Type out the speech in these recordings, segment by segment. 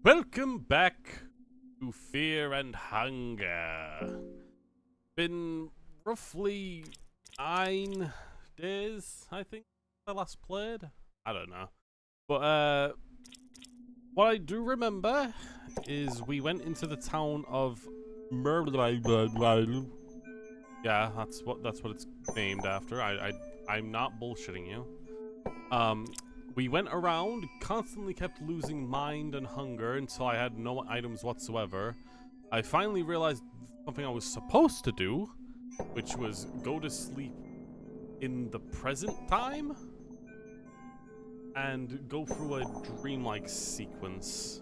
Welcome back to Fear and Hunger. Been roughly 9 days, I think, I last played. I don't know. But what I do remember is we went into the town of Yeah, that's what it's named after. I'm not bullshitting you. We went around, constantly kept losing mind and hunger until I had no items whatsoever. I finally realized something I was supposed to do, which was go to sleep in the present time and go through a dreamlike sequence.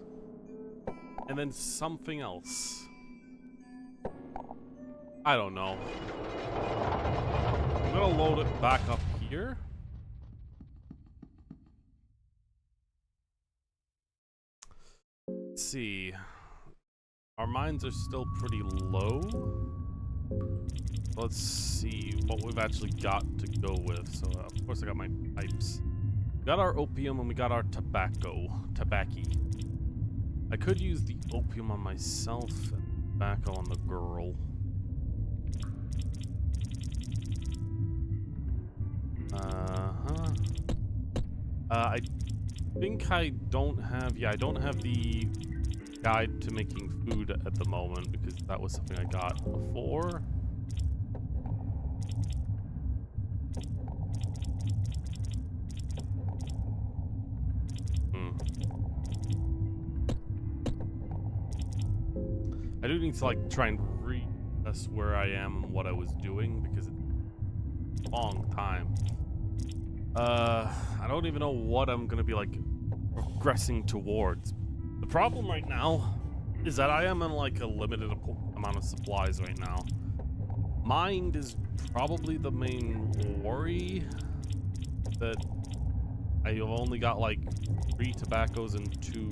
And then something else. I don't know. I'm gonna load it back up here. Let's see. Our minds are still pretty low. Let's see what we've actually got to go with. So, of course, I got my pipes. We got our opium and we got our tobacco. I could use the opium on myself and tobacco on the girl. I think I don't have... Yeah, I don't have the guide to making food at the moment because that was something I got before. I do need to like try and reassess where I am and what I was doing because it's a long time. I don't even know what I'm gonna be like progressing towards. The problem right now is that I am in like a limited amount of supplies right now. Mind is probably the main worry, that I've only got like 3 tobaccos and 2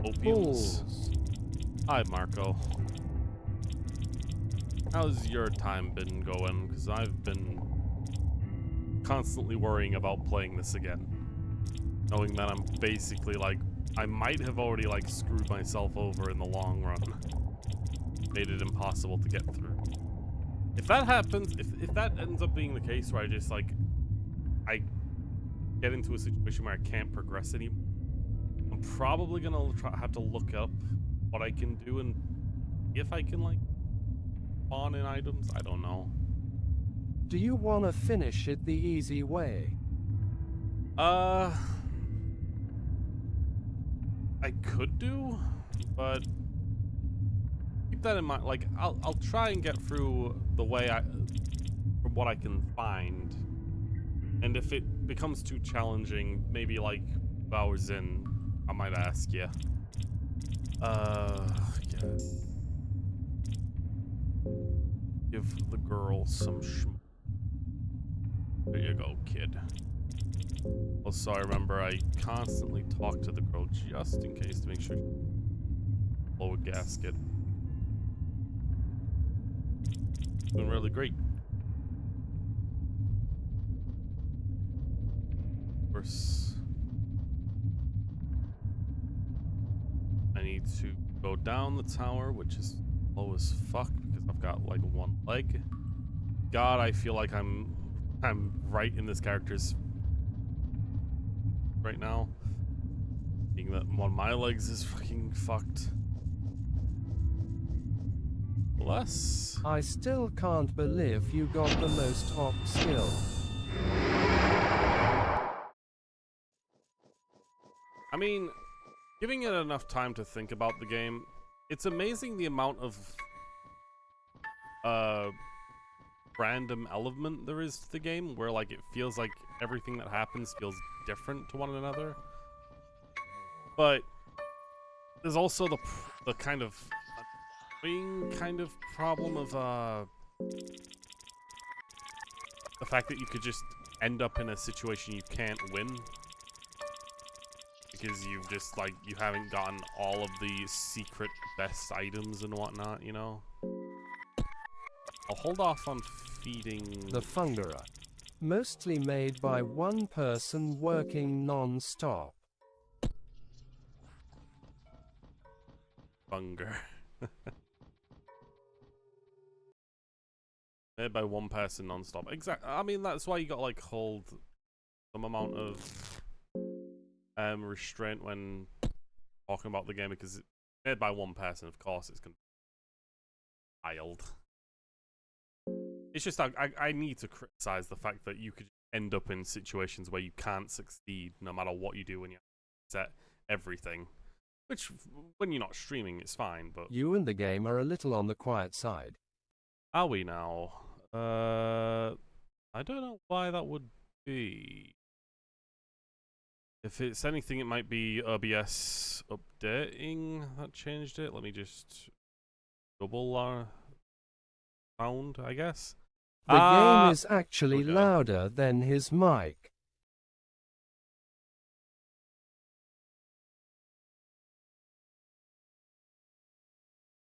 opiums. Hi, Marco. How's your time been going? Because I've been constantly worrying about playing this again. Knowing that I'm basically like, I might have already like screwed myself over in the long run. Made it impossible to get through. If that happens, if that ends up being the case where I just like, I get into a situation where I can't progress anymore, I'm probably gonna have to look up what I can do and if I can like spawn in items. I don't know. Do you want to finish it the easy way? I could do, but keep that in mind. Like, I'll try and get through the way from what I can find, and if it becomes too challenging, maybe like 2 hours in, I might ask you. Yeah. Give the girl some There you go, kid. Also, I remember I constantly talk to the girl just in case to make sure she blow a gasket. Doing really great. Of course, I need to go down the tower, which is low as fuck because I've got like 1 leg. God, I feel like I'm right in this character's right now. Being that one of my legs is fucking fucked. Bless. I still can't believe you got the most top skill. I mean, giving it enough time to think about the game, it's amazing the amount of random element there is to the game, where like it feels like everything that happens feels different to one another. But there's also the kind of annoying kind of problem of the fact that you could just end up in a situation you can't win because you've just like you haven't gotten all of the secret best items and whatnot, you know. I'll hold off on feeding the Fungera, mostly made by one person working non-stop. Bunger. Made by one person non-stop. Exactly. I mean, that's why you gotta like hold some amount of restraint when talking about the game, because it's made by one person. Of course, it's gonna be wild. It's just I need to criticize the fact that you could end up in situations where you can't succeed no matter what you do when you set everything. Which, when you're not streaming, it's fine, but... You and the game are a little on the quiet side. Are we now? I don't know why that would be. If it's anything, it might be OBS updating that changed it. Let me just double our sound, I guess. The game is actually okay. louder than his mic.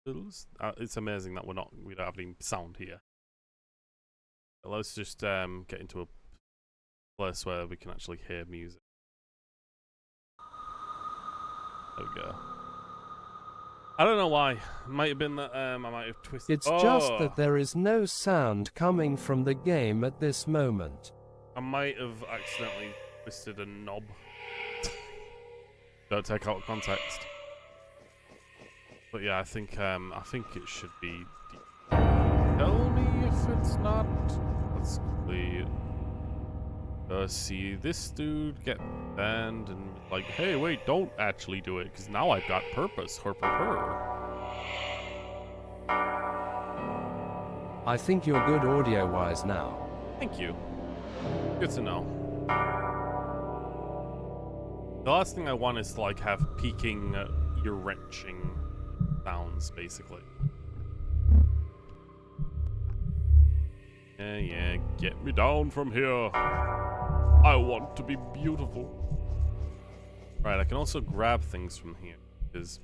It's amazing that we don't have any sound here. But let's just get into a place where we can actually hear music. There we go. I don't know why. It might have been that I might have twisted. It's just that there is no sound coming from the game at this moment. I might have accidentally twisted a knob. Don't take out of context. But yeah, I think it should be. Tell me if it's not. Let's quickly see this dude get banned and like, hey, wait, don't actually do it because now I've got purpose. Her. I think you're good audio-wise now. Thank you. Good to know. The last thing I want is to like have peaking, ear-wrenching sounds, basically. Yeah, get me down from here. I want to be beautiful. Right, I can also grab things from here, because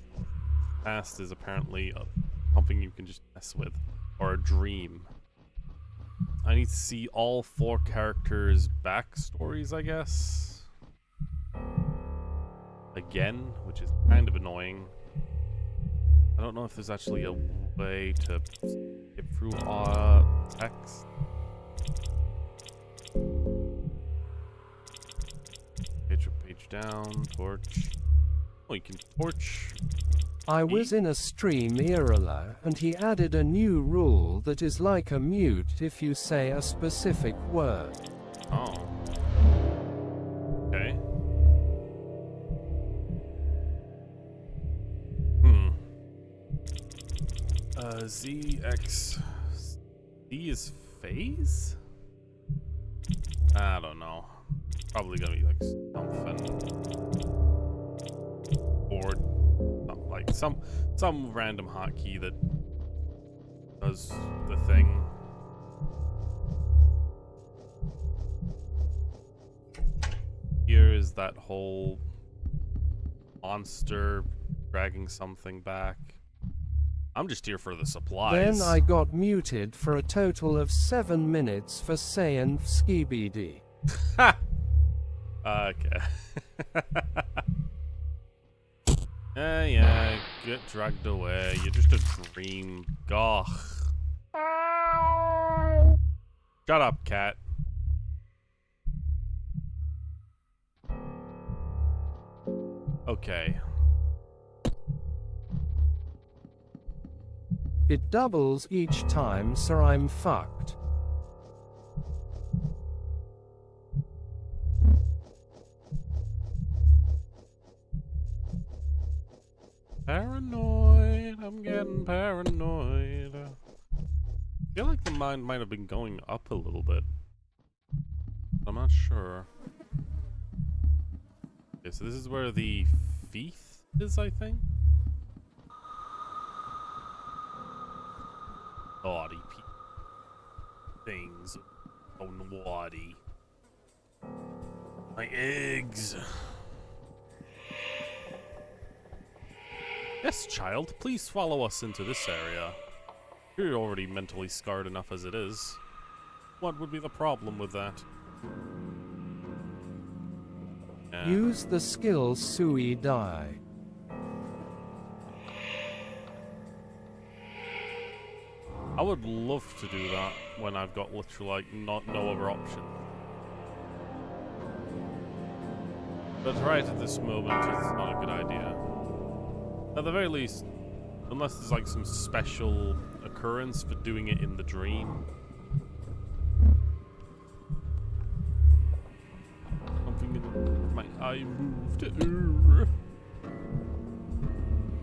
past is apparently something you can just mess with, or a dream. I need to see all 4 characters' backstories, I guess. Again, which is kind of annoying. I don't know if there's actually a way to skip through text. Page down, torch. Oh, you can torch. I was in a stream earlier and he added a new rule that is like a mute if you say a specific word. Oh. Okay. ZX. Z is phase? I don't know. Probably gonna be like something. Or like some random hotkey that does the thing. Here is that whole monster dragging something back. I'm just here for the supplies. Then I got muted for a total of 7 minutes for saying skibidi. Ha! Okay. Yeah, get dragged away. You're just a dream. Gosh. Shut up, cat. Okay. It doubles each time, so I'm fucked. Paranoid. I'm getting paranoid. I feel like the mind might have been going up a little bit. I'm not sure. Okay, so this is where the thief is, I think. Naughty things. Oh, naughty. My eggs. Yes, child, please follow us into this area. You're already mentally scarred enough as it is. What would be the problem with that? Use the skill Sui Die. I would love to do that when I've got literally like no other option. But right at this moment, it's not a good idea. At the very least, unless there's like some special occurrence for doing it in the dream. Something in my eye moved.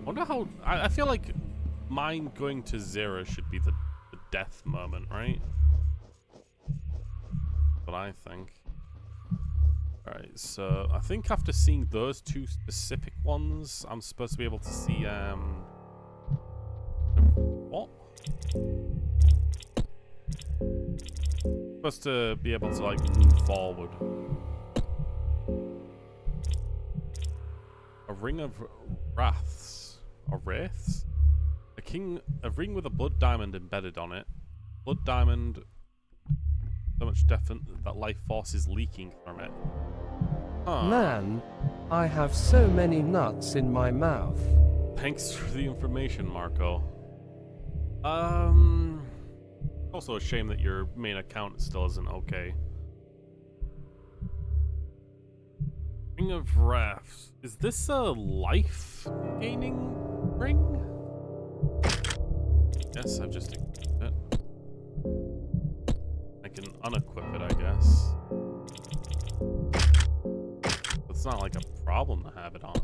Wonder how. I feel like mine going to 0 should be the death moment, right? What I think. Alright, so I think after seeing those 2 specific ones, I'm supposed to be able to see, what? Supposed to be able to, like, move forward. A ring of wraths. Or wraiths? A ring with a blood diamond embedded on it. Blood diamond, so much definite that life force is leaking from it. Huh. Man, I have so many nuts in my mouth. Thanks for the information, Marco. Also a shame that your main account still isn't okay. Ring of Wrath. Is this a life gaining ring? Yes, I've just equipped it. I can unequip it, I guess. It's not like a problem to have it on.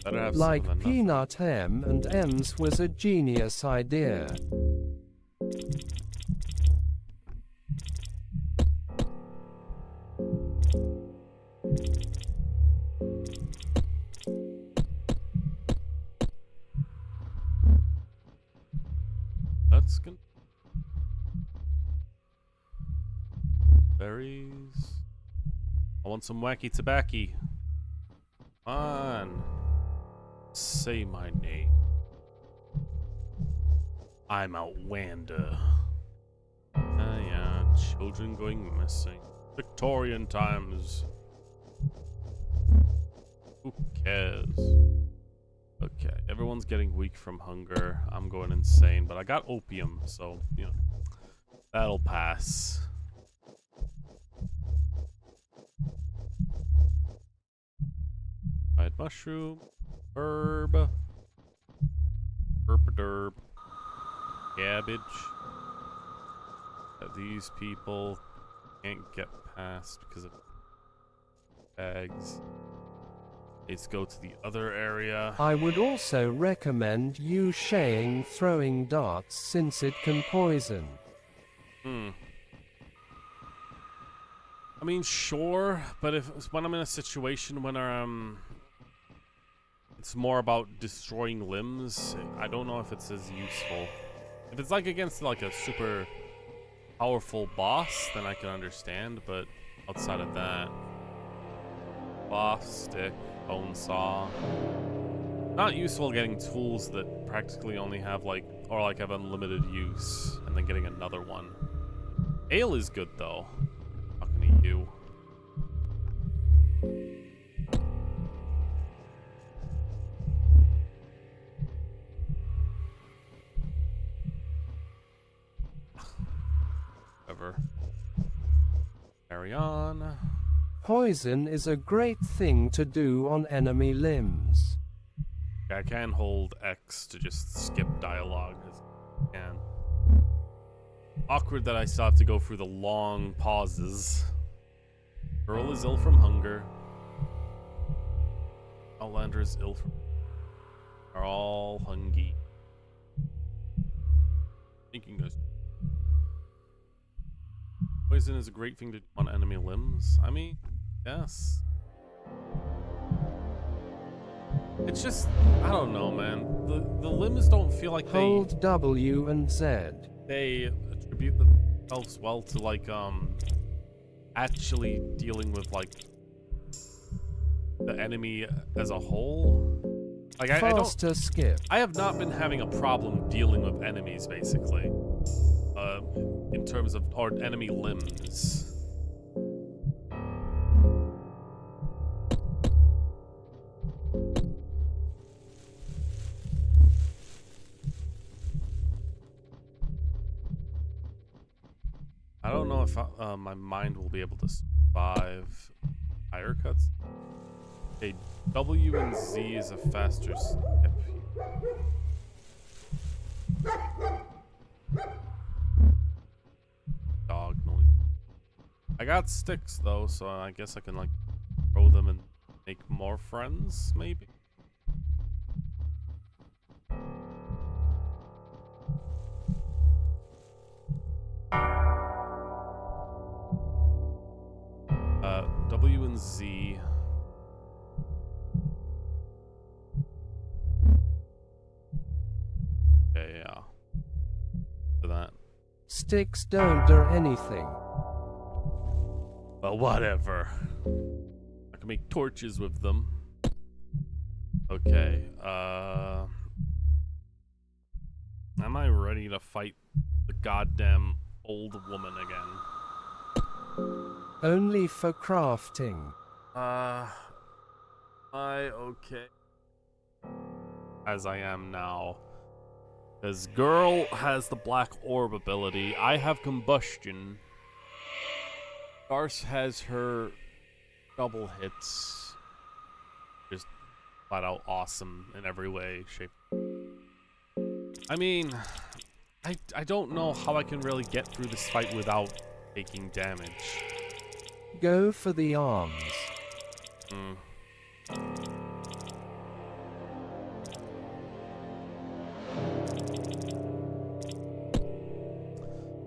Better have Like something than nothing. Peanut M and M's was a genius idea. That's good. Berries. I want some wacky tobacco. Come on. Say my name. I'm Outlander. Yeah, children going missing. Victorian times. Who cares? Okay, everyone's getting weak from hunger. I'm going insane, but I got opium, so, you know, that'll pass. Fried mushroom, herb, herb, cabbage. That these people can't get past because of bags. Let's go to the other area. I would also recommend you shaying throwing darts since it can poison. I mean, sure, but when I'm in a situation when it's more about destroying limbs, I don't know if it's as useful. If it's like against like a super powerful boss, then I can understand, but outside of that, cloth, stick, bone saw, not useful getting tools that practically only have like, or like have unlimited use, and then getting another one. Ale is good though. Talking to you. Whatever. Carry on. Poison is a great thing to do on enemy limbs. I can hold X to just skip dialogue as I can. Awkward that I still have to go through the long pauses. Girl is ill from hunger. Outlander is ill from... Are all hungry. Thinking this. Poison is a great thing to do on enemy limbs. I mean, yes. It's just, I don't know, man. The limbs don't feel like Hold W and Z. they attribute themselves well to like actually dealing with like the enemy as a whole. Like I don't. Faster skip. I have not been having a problem dealing with enemies basically. In terms of our enemy limbs. if my mind will be able to survive higher cuts. Okay, W and Z is a faster skip. Dog noise. I got sticks though, so I guess I can like throw them and make more friends, maybe. W and Z. Okay, yeah. For that. Sticks don't do anything. Well, whatever. I can make torches with them. Okay, am I ready to fight the goddamn old woman again? Only for crafting. Okay. As I am now. Because girl has the black orb ability. I have combustion. Garce has her double hits. Just flat out awesome in every way, shape. I mean, I don't know how I can really get through this fight without taking damage. Go for the arms.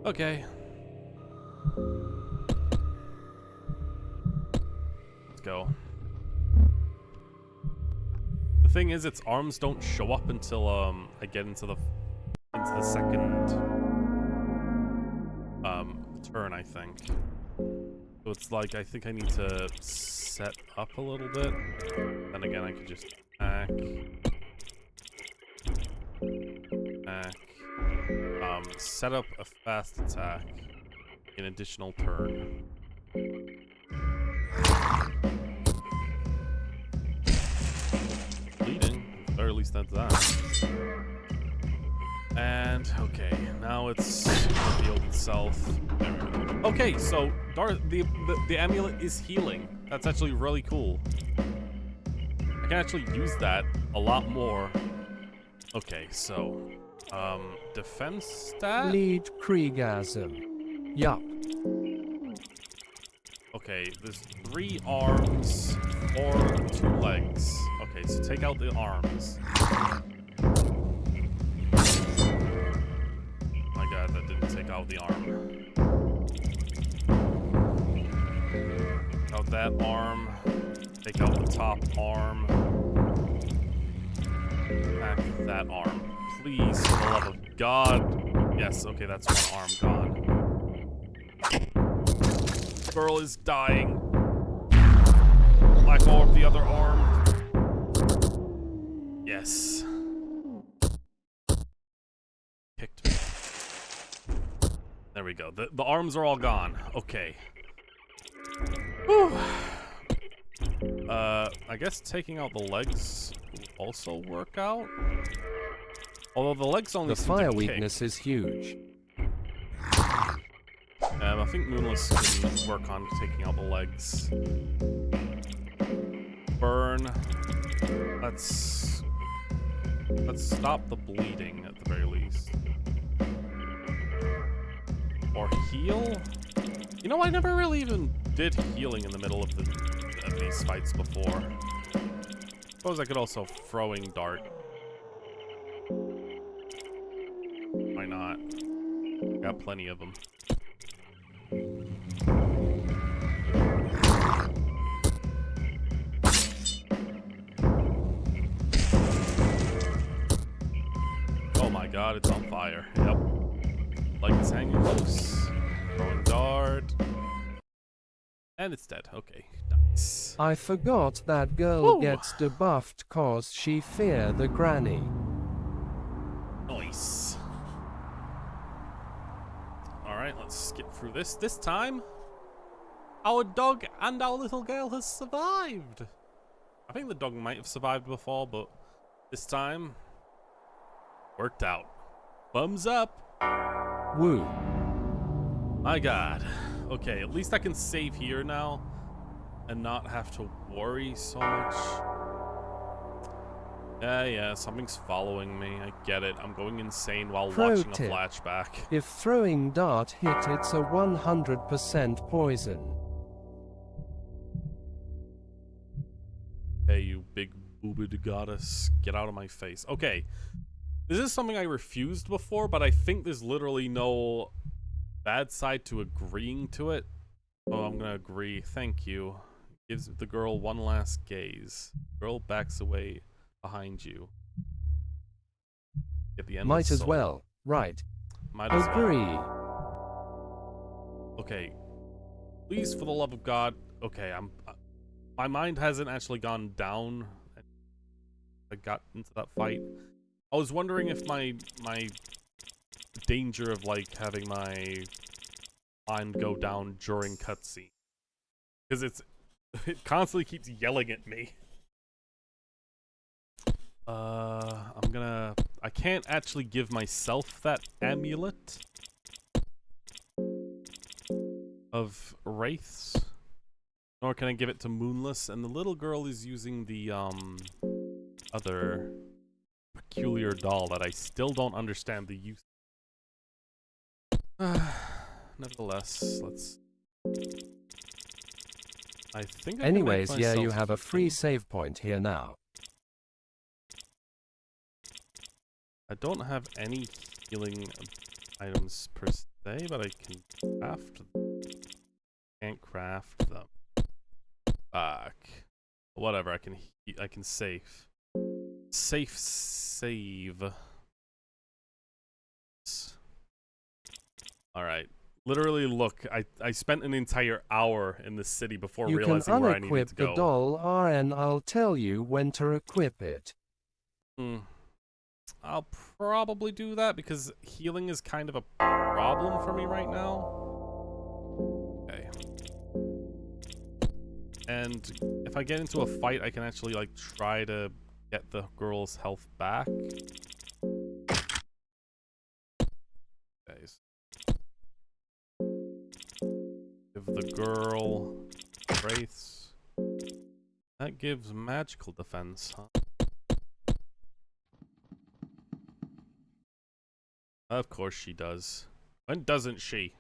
Okay. Let's go. The thing is, its arms don't show up until I get into the second turn, I think. So it's like I think I need to set up a little bit. Then again, I could just attack. Set up a fast attack. An additional turn. Bleeding, or at least that's that. And okay, now it's revealed itself. Okay, so the amulet is healing. That's actually really cool. I can actually use that a lot more. Okay, so defense stat? Lead Kriegasm. Yup. Okay, there's 3 arms or 2 legs. Okay, so take out the arms. My god, that didn't take out the arm. Take out that arm. Take out the top arm. Back that arm. Please, for the love of God. Yes, okay, that's one arm gone. Girl is dying. Black orb, the other arm. Yes. Picked me. There we go. The arms are all gone. Okay. Whew. I guess taking out the legs will also work out. Although the legs only The fire weakness is huge. I think Moonless can work on taking out the legs. Burn. Let's stop the bleeding at the very least. Or heal? You know, I never really even did healing in the middle of these fights before. Suppose I could also throwing dart. Why not? Got plenty of them. Oh my god, it's on fire. Yep. Like it's hanging loose. Throwing dart. And it's dead. Okay, nice. I forgot that girl Woo. gets debuffed cause she fear the granny. Nice. Alright, let's skip through this. This time, our dog and our little girl has survived. I think the dog might have survived before, but this time, worked out. Thumbs up. Woo. My god. Okay, at least I can save here now and not have to worry so much. Yeah, something's following me. I get it. I'm going insane while watching a flashback. If throwing dart hit, it's a 100% poison. Hey, you big boobed goddess. Get out of my face. Okay. This is something I refused before, but I think there's literally no bad side to agreeing to it. Oh, I'm gonna agree. Thank you. Gives the girl one last gaze. Girl backs away behind you. Get the end. Might as well, right? Might as Agree. well. Okay. Please, for the love of God. Okay, my mind hasn't actually gone down. I got into that fight. I was wondering if my danger of like having my mind go down during cutscene, because it constantly keeps yelling at me. I can't actually give myself that amulet of wraiths, nor can I give it to Moonless, and the little girl is using the other peculiar doll that I still don't understand the use. Nevertheless, let's. I think. Anyways, yeah, you have a free save point here now. I don't have any healing items per se, but I can craft them. Can't craft them. Fuck. Whatever. I can save. Save. All right. Literally, look. I spent an entire hour in the city before realizing where I needed to go. You can unequip the doll, and I'll tell you when to equip it. I'll probably do that because healing is kind of a problem for me right now. Okay. And if I get into a fight, I can actually like try to get the girl's health back. Okay. Give the girl wraiths. That gives magical defense, huh? Of course she does. When doesn't she?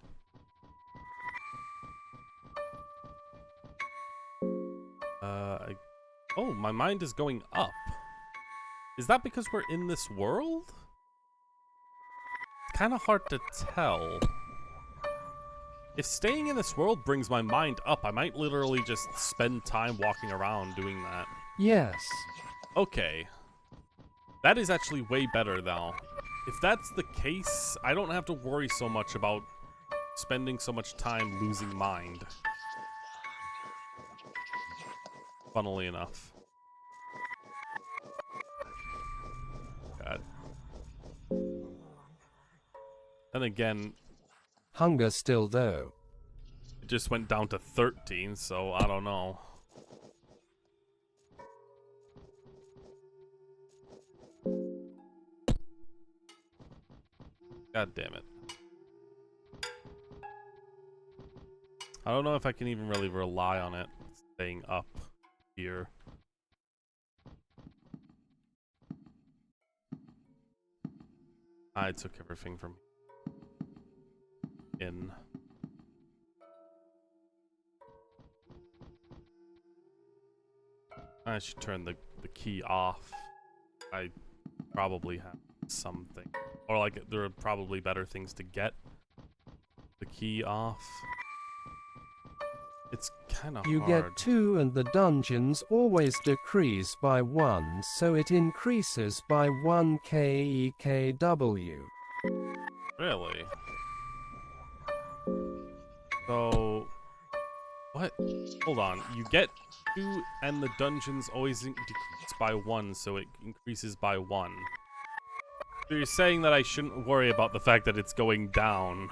Oh, my mind is going up. Is that because we're in this world? It's kind of hard to tell. If staying in this world brings my mind up, I might literally just spend time walking around doing that. Yes. Okay. That is actually way better now. If that's the case, I don't have to worry so much about spending so much time losing mind. Funnily enough. God. Then again... Hunger still, though. It just went down to 13, so I don't know. God damn it. I don't know if I can even really rely on it staying up here. I took everything from in. I should turn the key off. I probably have something. Or like there are probably better things to get the key off. It's kind of hard. You get 2 and the dungeons always decrease by 1, so it increases by 1 KEKW. Really? So... What? Hold on. You get 2 and the dungeons always decrease by 1, so it increases by 1. So you're saying that I shouldn't worry about the fact that it's going down,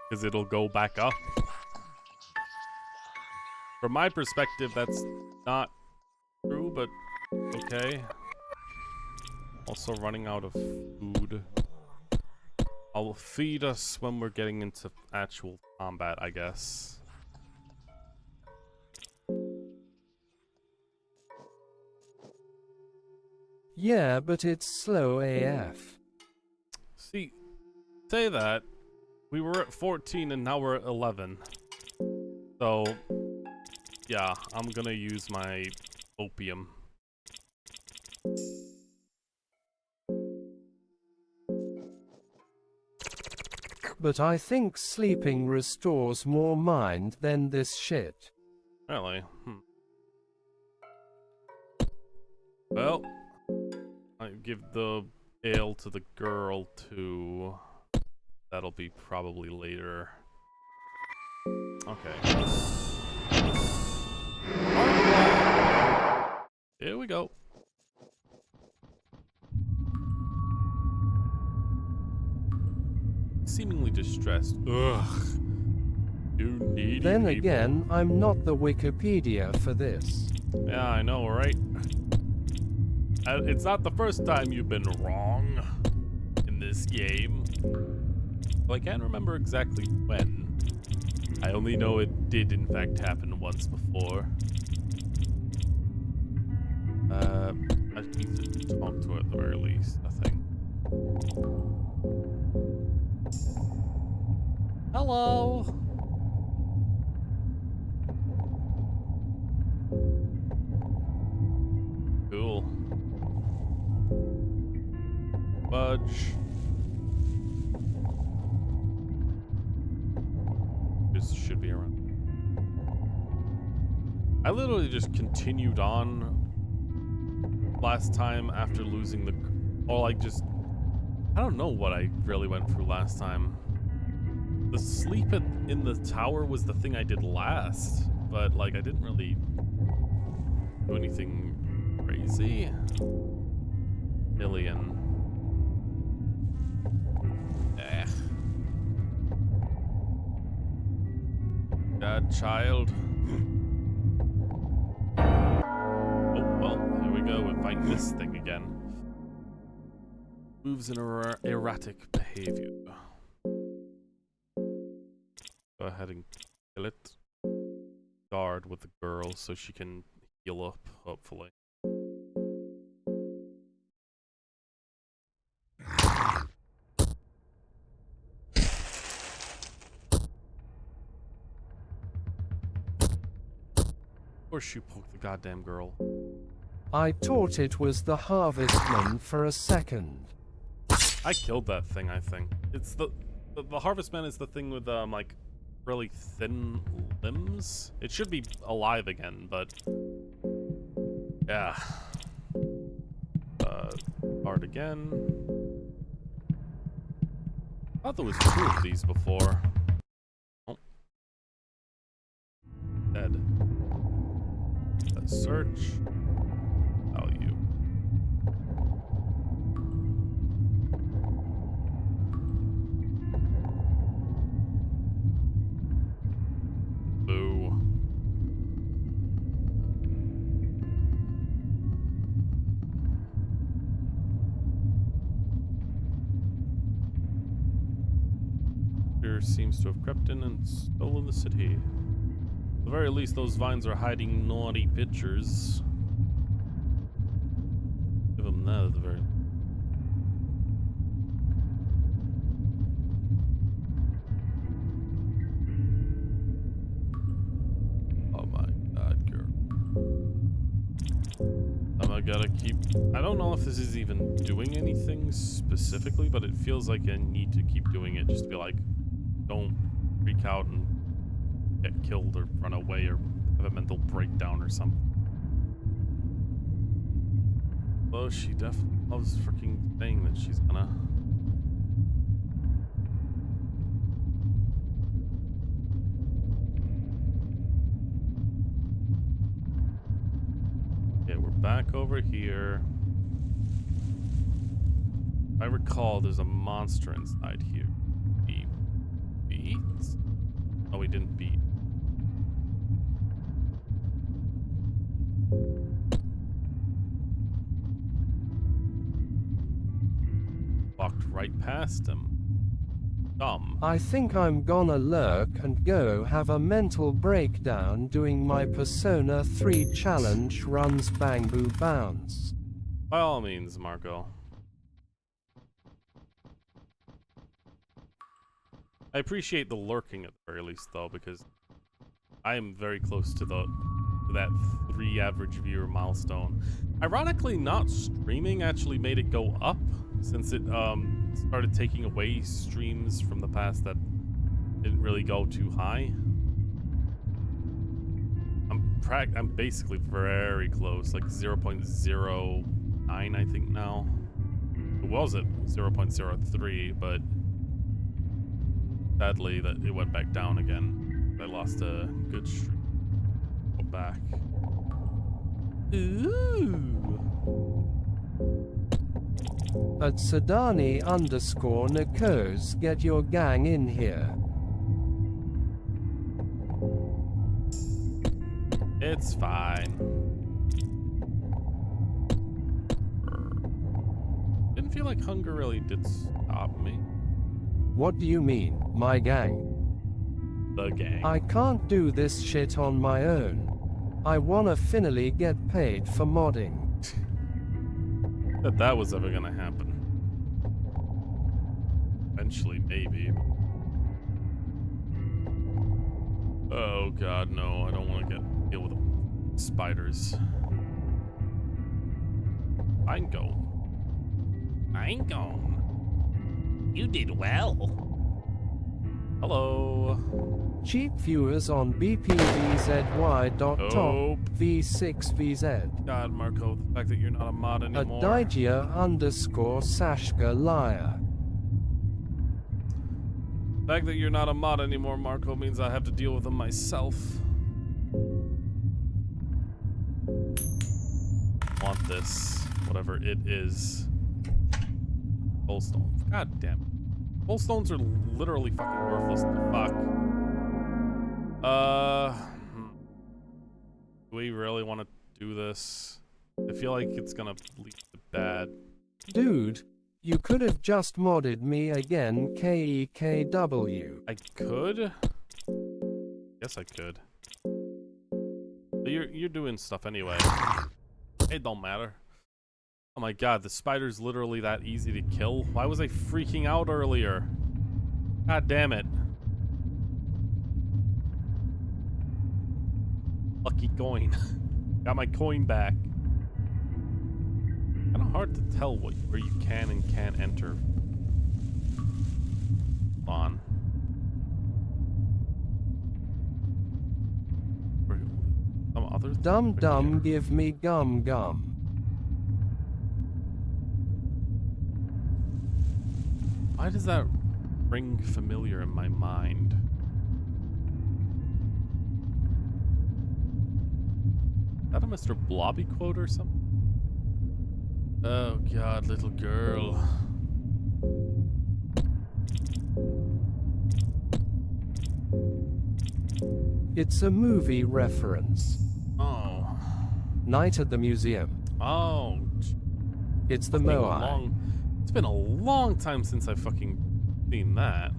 because it'll go back up? From my perspective, that's not true, but okay. Also running out of food. I'll feed us when we're getting into actual combat, I guess. Yeah, but it's slow AF. See, say that. We were at 14 and now we're at 11. So, yeah, I'm gonna use my opium. But I think sleeping restores more mind than this shit. Really? Well, I give the ale to the girl too. That'll be probably later. Okay. Here we go. Seemingly distressed. Ugh. You needy Then people. again, I'm not the Wikipedia for this. Yeah, I know, right? It's not the first time you've been wrong in this game. Well, I can't remember exactly when. I only know it did in fact happen once before. I need to talk to her at the very least, I think. Hello! Cool. Budge. This should be around. I literally just continued on last time after losing the... Or like just... I don't know what I really went through last time. The sleep in the tower was the thing I did last. But like I didn't really do anything crazy. Million. Godchild. Oh, well, here we go. We're fighting this thing again. Moves in erratic behavior. Go ahead and kill it. Guard with the girl so she can heal up, hopefully. Of course you poked the goddamn girl. I thought it was the Harvestman for a second. I killed that thing, I think. It's the Harvestman is the thing with like really thin limbs. It should be alive again, but yeah. Hard again. I thought there was 2 of these before. Oh. Dead. Search. Value. Boo. Fear seems to have crept in and stolen the city. At the very least, those vines are hiding naughty pictures. Give them that at the very... Oh my god, girl. I gotta keep... I don't know if this is even doing anything specifically, but it feels like I need to keep doing it just to be like, don't freak out and get killed or run away or have a mental breakdown or something. Well, she definitely loves freaking saying that she's gonna. Okay, we're back over here. If I recall, there's a monster inside here. He beats? Oh, he didn't beat. Walked right past him. dumb. I think I'm gonna lurk and go have a mental breakdown doing my Persona 3 challenge runs Bamboo Bounce. By all means, Marco. I appreciate the lurking at the very least, though, because I am very close to that 3 average viewer milestone. Ironically, not streaming actually made it go up, since it started taking away streams from the past that didn't really go too high. I'm basically very close, like 0.09 I think now. It was at 0.03, but sadly that it went back down again. I lost a good streak. Go back. Ooh. At Sadani_Nikos, get your gang in here. It's fine. Didn't feel like hunger really did stop me. What do you mean, my gang? The gang. I can't do this shit on my own. I wanna finally get paid for modding. That was ever gonna happen. Eventually, maybe. Oh god, no, I don't want to deal with spiders. I'm gone. I'm gone. You did well. Hello. Cheap viewers on bpvzy.top Nope. v6vz. God, Marco, the fact that you're not a mod At anymore. Digia_Sashka liar. The fact that you're not a mod anymore, Marco, means I have to deal with them myself. Want this, whatever it is. Soulstone. God damn it. Soulstones are literally fucking worthless. Fuck. Do we really want to do this? I feel like it's gonna lead to bad. Dude, you could have just modded me again, KEKW. I could? Yes, I could. But you're doing stuff anyway. It don't matter. Oh my god, the spider's literally that easy to kill. Why was I freaking out earlier? God damn it. Lucky coin. Got my coin back. Kinda hard to tell where you can and can't enter. Hold on. Some others? Dum dum give me gum gum. Why does that ring familiar in my mind? Is that a Mr. Blobby quote or something? Oh god, little girl. It's a movie reference. Oh. Night at the Museum. Oh. It's the It's been a Moai. It's been a long time since I fucking seen that.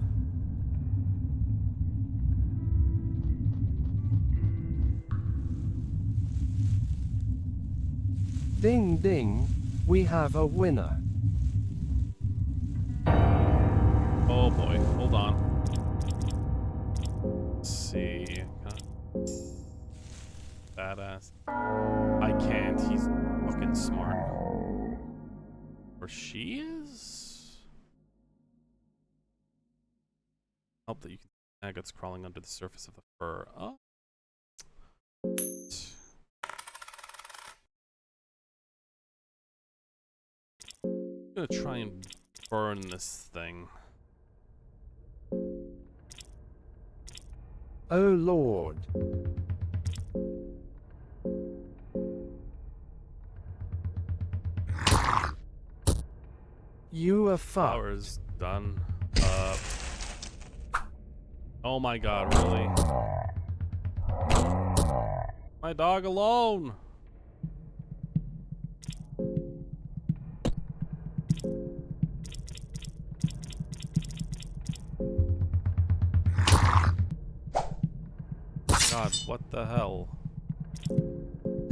Ding ding, we have a winner. Oh boy, hold on. Let's see. Badass. I can't, he's fucking smart. Or she is? Help that you can see maggots crawling under the surface of the fur. Oh. I'm gonna try and burn this thing. Oh lord. You are fucked. Flower's done. Oh my god, really? My dog alone! god, what the hell?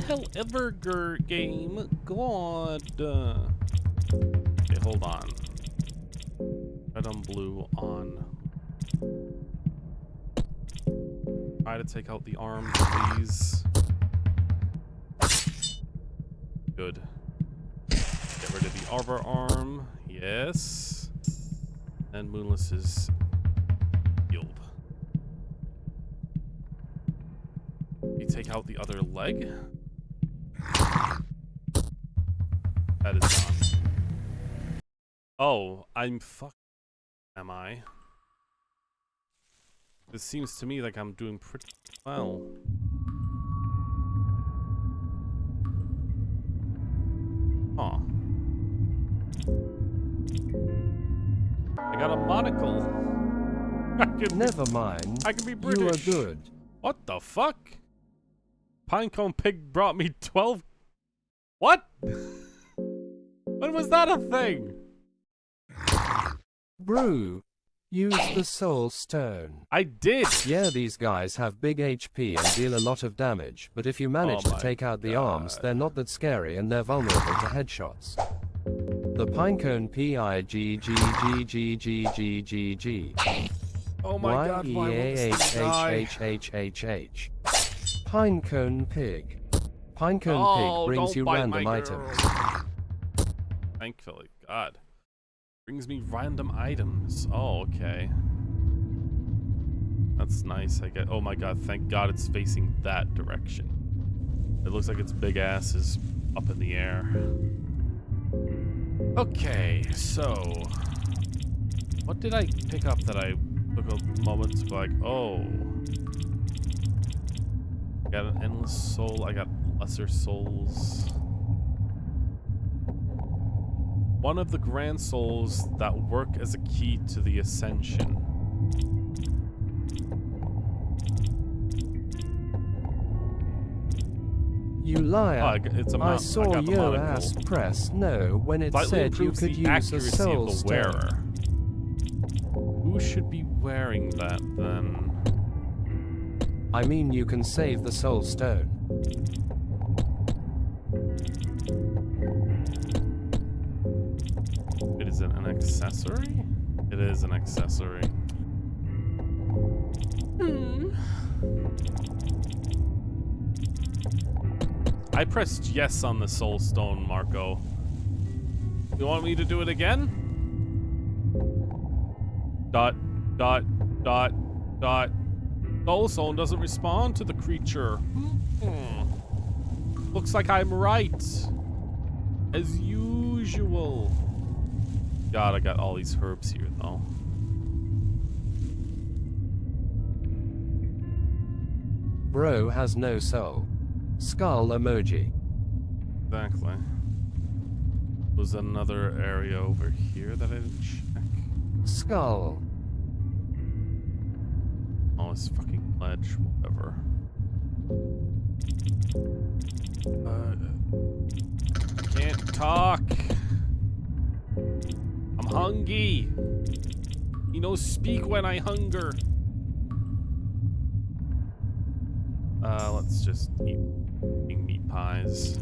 Hell ever, game. God. Okay, hold on. Red on blue on. Try to take out the arms, please. Good. Get rid of the other arm. Yes. And Moonless is healed. We take out the other leg. That is done. Oh, I'm fucked. Am I? This seems to me like I'm doing pretty well. Huh. I got a monocle. Never mind. I can be British. You are good. What the fuck? Pinecone Pig brought me 12. What? When was that a thing? Brew. Use the soul stone. I did. Yeah, these guys have big HP and deal a lot of damage, but if you manage to take out the arms, they're not that scary and they're vulnerable to headshots. The Pinecone P-I-G-G-G-G-G-G-G. Oh my god, why won't this thing die? Y-E-A-H-H-H-H-H. Pinecone Pig. Pinecone Pig brings you bite random my items. girl. Thankfully, God. Brings me random items. Oh, okay. That's nice, I get. Oh my god, thank god it's facing that direction. It looks like its big ass is up in the air. Okay, so what did I pick up that I took a moment to be like, oh. I got an endless soul, I got lesser souls. One of the grand souls that work as a key to the ascension. You liar. It's a I saw your ass press no when it said you could use a soul stone. Who should be wearing that then? I mean, you can save the soul stone. Is it an accessory? It is an accessory. I pressed yes on the soul stone, Marco. You want me to do it again? Dot, dot, dot, dot. Soul stone doesn't respond to the creature. Looks like I'm right. As usual. God, I got all these herbs here, though. Bro has no soul. Skull emoji. Exactly. Was another area over here that I didn't check? Skull. Oh, it's fucking ledge, whatever. I can't talk. I'm hungry. You know, speak when I hunger. Let's just eat meat pies.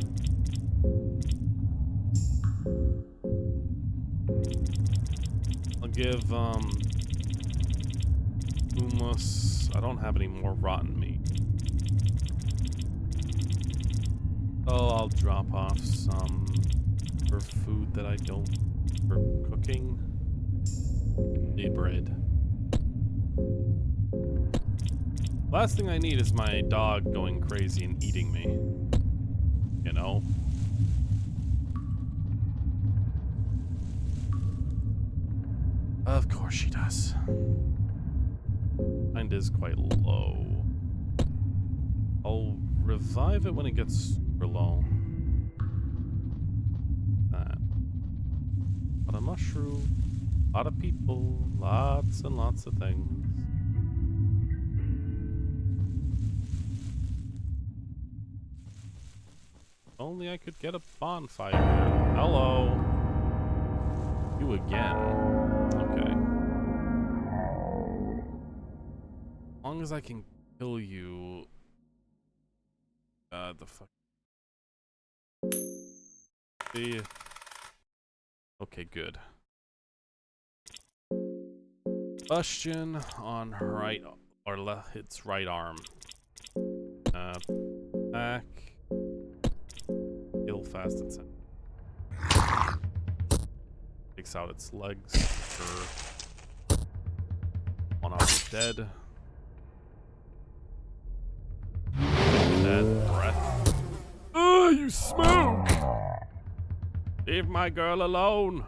I'll give, hummus. I don't have any more rotten meat. Oh, I'll drop off some for food that I don't, for cooking. The bread. Last thing I need is my dog going crazy and eating me. You know? Of course she does. Mine is quite low. I'll revive it when it gets super low. That. A lot of mushroom, a lot of people, lots and lots of things. Only I could get a bonfire here. Hello. You again. Okay. As long as I can kill you The fuck. See. Okay, good. Combustion on right or left. Its right arm. Back. Kill fast and set. Takes out its legs. Sure. One arm dead. Dead breath. Oh, you smoke! Leave my girl alone.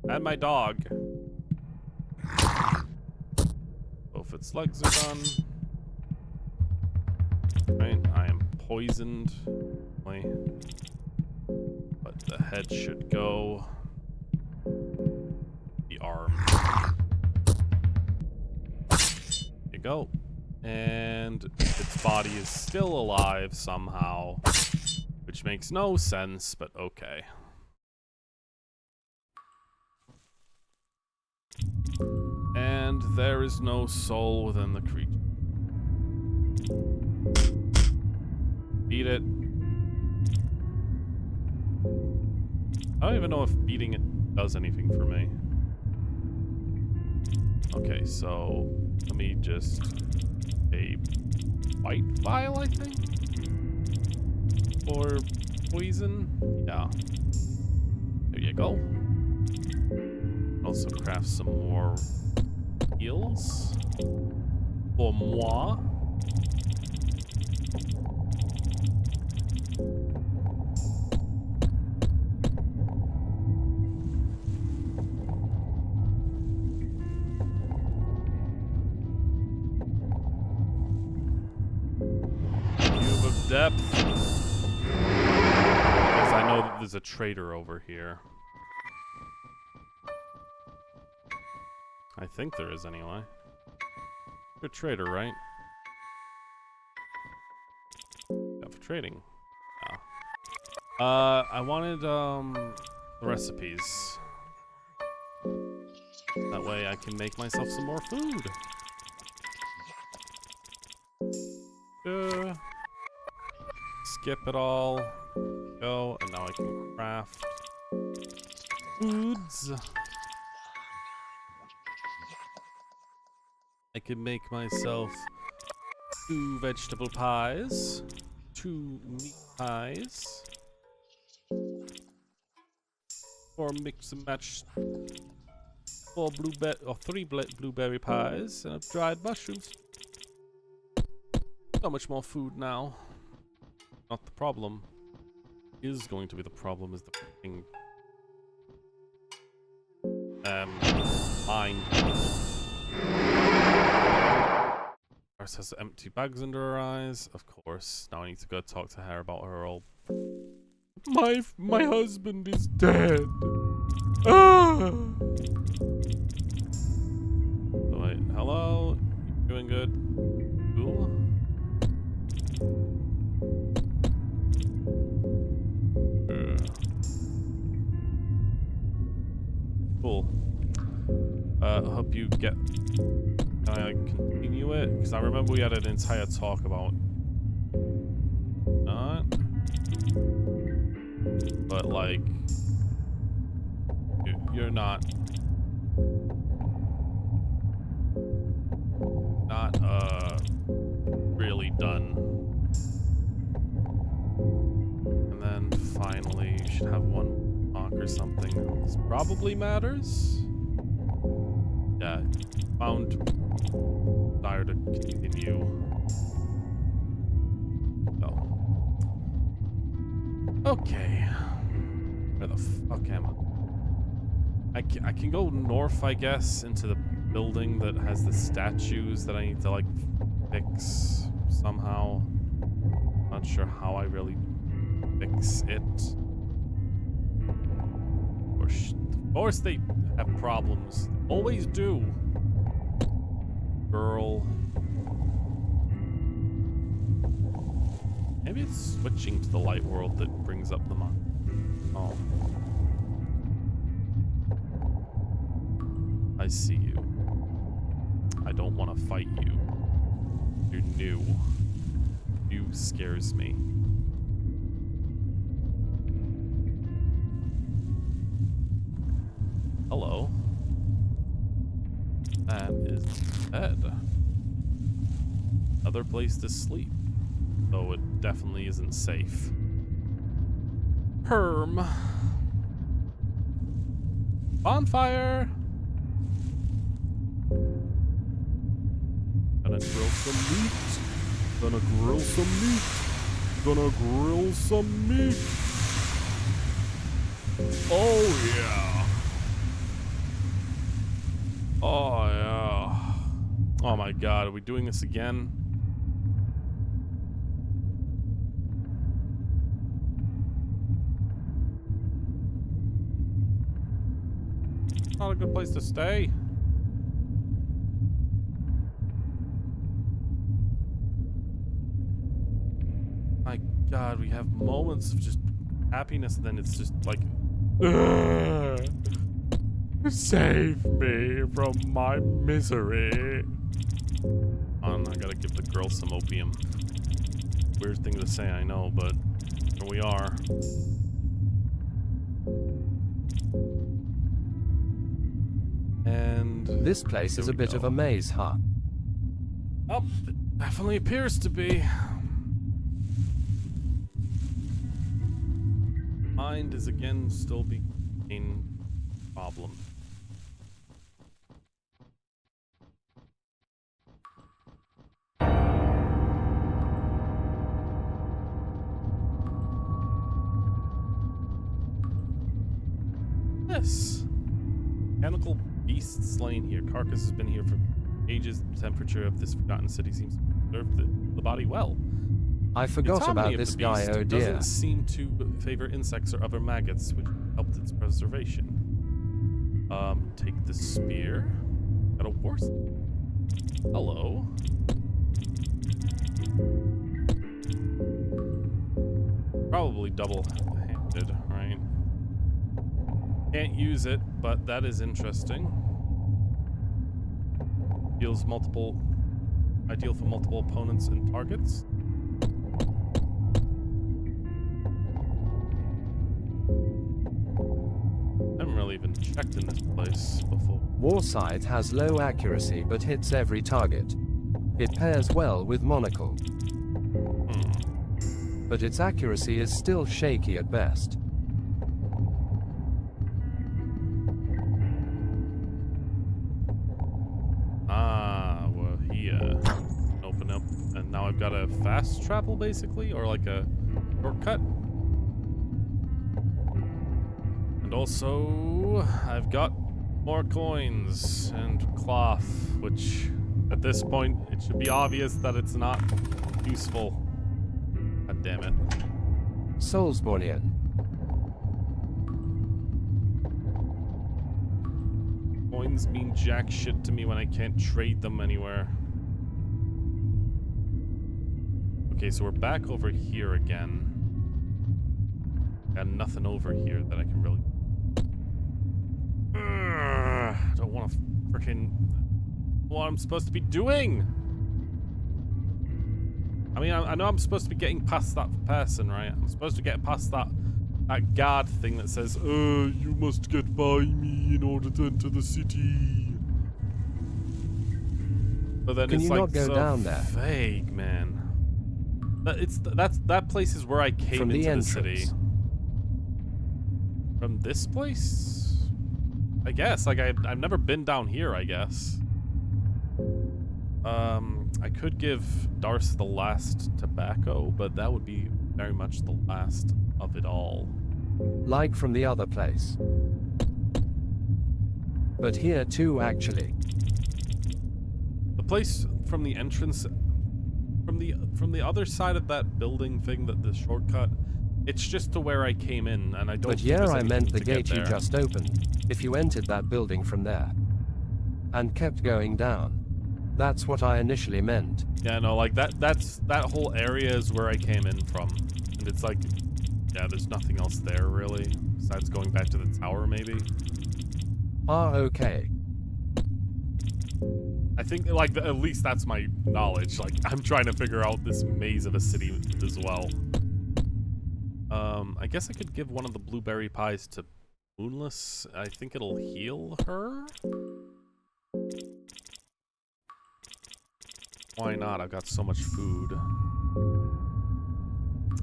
And my dog. Both its legs are done. Right, I am poisoned. But the head should go. The arm. There you go. And its body is still alive somehow. Which makes no sense, but okay. And there is no soul within the creature. Beat it. I don't even know if beating it does anything for me. Okay, so let me just a white vial, I think, or poison. Yeah, there you go. Also craft some more heals for moi. Cube of depth. Because I know that there's a traitor over here. I think there is anyway. You're a trader, right? Yeah, for trading. Yeah. I wanted the recipes. That way I can make myself some more food. Skip it all. Go, and now I can craft foods. I can make myself 2 vegetable pies, 2 meat pies, or mix and match 4 blueberry or 3 blueberry pies and dried mushrooms. So much more food now. Not the problem. Is going to be the problem is the fucking mine. Ours has empty bags under her eyes, of course. Now I need to go talk to her about her old. My husband is dead. Ah! Oh, wait, hello? You doing good? Cool. Cool. Hope you get. Can I continue it? Because I remember we had an entire talk about. Not. But like, you're not really done. And then finally, you should have one talk or something. This probably matters. Yeah, found desire to continue. So. Okay. Where the fuck am I? I can go north, I guess, into the building that has the statues that I need to, like, fix somehow. Not sure how I really fix it. Of course they have problems. Always do. Girl. Maybe it's switching to the light world that brings up the monk. Oh. I see you. I don't want to fight you. You're new. You scares me. Hello. That is bed. Another place to sleep. Though it definitely isn't safe. Herm. Bonfire. Gonna grill some meat. Gonna grill some meat. Gonna grill some meat. Oh yeah. Oh yeah. Oh my god, are we doing this again? Not a good place to stay. My god, we have moments of just happiness, and then it's just like, ugh, save me from my misery. I gotta give the girl some opium. Weird thing to say, I know, but here we are. And this place is a bit of a maze, huh? Oh, it definitely appears to be. Mind is again still being a problem. This mechanical beast slain here. Carcass has been here for ages. The temperature of this forgotten city seems to serve the body well. I forgot about this guy, oh dear. Doesn't seem to favor insects or other maggots, which helped its preservation. Take the spear. Got a horse. Hello. Probably double-handed, right? Can't use it, but that is interesting. Deals multiple, ideal for multiple opponents and targets. I haven't really even checked in this place before. Warsight has low accuracy but hits every target. It pairs well with Monocle. But its accuracy is still shaky at best. We're here. Open up, and now I've got a fast travel basically, or like a shortcut. And also, I've got more coins and cloth, which at this point, it should be obvious that it's not useful. God damn it. Soulsbornian. Coins mean jack shit to me when I can't trade them anywhere. Okay, so we're back over here again. Got nothing over here that I can really... I don't want to freaking... What I'm supposed to be doing? I mean, I know I'm supposed to be getting past that person, right? I'm supposed to get past that guard thing that says, you must get by me in order to enter the city. But then Can it's you like not go so down there? vague, man. That place is where I came From the into the entrance. city. From this place? I guess. Like I've never been down here, I guess. I could give Darce the last tobacco, but that would be very much the last of it all. Like from the other place. But here too, actually. The place from the entrance, from the other side of that building thing, that the shortcut, it's just to where I came in, and I don't. But yeah, I meant the gate you just opened. If you entered that building from there and kept going down. That's what I initially meant. Yeah, no, like that whole area is where I came in from. And it's like, yeah, there's nothing else there really, besides going back to the tower maybe. Ah, okay. I think, like, at least that's my knowledge. Like, I'm trying to figure out this maze of a city as well. I guess I could give one of the blueberry pies to Moonless. I think it'll heal her? Why not? I've got so much food.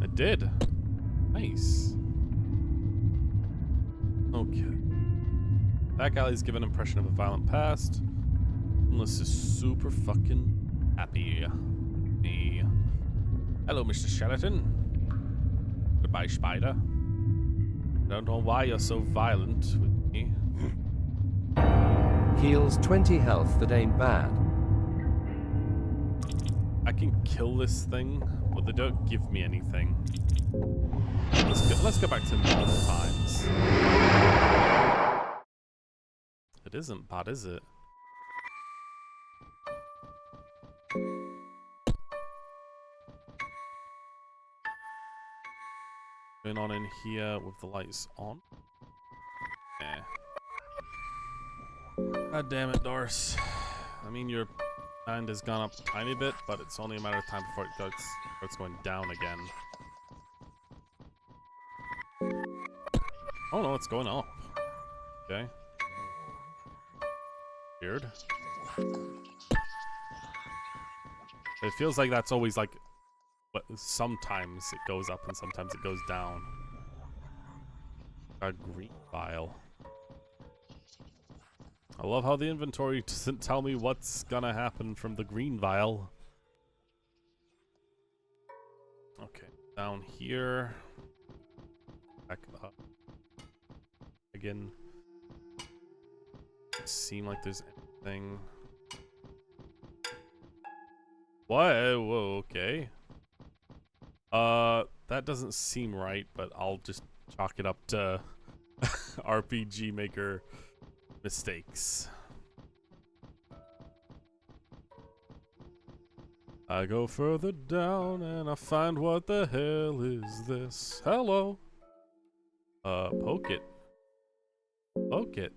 It did. Nice. Okay. Back alleys give an impression of a violent past. Moonless is super fucking happy. Me. Hello, Mr. Skeleton. Goodbye, Spider. I don't know why you're so violent with me. Heals 20 health, that ain't bad. I can kill this thing, but they don't give me anything. Let's go back to medieval times. It isn't bad, is it? Going on in here with the lights on. Yeah. God damn it, Doris. I mean, your mind has gone up a tiny bit, but it's only a matter of time before it starts going down again. Oh no, it's going up. Okay. Weird. It feels like that's always like, but sometimes it goes up and sometimes it goes down. A green vial. I love how the inventory doesn't tell me what's gonna happen from the green vial. Okay, down here. Back up. Again. Doesn't seem like there's anything. What? Whoa, okay. That doesn't seem right, but I'll just chalk it up to RPG Maker mistakes. I go further down and I find what the hell is this? Hello. Poke it. Poke it.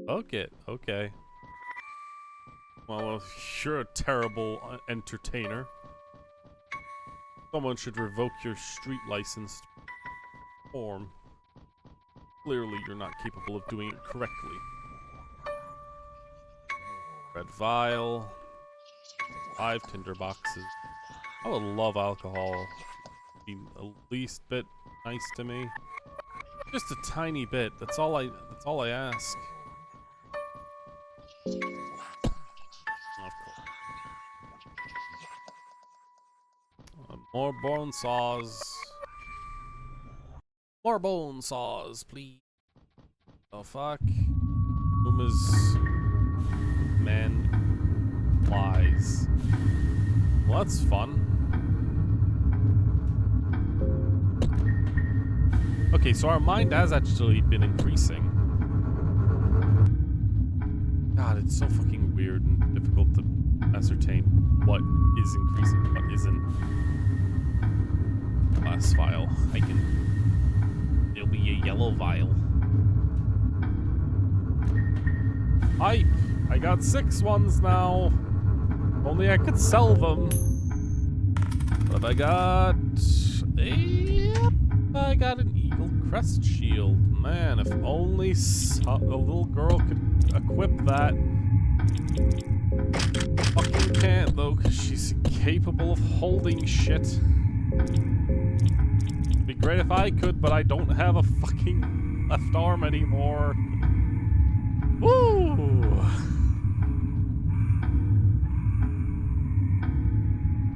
Poke it. Okay. Well, you're a terrible entertainer. Someone should revoke your street license to perform. Clearly, you're not capable of doing it correctly. Red vial. 5 tinder boxes. I would love alcohol. Be the least bit nice to me. Just a tiny bit. That's all I ask. Of course. More bone saws. More bone saws, please. Oh fuck. Uma's man flies. Well, that's fun. Okay, so our mind has actually been increasing. God, it's so fucking weird and difficult to ascertain what is increasing and what isn't. Glass vial. It'll be a yellow vial. Hype! I got 6 ones now. Only I could sell them. What have I got? Yep, I got an Eagle Crest Shield. Man, if only a little girl could equip that. Fucking can't though, because she's incapable of holding shit. It'd be great if I could, but I don't have a fucking left arm anymore. Woo!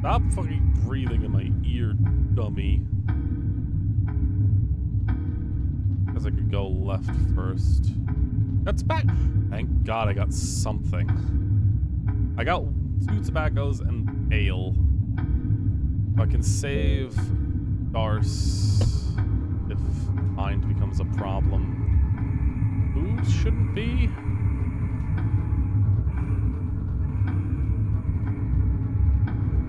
Stop fucking breathing in my ear, dummy. Guess I could go left first. That's back. Thank God I got something. I got 2 tobaccos and ale. I can save Darce if mind becomes a problem. Food shouldn't be.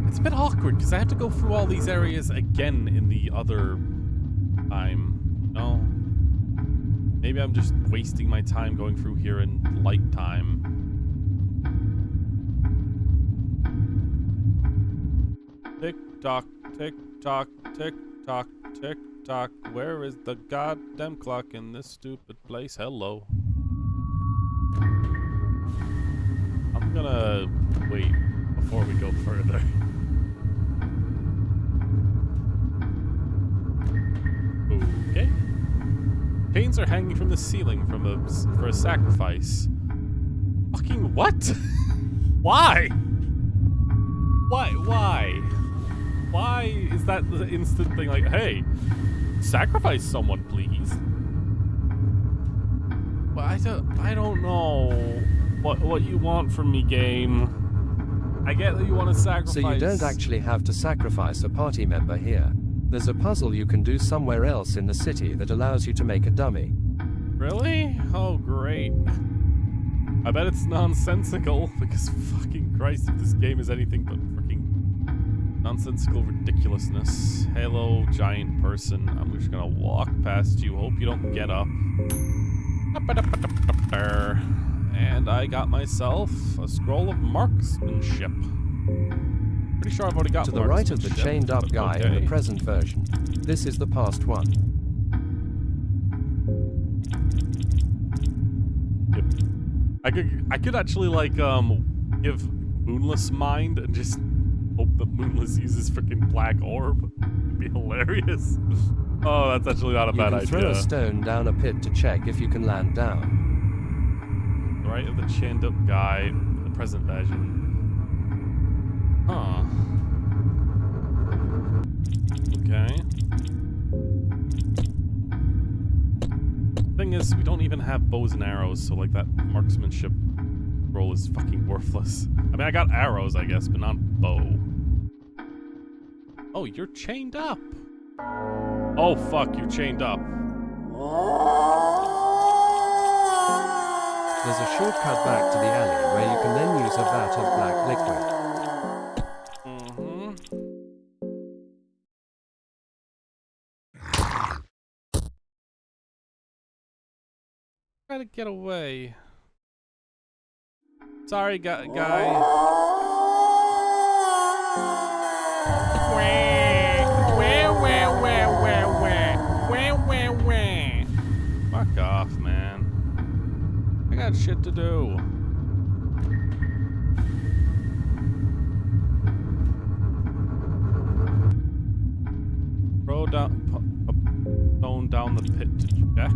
It's a bit awkward because I have to go through all these areas again in the other time. No. Maybe I'm just wasting my time going through here in light time. Tick tock, tick tock, tick tock, tick tock. Where is the goddamn clock in this stupid place? Hello. I'm gonna wait before we go further. Okay. Chains are hanging from the ceiling for a sacrifice. Fucking what? Why? Why is that the instant thing like, hey, sacrifice someone, please? Well, I don't know what you want from me, game. I get that you want to sacrifice. So you don't actually have to sacrifice a party member here. There's a puzzle you can do somewhere else in the city that allows you to make a dummy. Really? Oh, great. I bet it's nonsensical, because fucking Christ, if this game is anything but freaking nonsensical ridiculousness. Hello, giant person. I'm just gonna walk past you. Hope you don't get up. And I got myself a scroll of marksmanship. Pretty sure I've already got to the right of the chained up guy in the present version. This is the past one. Yep. I could actually like give Moonless Mind and just hope that Moonless uses freaking black orb. It'd be hilarious. Oh, that's actually not a bad idea. You can throw a stone down a pit to check if you can land down. Right of the chained up guy in the present version. Huh. Okay. Thing is, we don't even have bows and arrows, so like that marksmanship roll is fucking worthless. I mean, I got arrows, I guess, but not bow. Oh, you're chained up. Oh, fuck, you're chained up. There's a shortcut back to the alley where you can then use a vat of black liquid. Try to get away. Sorry, guy. Fuck off, man. I got shit to do. Throw down a stone down the pit to check.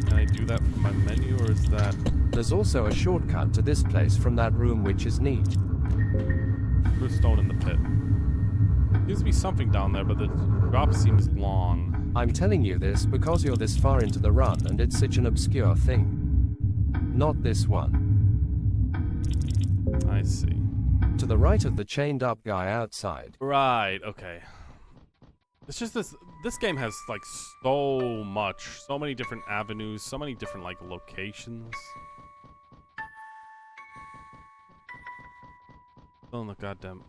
Can I do that from my menu, or is that... There's also a shortcut to this place from that room, which is neat. Throw stone in the pit. Seems to be something down there, but the drop seems long. I'm telling you this because you're this far into the run and it's such an obscure thing. Not this one. I see. To the right of the chained up guy outside. Right, okay. It's just this game has like so many different avenues, so many different like locations. Oh the goddamn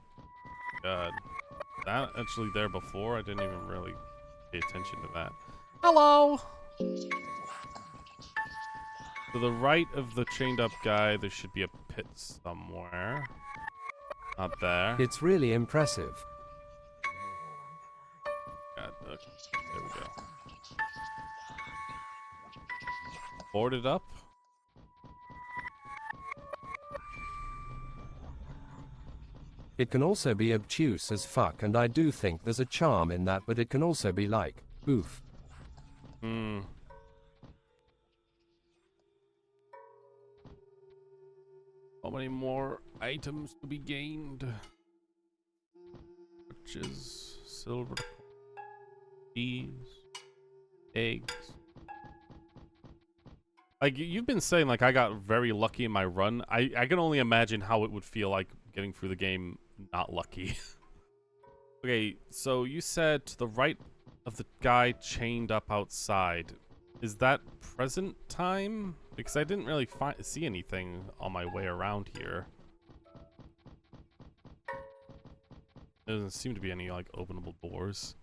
god. That actually there before? I didn't even really pay attention to that. Hello! To the right of the chained up guy, there should be a pit somewhere. Not there. It's really impressive. God, okay. There we go. Board it up. It can also be obtuse as fuck, and I do think there's a charm in that, but it can also be like, oof. Hmm. How many more items to be gained? Riches, silver, cheese, eggs. Like, you've been saying, like, I got very lucky in my run. I can only imagine how it would feel like getting through the game not lucky. Okay, so you said to the right of the guy chained up outside. Is that present time? Because I didn't really see anything on my way around here. There doesn't seem to be any, like, openable doors.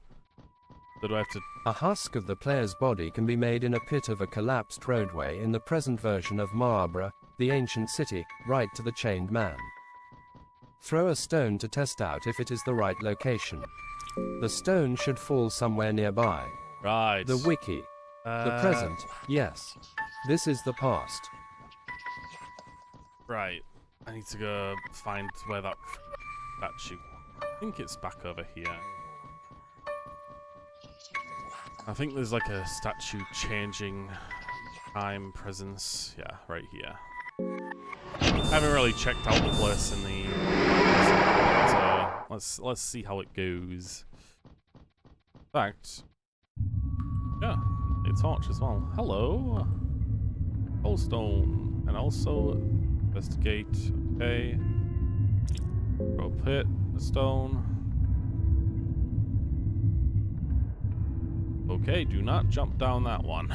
So do I have to... A husk of the player's body can be made in a pit of a collapsed roadway in the present version of Maabra, the ancient city, right to the chained man. Throw a stone to test out if it is the right location. The stone should fall somewhere nearby. Right. The wiki. The present, yes. This is the past. Right. I need to go find where that statue. I think it's back over here. I think there's like a statue changing time presence. Yeah, right here. I haven't really checked out the place in the so let's see how it goes. In fact, yeah, a torch as well. Hello, Coalstone, and also investigate. Okay, throw a pit, a stone. Okay, do not jump down that one.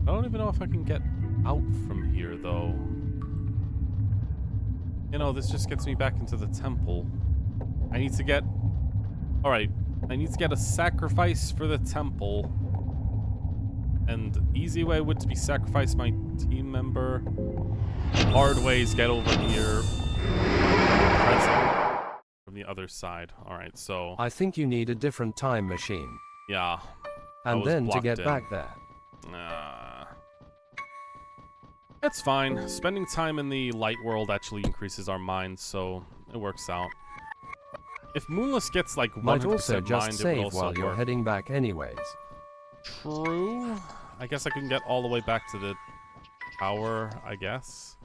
I don't even know if I can get out from here, though. You know, this just gets me back into the temple. I need to get... Alright, I need to get a sacrifice for the temple. And easy way would be sacrifice my team member. Hard ways get over here. Present from the other side. Alright, so... I think you need a different time machine. Yeah. And then to get in. back there. It's fine. Spending time in the light world actually increases our minds, so it works out. If Moonless gets like 100% Might also just mind, it save would also while you're work. heading back anyways. True. I guess I can get all the way back to the tower, I guess.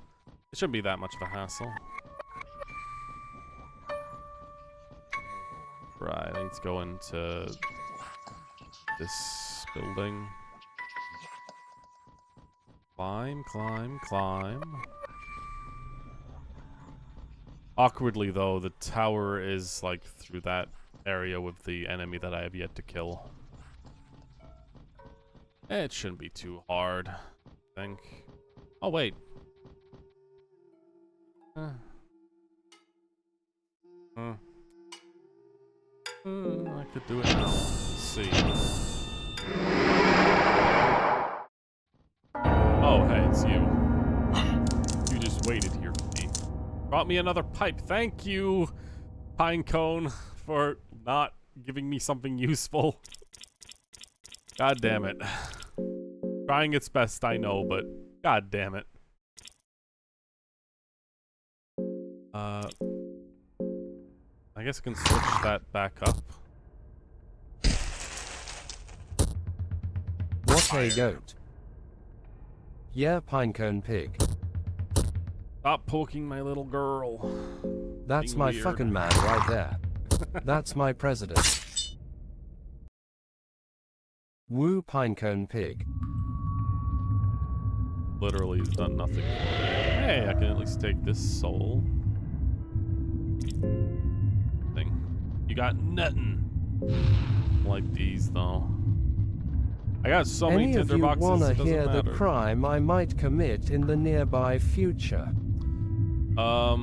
It shouldn't be that much of a hassle. Right, I need to go into this building. Climb, climb, climb. Awkwardly, though, the tower is, like, through that area with the enemy that I have yet to kill. It shouldn't be too hard, I think. Oh, wait. I could do it now. Let's see. Oh, hey, it's you. You just waited here for me. Brought me another pipe. Thank you, Pinecone, for not giving me something useful. God damn it. Trying its best, I know, but god damn it. I guess I can switch that back up. What a goat. Yeah, Pinecone pig. Stop poking my little girl. That's Being my weird. fucking man right there. That's my president. Woo, Pinecone pig. Literally has done nothing for me. Hey, I can at least take this soul. Thing. You got nothing. Like these, though. I got so many Any of tinder you boxes, wanna it doesn't hear the matter. crime I might commit in the nearby future? I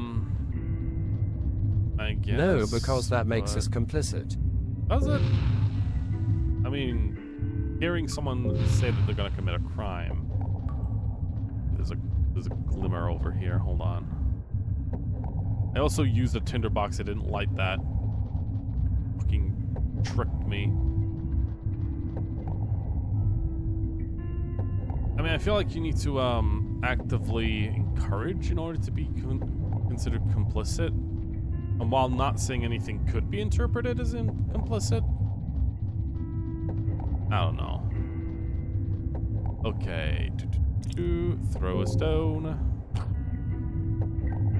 guess. No, because that makes but- us complicit. Does it? I mean, hearing someone say that they're gonna commit a crime. There's a glimmer over here. Hold on. I also used a tinderbox. I didn't light that. Fucking tricked me. I mean, I feel like you need to actively encourage in order to be considered complicit. And while not saying anything could be interpreted as complicit. I don't know. Okay. Throw a stone.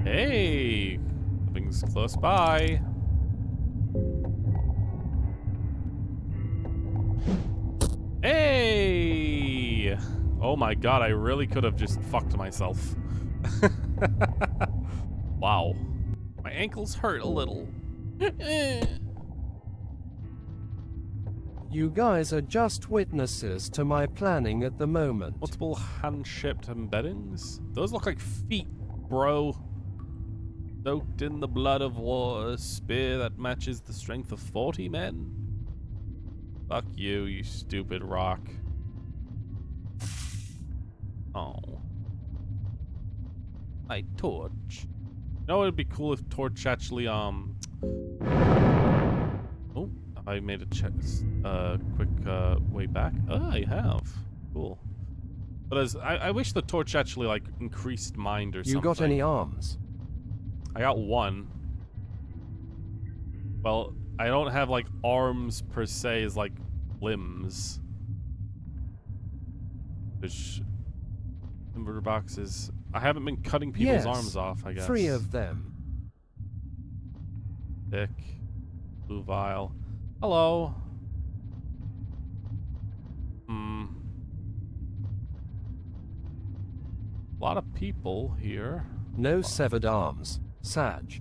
Hey! Something's close by. Hey! Oh my god, I really could have just fucked myself. Wow. My ankles hurt a little. You guys are just witnesses to my planning at the moment. Multiple hand-shaped embeddings? Those look like feet, bro. Soaked in the blood of war, a spear that matches the strength of 40 men. Fuck you, you stupid rock. Oh. My torch. You know, it'd be cool if Torch actually, Oh, I made a quick, way back. Oh, I have. Cool. But I wish the Torch actually, like, increased mind or something. You got any arms? I got one. Well, I don't have, like, arms per se as, like, limbs. There's inverter boxes. I haven't been cutting people's arms off, I guess. 3 of them. Thick. Blue vial. Hello. A lot of people here. No severed arms. Sag.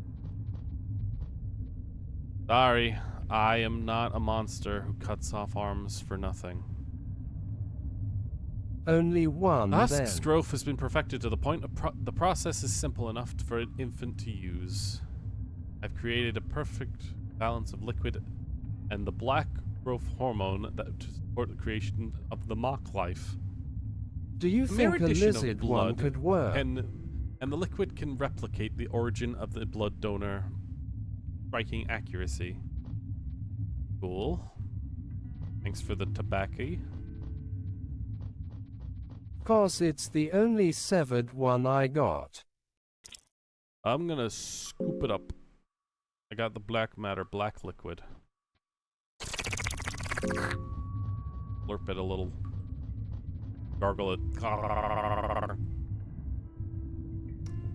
Sorry, I am not a monster who cuts off arms for nothing. Only one then. Husk's growth has been perfected to the point the process is simple enough for an infant to use. I've created a perfect balance of liquid and the black growth hormone that to support the creation of the mock life. Do you think a lizard one could work? And the liquid can replicate the origin of the blood donor. Striking accuracy. Cool. Thanks for the tobacco. 'Cause it's the only severed one I got. I'm gonna scoop it up. I got the black matter, black liquid. Slurp it a little. Gargle it.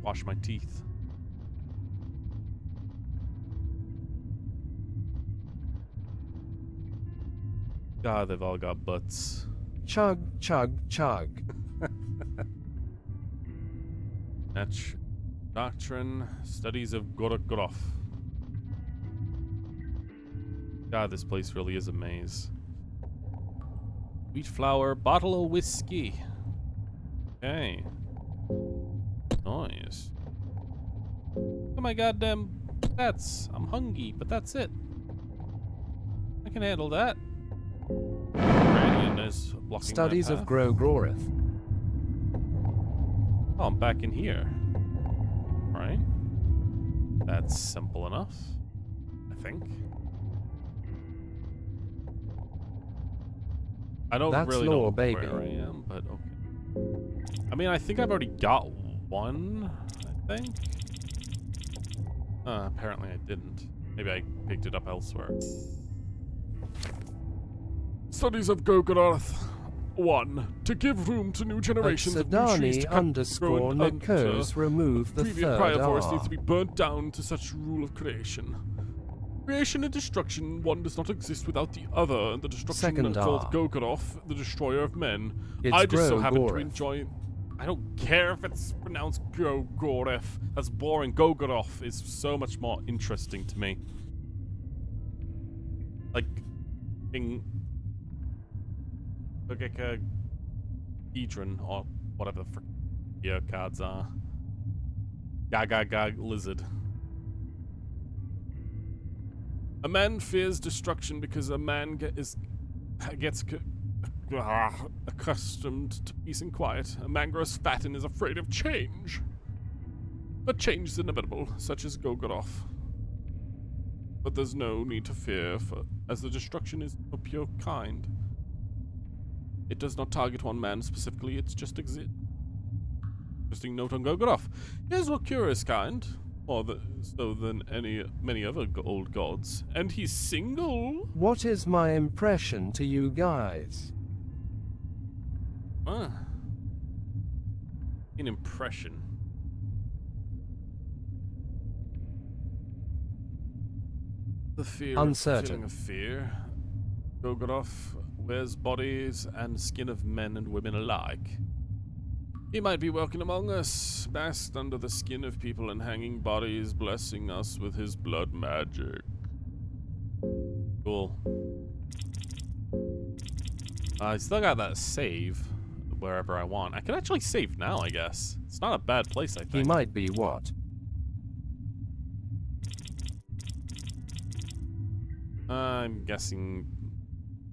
Wash my teeth. God, they've all got butts. Chug, chug, chug. Doctrine, studies of Gorokgorov. God, this place really is a maze. Wheat flour, bottle of whiskey. Okay. Nice. Oh my goddamn stats. I'm hungry, but that's it. I can handle that. Is blocking Studies of Grogorith. Oh, I'm back in here. Right. That's simple enough, I think. I don't really know where I am, but okay. I mean, I think I've already got one, I think. Apparently I didn't. Maybe I picked it up elsewhere. Studies of Gorokgorov. 1. To give room to new generations of new trees to cut, grow, and Nikos remove the previous third prior R. forest needs to be burnt down to such rule of creation. Creation and destruction, one does not exist without the other, and the destruction called Gorokgorov, the destroyer of men. I just so happen to enjoy... I don't care if it's pronounced Gorokgorov. That's boring. Gorokgorov is so much more interesting to me. Like... Hedron, or whatever the frick your cards are. Gag lizard. A man fears destruction because a man gets accustomed to peace and quiet. A man grows fat and is afraid of change. But change is inevitable, such as Gorokgorov. But there's no need to fear, as the destruction is of pure kind. It does not target one man specifically, it's just exist. Interesting note on Gorokgorov. Here's what curious kind, more so than many other old gods, and he's single. What is my impression to you guys? An impression. The fear. Uncertain. Feeling of fear. Gorokgorov wears bodies and skin of men and women alike. He might be walking among us, masked under the skin of people and hanging bodies, blessing us with his blood magic. Cool. I still got that save wherever I want. I can actually save now, I guess. It's not a bad place, I think. He might be what? I'm guessing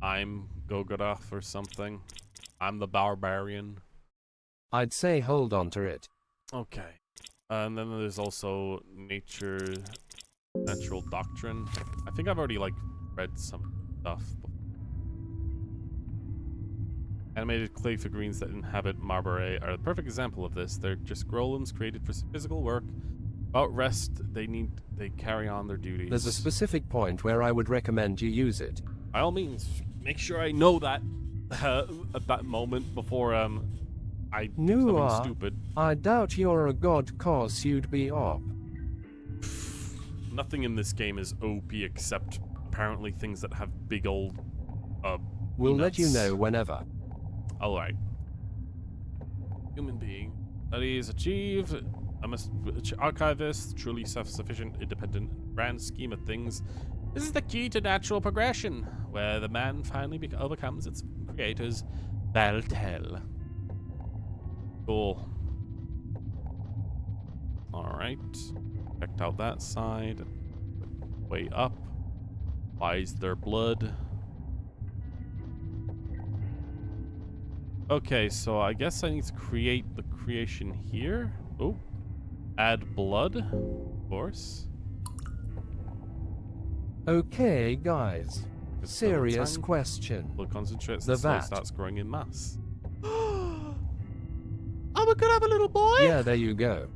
I'm Golgoroth or something. I'm the barbarian. I'd say hold on to it. Okay. And then there's also natural doctrine. I think I've already, like, read some stuff. Animated clay figurines that inhabit Marbury are the perfect example of this. They're just golems created for physical work. Without rest, they carry on their duties. There's a specific point where I would recommend you use it. By all means, make sure I know that at that moment before I do something stupid. I doubt you're a god, cause you'd be op. Nothing in this game is OP except apparently things that have big old We'll nuts. let you know whenever. Alright. Human being. Studies achieved. I'm an archivist, truly self-sufficient, independent, grand scheme of things. This is the key to natural progression, where the man finally overcomes its creators. Valtel. Cool. Alright. Checked out that side. Way up. Why is there blood? Okay, so I guess I need to create the creation here. Oh. Add blood, of course. Okay, guys. Serious question. Blood concentrates The and slowly vat. starts growing in mass. Oh, we could have a little boy? Yeah, there you go.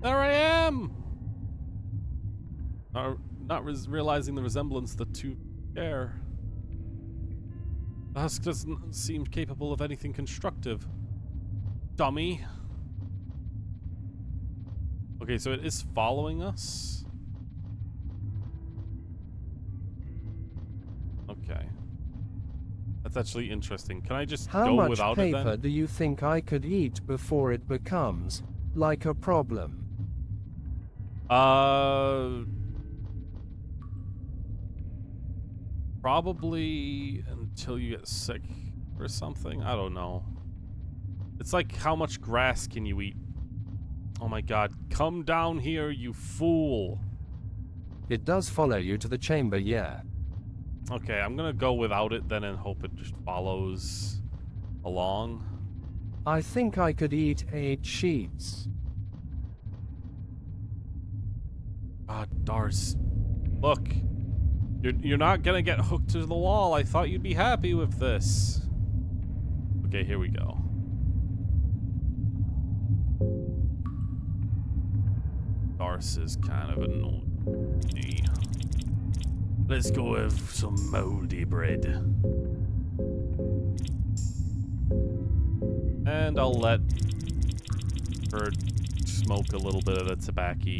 There I am! Not realizing the resemblance the two share. The husk doesn't seem capable of anything constructive. Dummy. Okay, so it is following us. Okay. That's actually interesting. Can I just go without it then? How much paper do you think I could eat before it becomes like a problem? Probably until you get sick or something. I don't know. It's like, how much grass can you eat? Oh my god. Come down here, you fool. It does follow you to the chamber, yeah. Okay, I'm gonna go without it then and hope it just follows along. I think I could eat 8 sheets. God, Dars. Look. You're not gonna get hooked to the wall. I thought you'd be happy with this. Okay, here we go. Dars is kind of annoying me. Let's go with some moldy bread. And I'll let her smoke a little bit of the tobacco.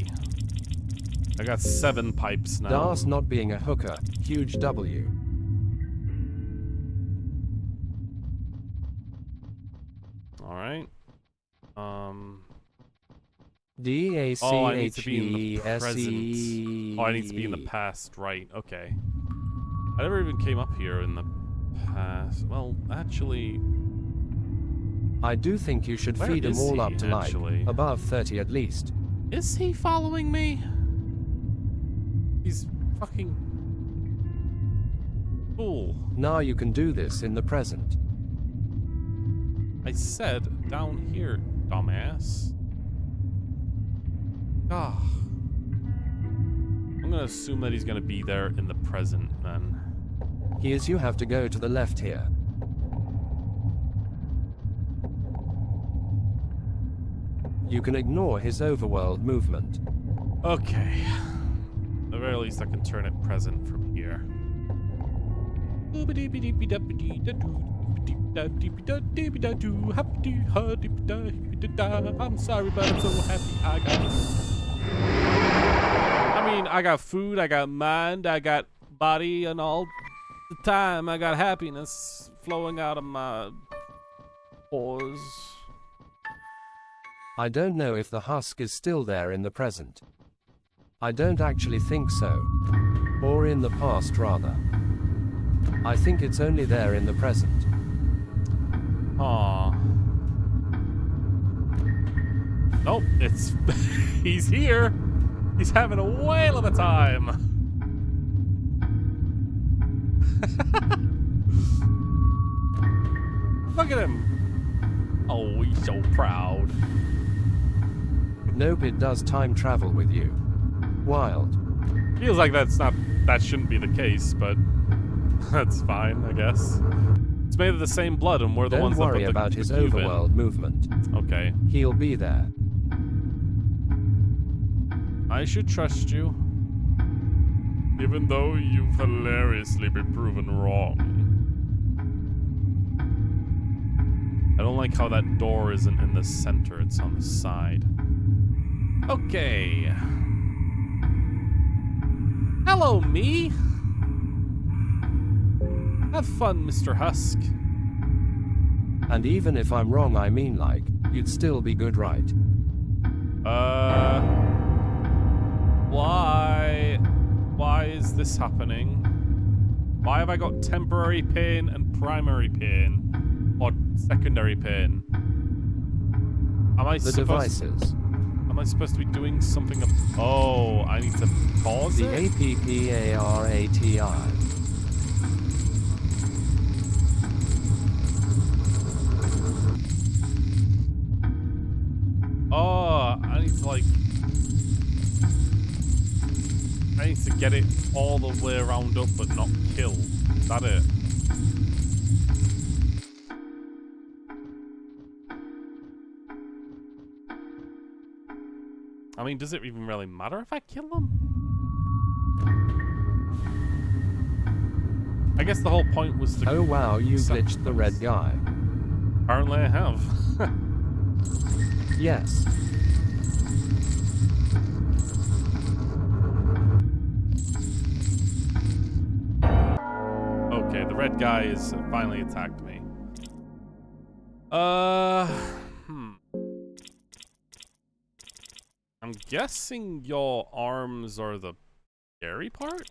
I got 7 pipes now. Dars not being a hooker, huge W. Alright. D-A-C-H-E-S-E. Oh, I need to be in the present. Oh, I need to be in the past. Right, okay. I never even came up here in the past. Well, actually... I do think you should feed them all up to like above 30 at least. Is he following me? He's fucking... fool. Now you can do this in the present. I said down here, dumbass. Ah. I'm gonna assume that he's gonna be there in the present then. Here's you have to go to the left here. You can ignore his overworld movement. Okay. At the very least I can turn it present from here. I'm sorry, but I'm so happy I got food, I got mind, I got body, and all the time I got happiness flowing out of my pores. I don't know if the husk is still there in the present. I don't actually think so. Or in the past, rather. I think it's only there in the present. Aww. Nope, it's... he's here! He's having a whale of a time! Look at him! Oh, he's so proud. Nope, it does time travel with you. Wild. Feels like that shouldn't be the case, but that's fine, I guess. It's made of the same blood, and we're the ones that put the Don't worry about his cube in. overworld movement. Okay. He'll be there. I should trust you. Even though you've hilariously been proven wrong. I don't like how that door isn't in the center, it's on the side. Okay. Hello, me. Have fun, Mr. Husk. And even if I'm wrong, I mean like, you'd still be good, right? Why is this happening? Why have I got temporary pain and primary pain? Or secondary pain? Am I The supposed... devices. Am I supposed to be doing something... Oh, I need to pause The it? APPARATI. Oh, I need to like... I need to get it all the way around up but not kill. Is that it? I mean, does it even really matter if I kill them? I guess the whole point was to... Oh wow, you glitched the red guy. Apparently I have. Yes. Okay, the red guy has finally attacked me. I'm guessing your arms are the scary part?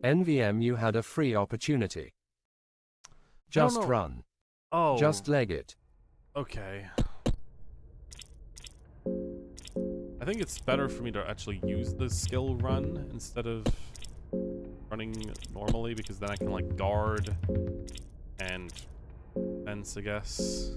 NVM, you had a free opportunity. Just no. run. Oh. Just leg it. Okay. I think it's better for me to actually use the skill run instead of running normally, because then I can like guard and fence, I guess.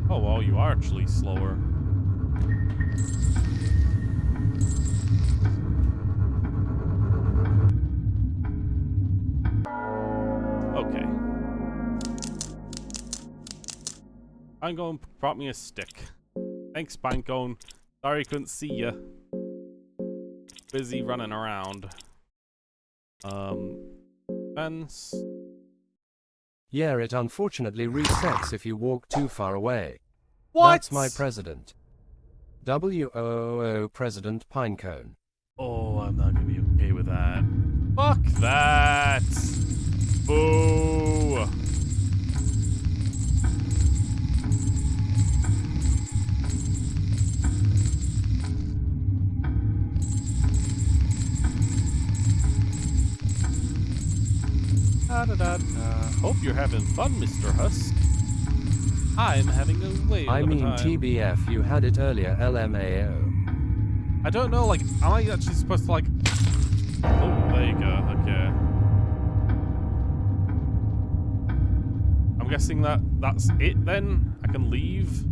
Oh, well, you are actually slower. Okay. Bankone brought me a stick. Thanks, Bankone. Sorry I couldn't see ya. Busy running around. Fence. Yeah, it unfortunately resets if you walk too far away. What? That's my president. WOOO President Pinecone. Oh, I'm not gonna be okay with that. Fuck that! Boo! Hope you're having fun, Mr. Husk. I'm having a whale I of a mean time. TBF, you had it earlier, LMAO. I don't know, like, am I actually supposed to, like... Oh, there you go, okay. I'm guessing that's it, then? I can leave?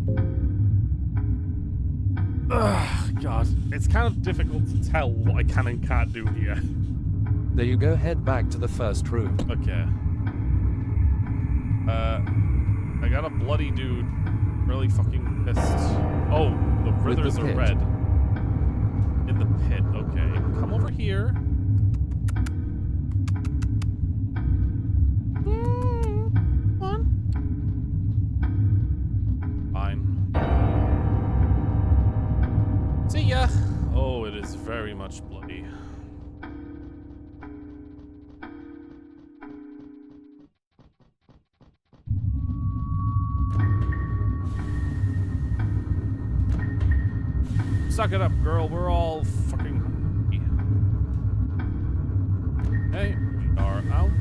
Ugh, God. It's kind of difficult to tell what I can and can't do here. There you go, head back to the first room. Okay. I got a bloody dude. Really fucking pissed. Oh, the withers are red. In the pit, okay. Come over here. Come on. Fine. See ya. Oh, it is very much bloody. Suck it up, girl. We're all fucking hungry. Okay, we are out.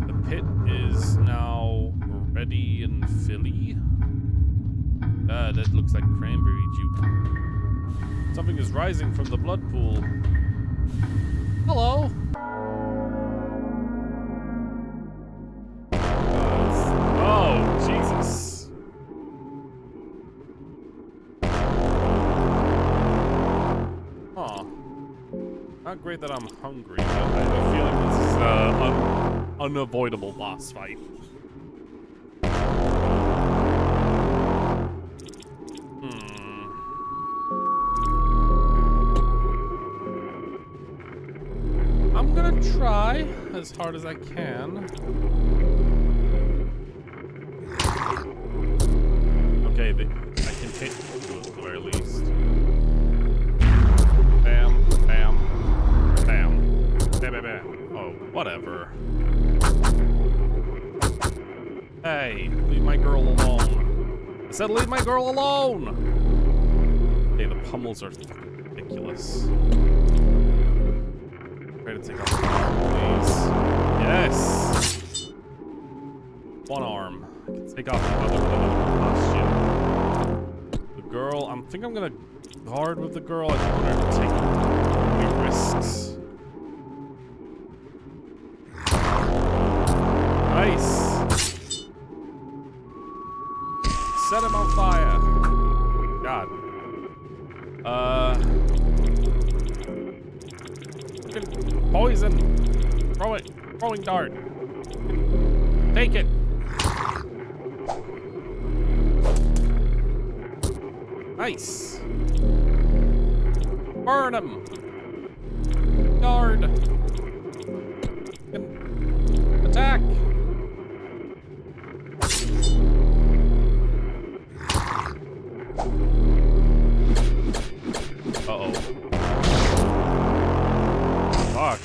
The pit is now ready and filly. That looks like cranberry juice. Something is rising from the blood pool. Hello. Oh, Jesus. Huh. Not great that I'm hungry, but I have a feeling this is an unavoidable boss fight. I'm gonna try as hard as I can. Okay, I can hit two at the very least. Bam, bam, bam, bam, bam, bam. Oh, whatever. Hey, leave my girl alone. I said leave my girl alone! Okay, the pummels are ridiculous. Try to take off the arm, please. Yes! One arm. I can take off the other with another combustion. The girl, I think I'm gonna guard with the girl. I don't want her to take any risks. Nice! Set him on fire! God. Poison! Throw it! Throwing dart! Take it! Nice! Burn him! Guard! Attack! Uh-oh. Fuck.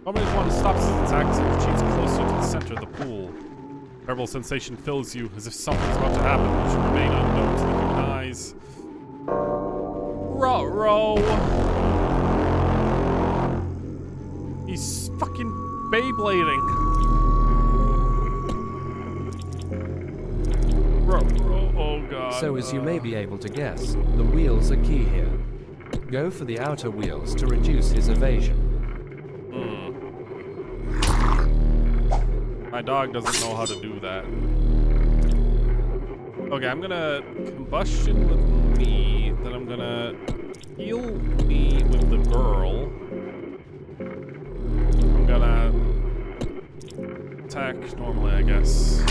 Somebody's want to stop his attacks and retreats closer to the center of the pool. Terrible sensation fills you, as if something's about to happen, which should remain unknown to the human eyes. Ruh-roh! He's fucking Beyblading. Ruh-roh, oh god. So as you may be able to guess, the wheels are key here. Go for the outer wheels to reduce his evasion. My dog doesn't know how to do that. Okay, I'm gonna combustion with me, then I'm gonna heal me with the girl. I'm gonna attack normally, I guess.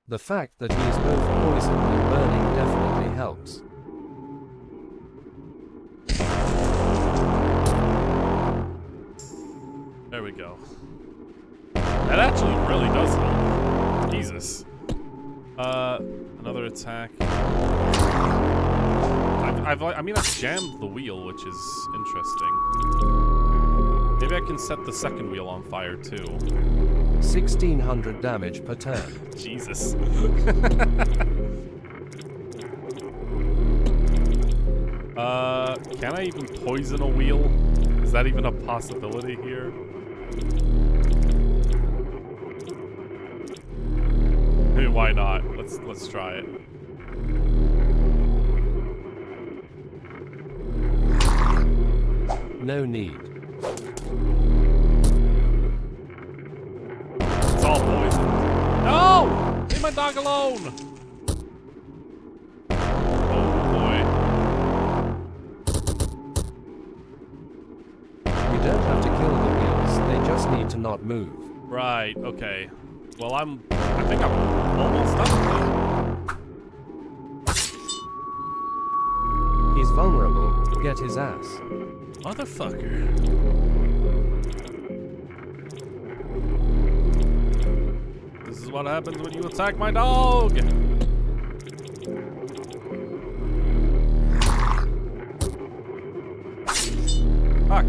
The fact that he is both poisoned and burning definitely helps. There we go. That actually really does help. Jesus. Another attack. I mean, I've jammed the wheel, which is interesting. Maybe I can set the second wheel on fire, too. 1600 damage per turn. Jesus. Can I even poison a wheel? Is that even a possibility here? Hey, why not? Let's try it. No need. It's all poison. No! Leave my dog alone! Oh boy. You don't have to kill the wheels, they just need to not move. Right, okay. Well, I think I'm almost done with it. He's vulnerable. Get his ass. Motherfucker. This is what happens when you attack my dog! Fuck.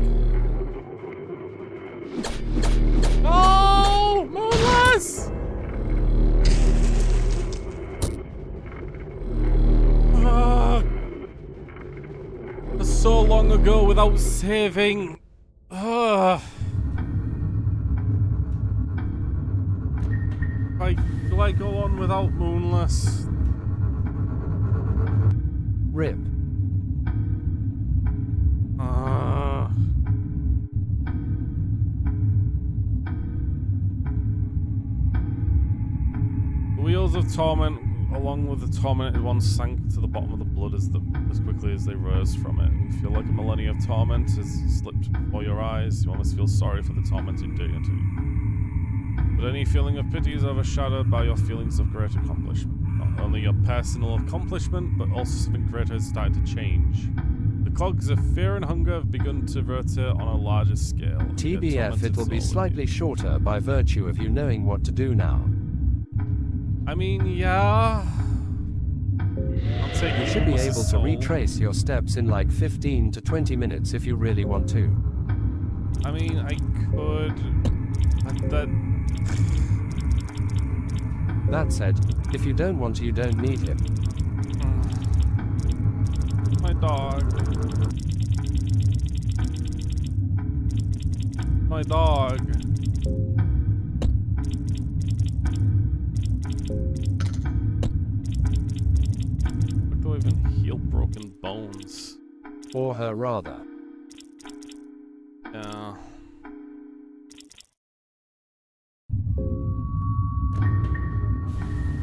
No! Moonless! long ago without saving. Ugh. Do I go on without Moonless? RIP. The Wheels of Torment, along with the tormented ones, sank to the bottom of the blood as quickly as they rose from it. You feel like a millennia of torment has slipped before your eyes. You almost feel sorry for the tormented deity. But any feeling of pity is overshadowed by your feelings of great accomplishment. Not only your personal accomplishment, but also something greater has started to change. The cogs of fear and hunger have begun to rotate on a larger scale. TBF, it will be slightly shorter by virtue of you knowing what to do now. I mean, yeah. You should be able to retrace your steps in like 15 to 20 minutes if you really want to. I mean, I could, but That said, if you don't want to, you don't need him. My dog. My dog. How do I even heal broken bones? Or her, rather. Yeah.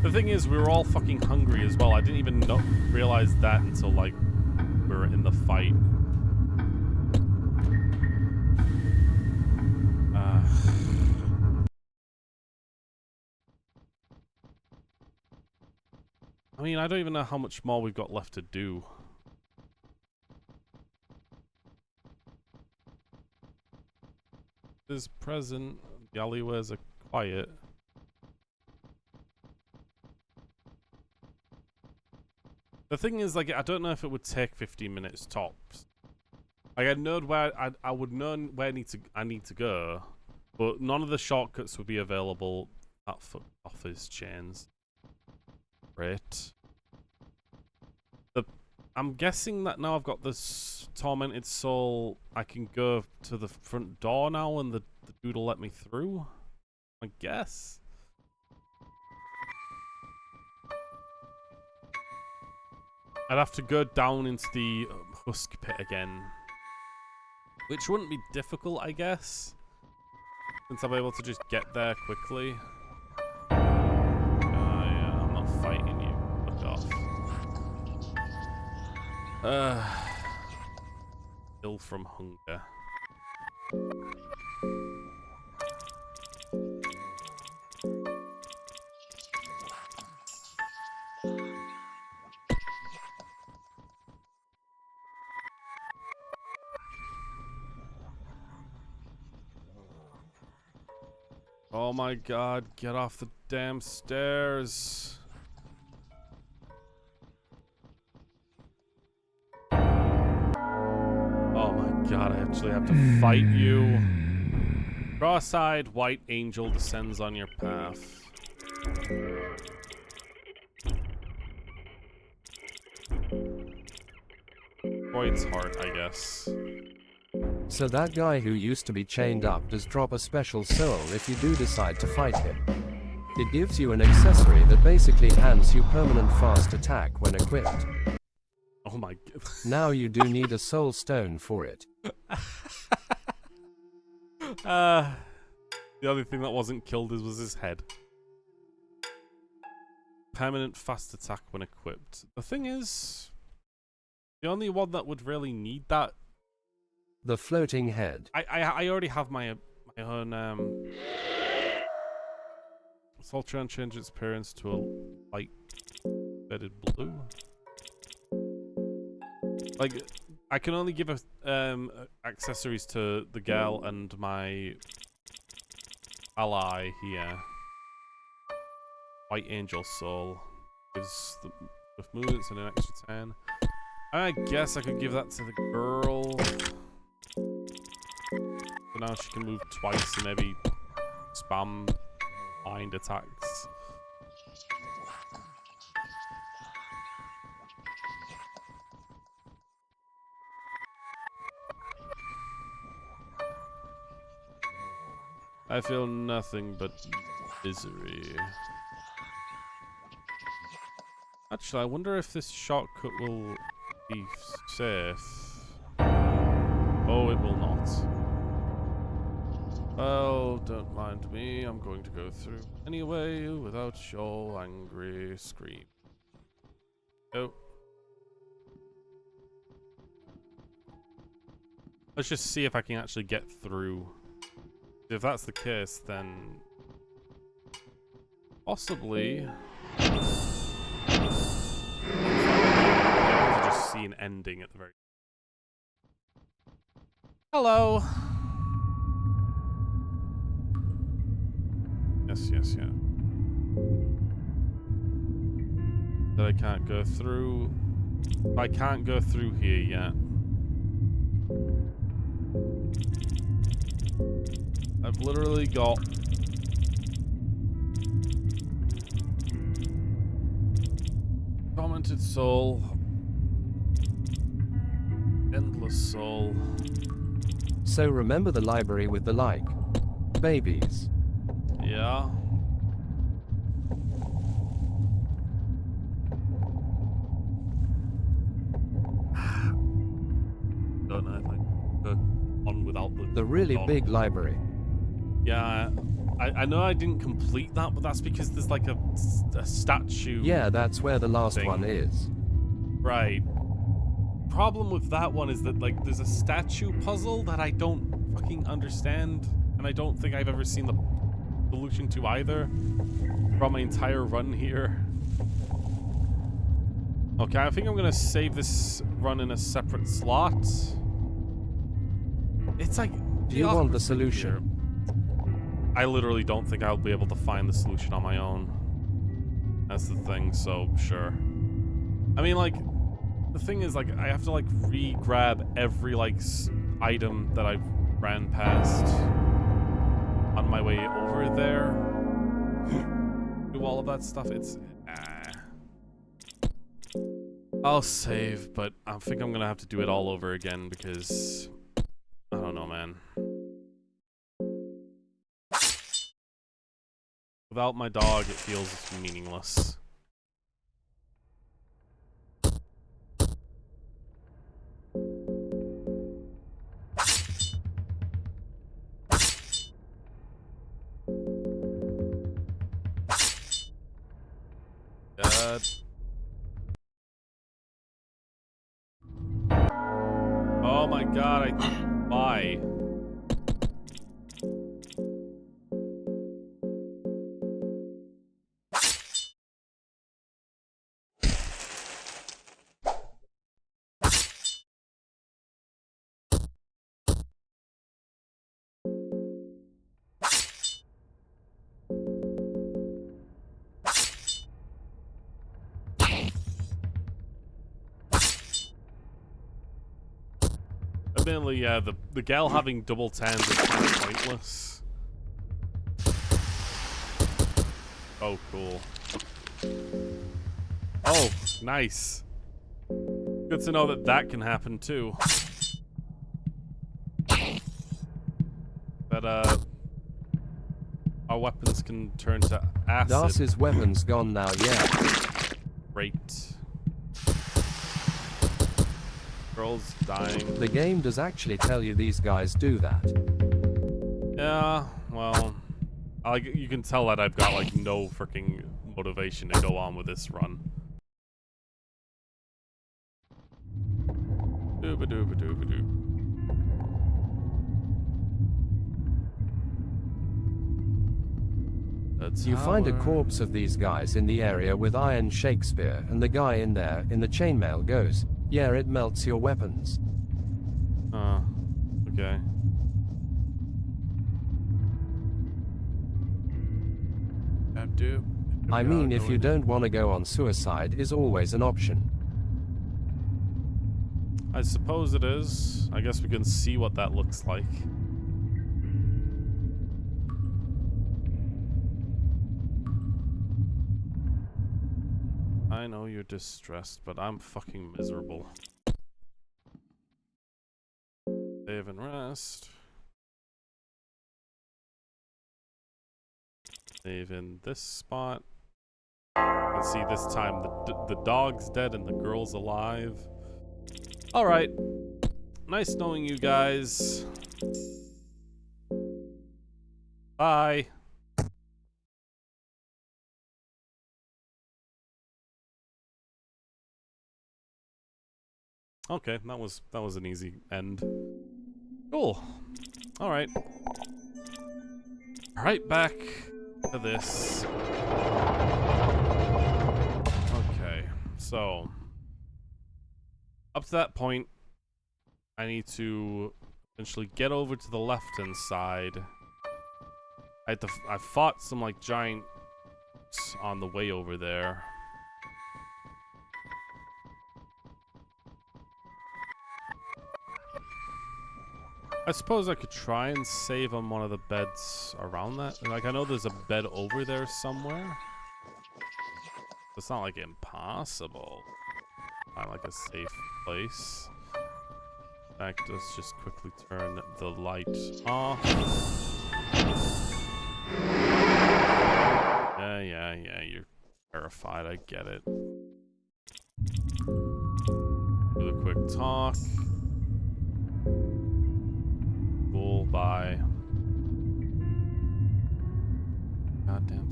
The thing is, we were all fucking hungry as well. I didn't even realize that until, like, we were in the fight. I mean, I don't even know how much more we've got left to do. Is present. The alleyways are quiet. The thing is, like, I don't know if it would take 15 minutes tops. Like, I know where I would know where I need to go, but none of the shortcuts would be available. That fuck off his chains. Great. I'm guessing that now I've got this tormented soul, I can go to the front door now, and the dude will let me through. I guess. I'd have to go down into the husk pit again, which wouldn't be difficult, I guess, since I'm able to just get there quickly. Yeah, I'm not fighting you. Fuck off. Ill from hunger. Oh my god, get off the damn stairs. Oh my god, I actually have to fight you. Cross-eyed white angel descends on your path. Void's heart, I guess. So that guy who used to be chained up does drop a special soul if you do decide to fight him. It gives you an accessory that basically hands you permanent fast attack when equipped. Oh my god. Now you do need a soul stone for it. The only thing that wasn't killed was his head. Permanent fast attack when equipped. The thing is, the only one that would really need that. The floating head. I already have my own Soltron change its appearance to a light bedded blue. Like, I can only give accessories to the girl and my ally here. White Angel Soul gives the movements and an extra 10. I guess I could give that to the girl. So now she can move twice and maybe spam mind attacks. I feel nothing but misery. Actually, I wonder if this shortcut will be safe. Oh, it will not. Well, don't mind me. I'm going to go through anyway without your angry scream. Oh. Let's just see if I can actually get through. If that's the case, then possibly I'll just see an ending at the very. Hello. Yes, yes, yeah. That I can't go through. I can't go through here yet. I've literally got tormented soul, endless soul. So remember the library with the like. Babies. Yeah. Don't know if I can go on without The really big library. Yeah, I know I didn't complete that, but that's because there's like a statue. Yeah, that's where the last thing. one is. Right. Problem with that one is that like there's a statue puzzle that I don't fucking understand, and I don't think I've ever seen the solution to either from my entire run here. Okay, I think I'm gonna save this run in a separate slot. It's like, do you want the solution? Here. I literally don't think I'll be able to find the solution on my own. That's the thing, so sure. I mean, like, the thing is, like, I have to, like, re-grab every, like, item that I've ran past on my way over there. Do all of that stuff. It's... I'll save, but I think I'm gonna have to do it all over again because... I don't know, man. Without my dog, it feels meaningless. Oh my god, why? Admittedly, yeah, the gal having double tens is kind of pointless. Oh, cool. Oh, nice. Good to know that that can happen too. That, our weapons can turn to acid. Darcy's weapon's gone now, yeah. Great. Girls dying. The game does actually tell you these guys do that. Yeah, well, you can tell that I've got like no freaking motivation to go on with this run. Dooba dooba dooba doo. You find a corpse of these guys in the area with Iron Shakespeare, and the guy in there in the chainmail goes, yeah, it melts your weapons. Oh, okay. I mean, if you don't want to go on suicide is always an option. I suppose it is. I guess we can see what that looks like. I know you're distressed, but I'm fucking miserable. Save and rest. Save in this spot. And see, this time the dog's dead and the girl's alive. All right. Nice knowing you guys. Bye. Okay, that was an easy end. Cool. All right. Right back to this. Okay, so up to that point, I need to eventually get over to the left-hand side. I fought some like giants on the way over there. I suppose I could try and save on one of the beds around that. Like, I know there's a bed over there somewhere. It's not like impossible. Not like a safe place. In fact, let's just quickly turn the light off. Yeah, you're terrified. I get it. Do a quick talk. Cool, bye. Goddamn.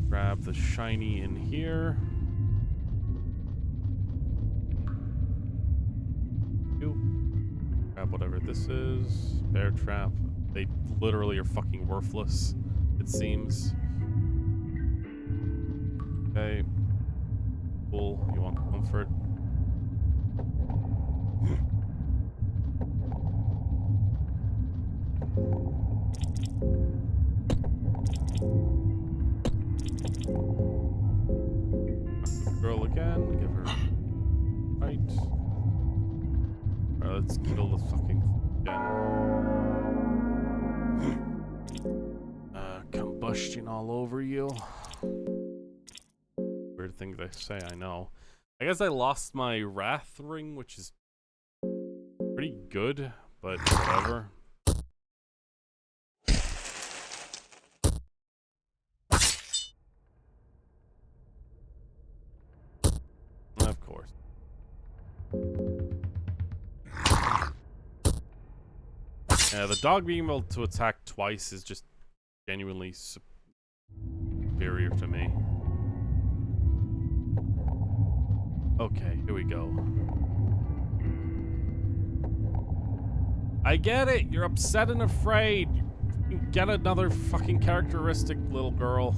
Grab the shiny in here. Grab whatever this is. Bear trap. They literally are fucking worthless, it seems. Okay. Cool. You want comfort? Girl again. Give her right. Alright, let's kill the fucking again. Combustion all over you. Weird thing they say, I know. I guess I lost my Wrath ring, which is pretty good, but whatever. Of course. Yeah, the dog being able to attack twice is just genuinely superior to me. Okay, here we go. I get it. You're upset and afraid. You get another fucking characteristic, little girl.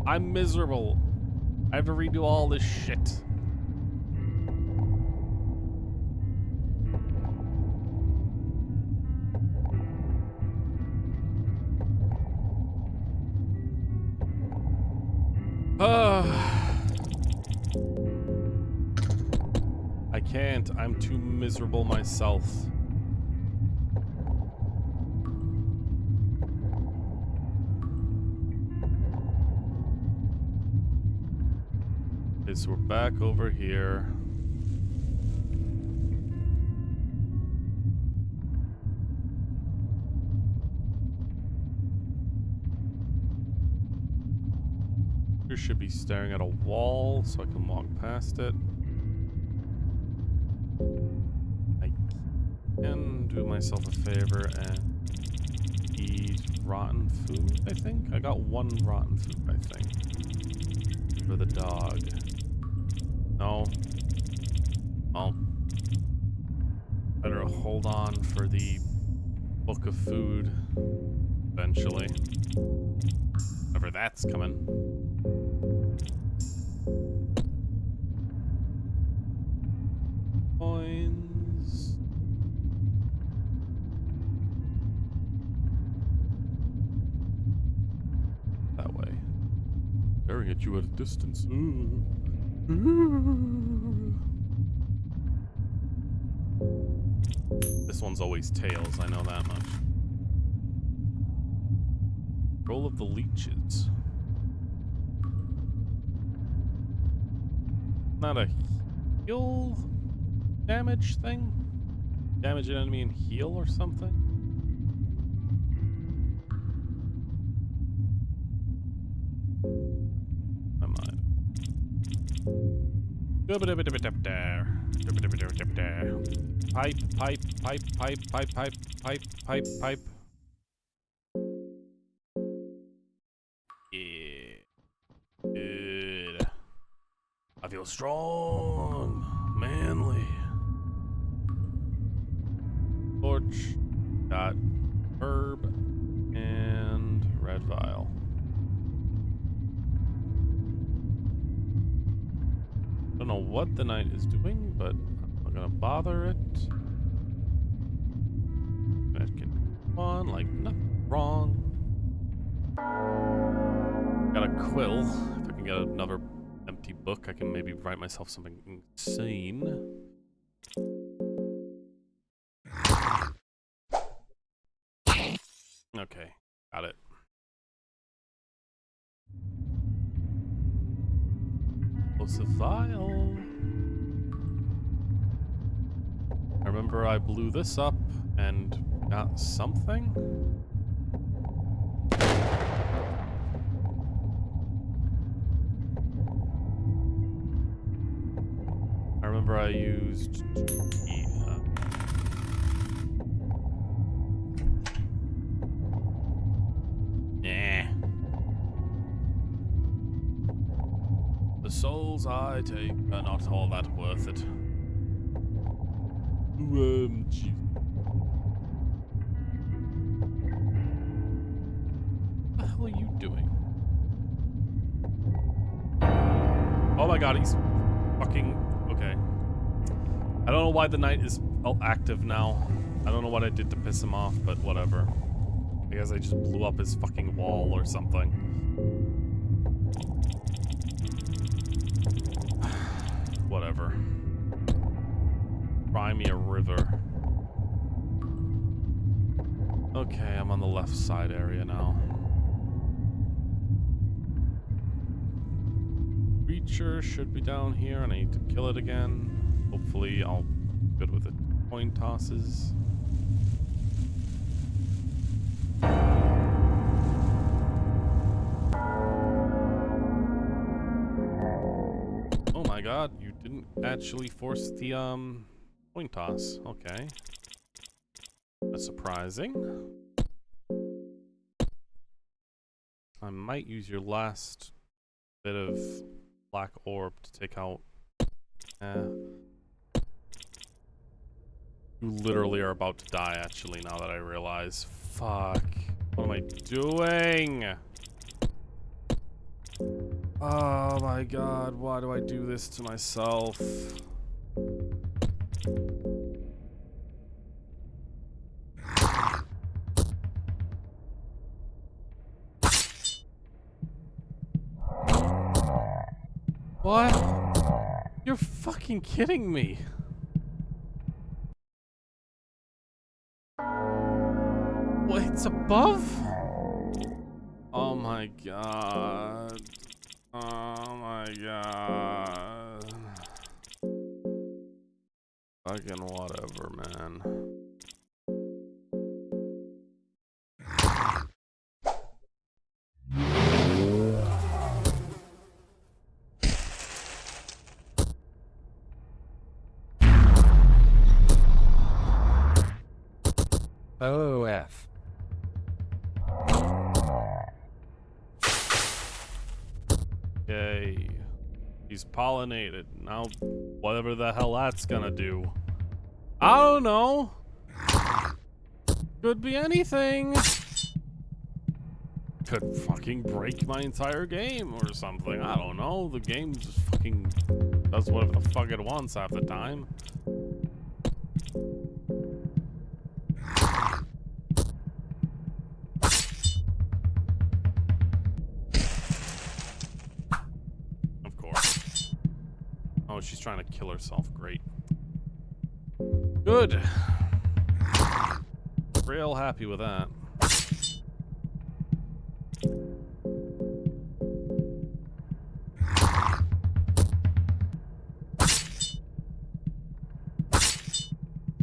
I'm miserable. I have to redo all this shit. I can't. I'm too miserable myself. Okay, so we're back over here. You should be staring at a wall so I can walk past it. I can do myself a favor and eat rotten food, I think. I got one rotten food, I think. For the dog. No. Well. Better hold on for the book of food eventually. Whenever that's coming. Coins. That way. Staring at you at a distance. This one's always tails, I know that much. Roll of the leeches. Not a heal damage thing? Damage an enemy and heal or something? Pipe, pipe, pipe, pipe, pipe, pipe, pipe, pipe, pipe. Yeah. Good. I feel strong, manly. Torch, got herb, and red vial. Don't know what the knight is doing, but I'm not gonna bother it. That can go on like nothing wrong. Got a quill. If I can get another empty book, I can maybe write myself something insane. Okay, got it. Explosive vial. I remember I blew this up and got something. I remember I used... Yeah. The souls I take are not all that worth it. Jeez. What the hell are you doing? Oh my god, he's fucking... Okay. I don't know why the knight is active now. I don't know what I did to piss him off, but whatever. I guess I just blew up his fucking wall or something. Whatever. Cry me a river. Okay, I'm on the left side area now. Creature should be down here, and I need to kill it again. Hopefully I'll be good with the coin tosses. Oh my god, you didn't actually force the coin toss. Okay. That's surprising. I might use your last bit of black orb to take out. You literally are about to die, actually, now that I realize. Fuck. What am I doing? Oh my god, why do I do this to myself? What? You're fucking kidding me. What, it's above? Oh my god. Oh my god. Fucking whatever, man. OF. Yay. He's pollinated. Now, whatever the hell that's gonna do. I don't know. Could be anything. Could fucking break my entire game or something. I don't know. The game just fucking does whatever the fuck it wants half the time. Of course. Oh, she's trying to kill herself. Great. Good. Real happy with that.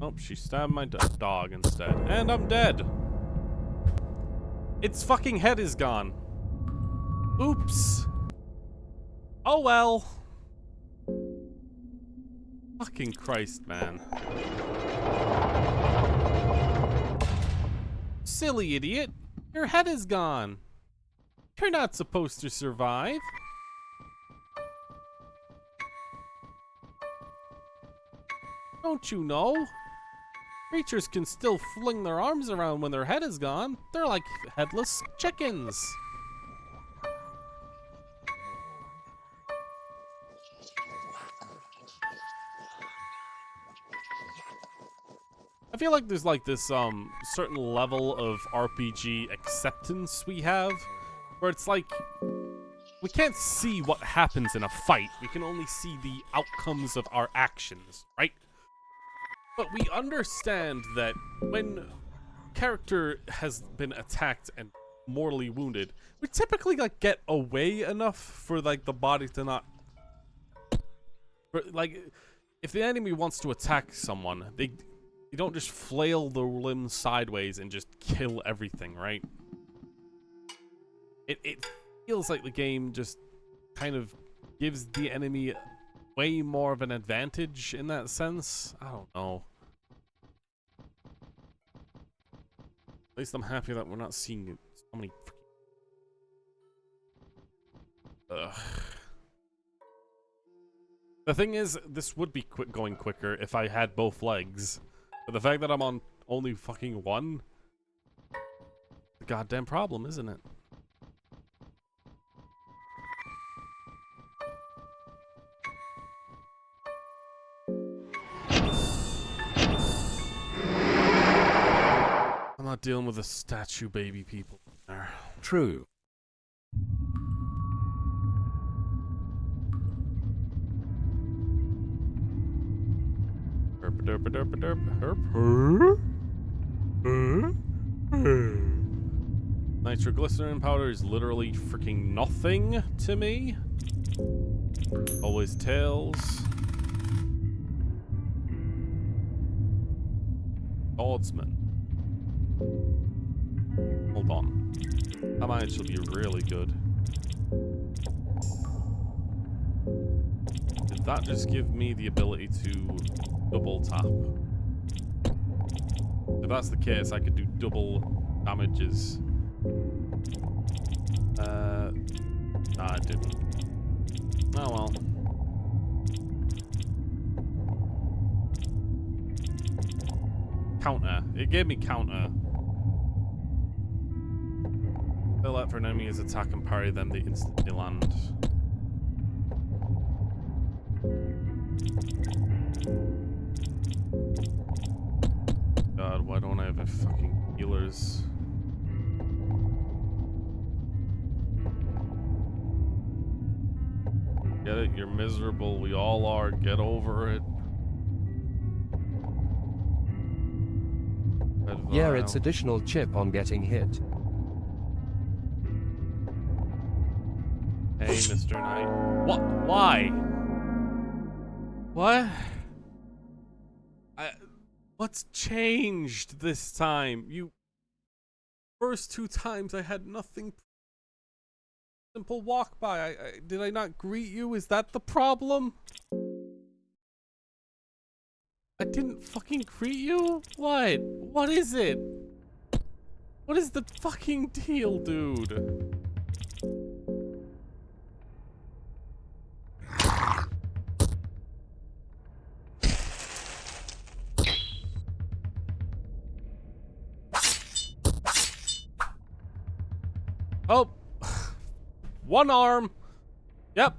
Oh, she stabbed my dog instead. And I'm dead. Its fucking head is gone. Oops. Oh well. Fucking Christ, man. Silly idiot. Your head is gone. You're not supposed to survive. Don't you know? Creatures can still fling their arms around when their head is gone. They're like headless chickens. I feel like there's like this certain level of RPG acceptance we have, where it's like we can't see what happens in a fight. We can only see the outcomes of our actions, right? But we understand that when character has been attacked and mortally wounded, we typically like get away enough for like the body to not, like, if the enemy wants to attack someone, you don't just flail the limbs sideways and just kill everything, right? It feels like the game just kind of gives the enemy way more of an advantage in that sense. I don't know. At least I'm happy that we're not seeing so many Ugh. The thing is, this would be going quicker if I had both legs. But the fact that I'm on only fucking one, the goddamn problem, isn't it? I'm not dealing with a statue baby people there. True. Herp derp derp derp herp. Nitroglycerin powder is literally freaking nothing to me. Always tails. Swordsman. Hold on. That might actually be really good. Did that just give me the ability to double tap? If that's the case, I could do double damages. Nah, it didn't. Oh well. Counter. It gave me counter. Fill out for an enemy's attack and parry them, they instantly land. God, why don't I have a fucking healers? Get it? You're miserable. We all are. Get over it. Yeah, it's additional chip on getting hit. Hey, Mr. Knight. What? Why? What? What's changed this time? First two times I had nothing. Simple walk by. Did I not greet you? Is that the problem? I didn't fucking greet you? What? What is it? What is the fucking deal, dude? Oh, one arm. Yep,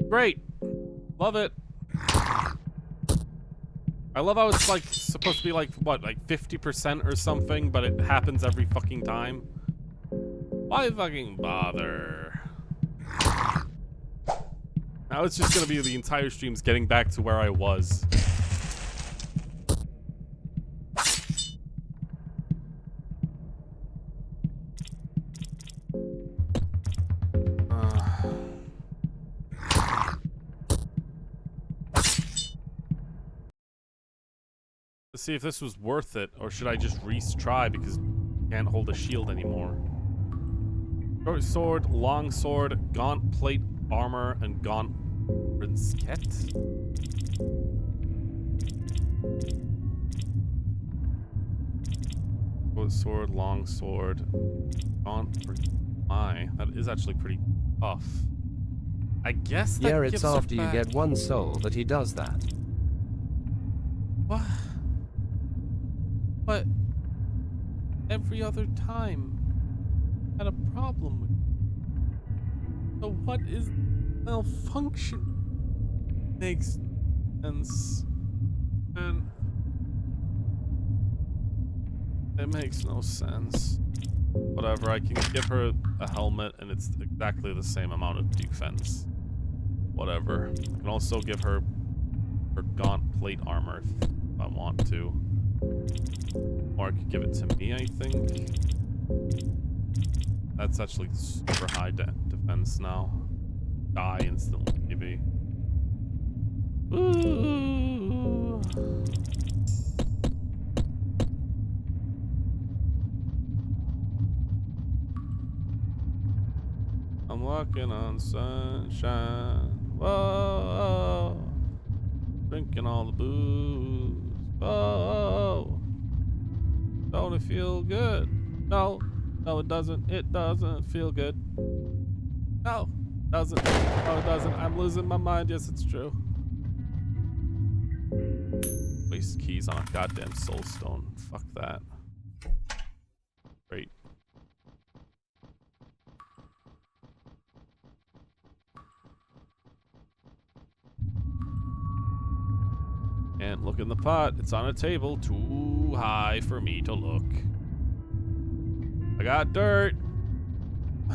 great, love it. I love how it's like supposed to be like what, like 50% or something, but it happens every fucking time. Why fucking bother? Now it's just gonna be the entire stream's getting back to where I was. Let's see if this was worth it, or should I just retry because I can't hold a shield anymore. Short sword, long sword, gaunt plate armor, and gaunt brisket. Short sword, long sword. My, that is actually pretty tough. I guess that Yeah, gives it's her after you back- get 1 soul that he does that. What? But every other time I had a problem with. So what is malfunction? Makes sense. And it makes no sense. Whatever, I can give her a helmet and it's exactly the same amount of defense. Whatever. I can also give her gaunt plate armor if I want to. Or I could give it to me, I think. That's actually super high defense now. Die instantly, maybe. Ooh. I'm walking on sunshine. Whoa. Drinking all the booze. Whoa. Don't it feel good? No. No, it doesn't. It doesn't feel good. No. Doesn't. No, it doesn't. I'm losing my mind. Yes, it's true. Waste keys on a goddamn soul stone. Fuck that. Great. Can't look in the pot. It's on a table too high for me to look. I got dirt.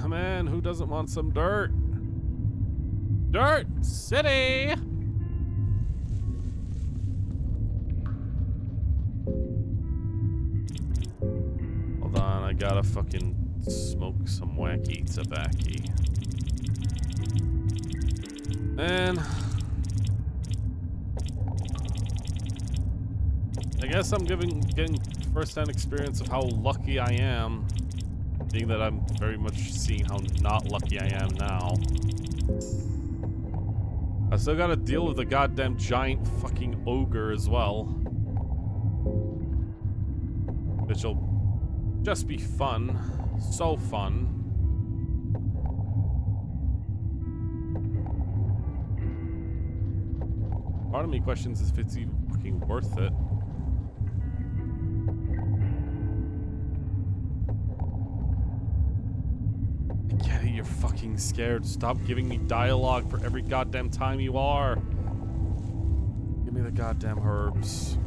Man, who doesn't want some dirt? Dirt City! Hold on, I gotta fucking smoke some wacky tobacco. Man. I guess I'm getting first-hand experience of how lucky I am, being that I'm very much seeing how not lucky I am now. I still gotta deal with the goddamn giant fucking ogre as well, which'll just be fun, so fun. Part of me questions if it's even fucking worth it. I get it, you're fucking scared. Stop giving me dialogue for every goddamn time you are. Give me the goddamn herbs.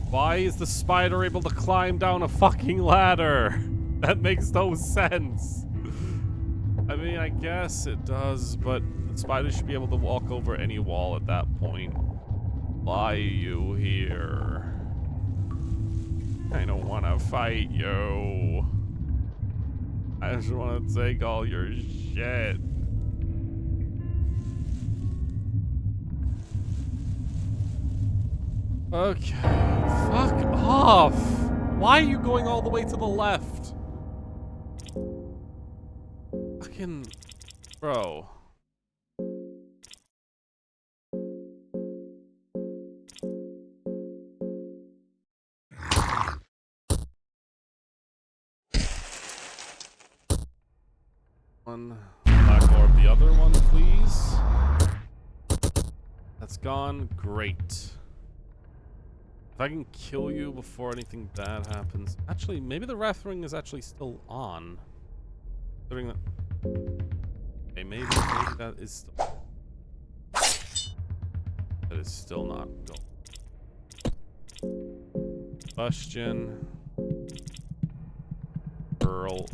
Why is the spider able to climb down a fucking ladder? That makes no sense. I mean, I guess it does, but the spider should be able to walk over any wall at that point. Why are you here? I don't want to fight you. I just want to take all your shit. Okay, fuck off. Why are you going all the way to the left? Fucking, bro. One black orb, the other one, please. That's gone. Great. If I can kill you before anything bad happens. Actually, maybe the wrath ring is actually still on. Considering that. Okay, maybe that is still. That is still not going. Question. Girl.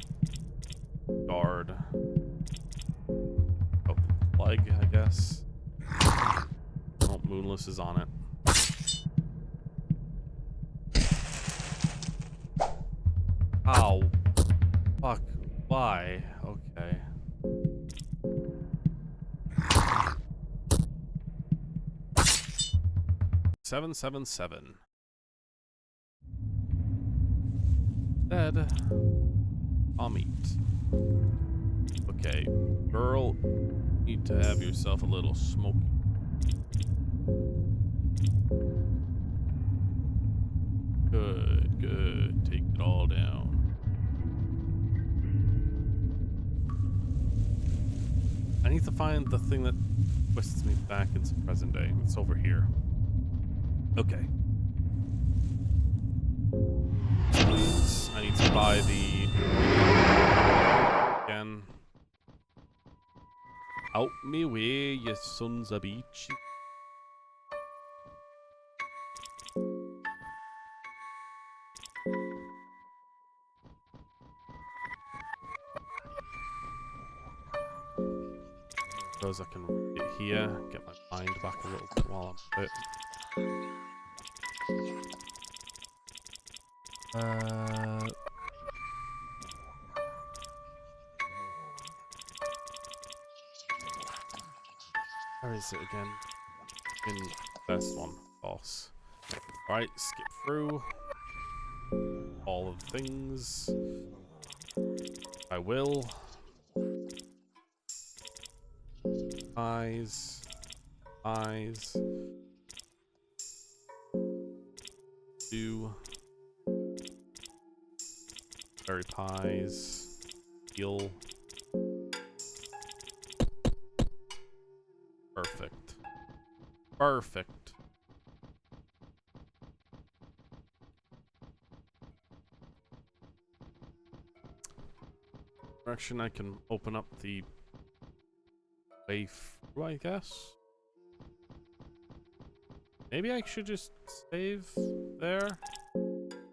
Guard. Oh, plague, I guess. Oh, Moonless is on it. Ow. Fuck. Why? Okay. Seven, 7. Dead. I'll eat. Okay, girl, you need to have yourself a little smoke. Good, good. Take it all down. I need to find the thing that twists me back into present day. It's over here. Okay. I need to buy the again. Out me way, you sons of bitches. Suppose I can read it here, get my mind back a little bit while I'm at it. Where is it again? In the first one, boss. Alright, skip through all of the things. I will. Eyes. Eyes. Do. Berry pies. Heal. Perfect. Perfect. Direction I can open up the way through, I guess. Maybe I should just save there.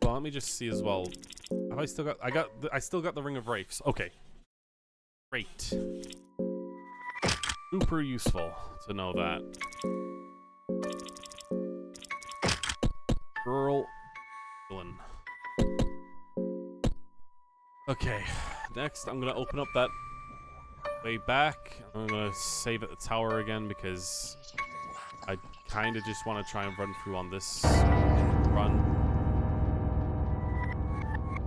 Well, let me just see as well. Have I still got? I still got the Ring of Wraiths. Okay. Great. Super useful to know that. Girl. Villain. Okay. Next, I'm gonna open up that way back. I'm gonna save at the tower again because I kind of just want to try and run through on this run.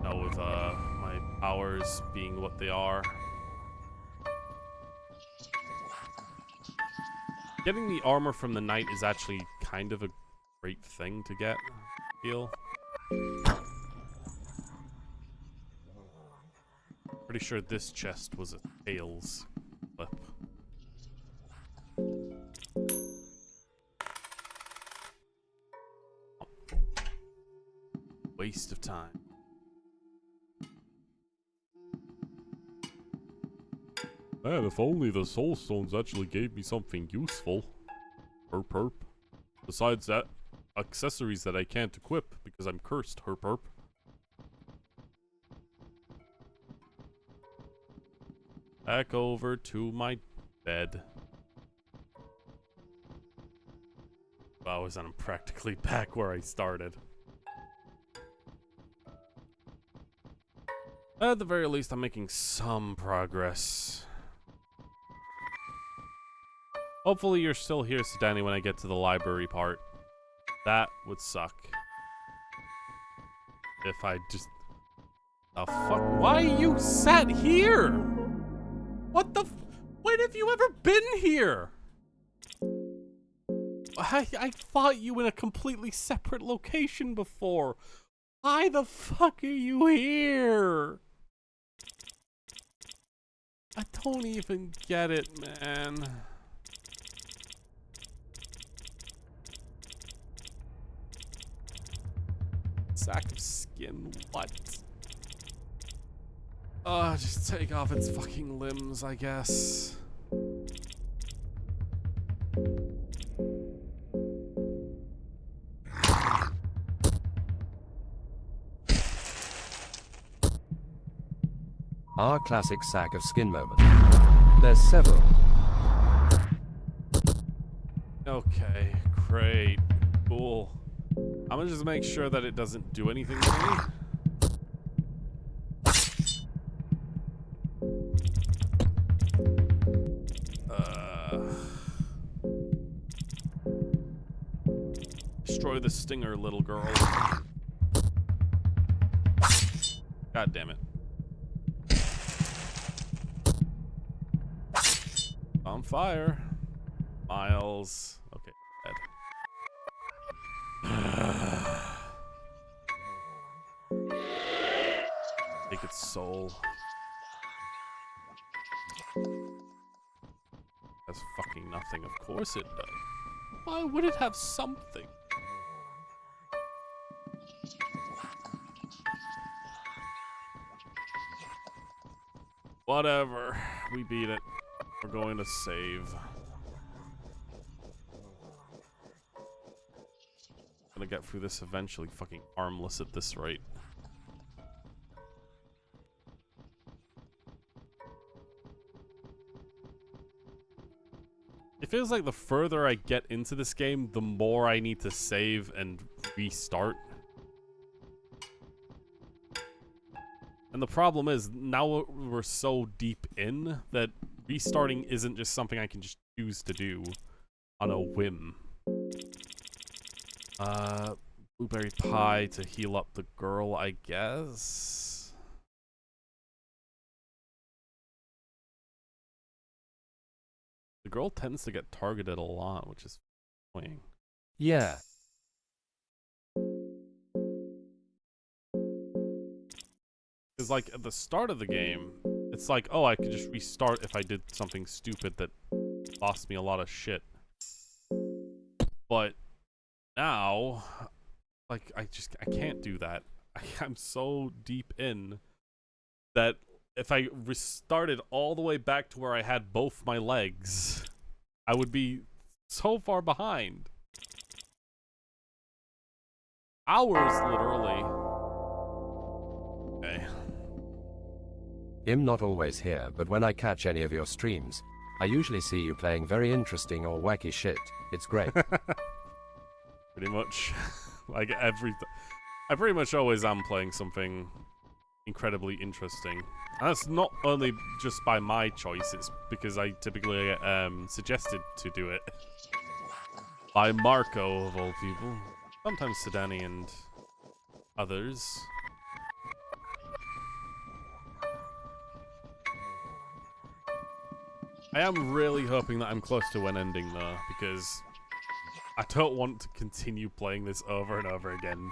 Now with my powers being what they are. Getting the armor from the knight is actually kind of a great thing to get, I feel. Pretty sure this chest was a tails flip. Waste of time. Man, if only the soul stones actually gave me something useful. Herp herp. Besides that, accessories that I can't equip because I'm cursed, herp herp. Back over to my bed. Wow, I'm practically back where I started. At the very least, I'm making some progress. Hopefully you're still here, Danny, when I get to the library part. That would suck. If I just... The fuck? Why you sat here? What the f... When have you ever been here? I fought you in a completely separate location before. Why the fuck are you here? I don't even get it, man. Sack of skin, what? Just take off its fucking limbs, I guess. Our classic sack of skin moment. There's several. Okay, great, cool. I'm gonna just make sure that it doesn't do anything to me. Destroy the stinger, little girl. God damn it. On fire. Miles. Okay, dead. Take its soul. Has fucking nothing. Of course it does. Why would it have something? Whatever. We beat it. We're going to save. Gonna get through this eventually. Fucking armless at this rate. It feels like the further I get into this game, the more I need to save and restart. And the problem is, now we're so deep in that restarting isn't just something I can just choose to do on a whim. Blueberry pie to heal up the girl, I guess. The girl tends to get targeted a lot, which is annoying. Yeah. Because, like, at the start of the game, it's like, oh, I could just restart if I did something stupid that lost me a lot of shit. But now, like, I can't do that. I'm so deep in that if I restarted all the way back to where I had both my legs, I would be so far behind. Hours, literally. Okay. I'm not always here, but when I catch any of your streams, I usually see you playing very interesting or wacky shit. It's great. Pretty much. Like I pretty much always am playing something incredibly interesting. And that's not only just by my choice, it's because I typically get suggested to do it. By Marco, of all people. Sometimes Sedani and others. I am really hoping that I'm close to an ending, though, because I don't want to continue playing this over and over again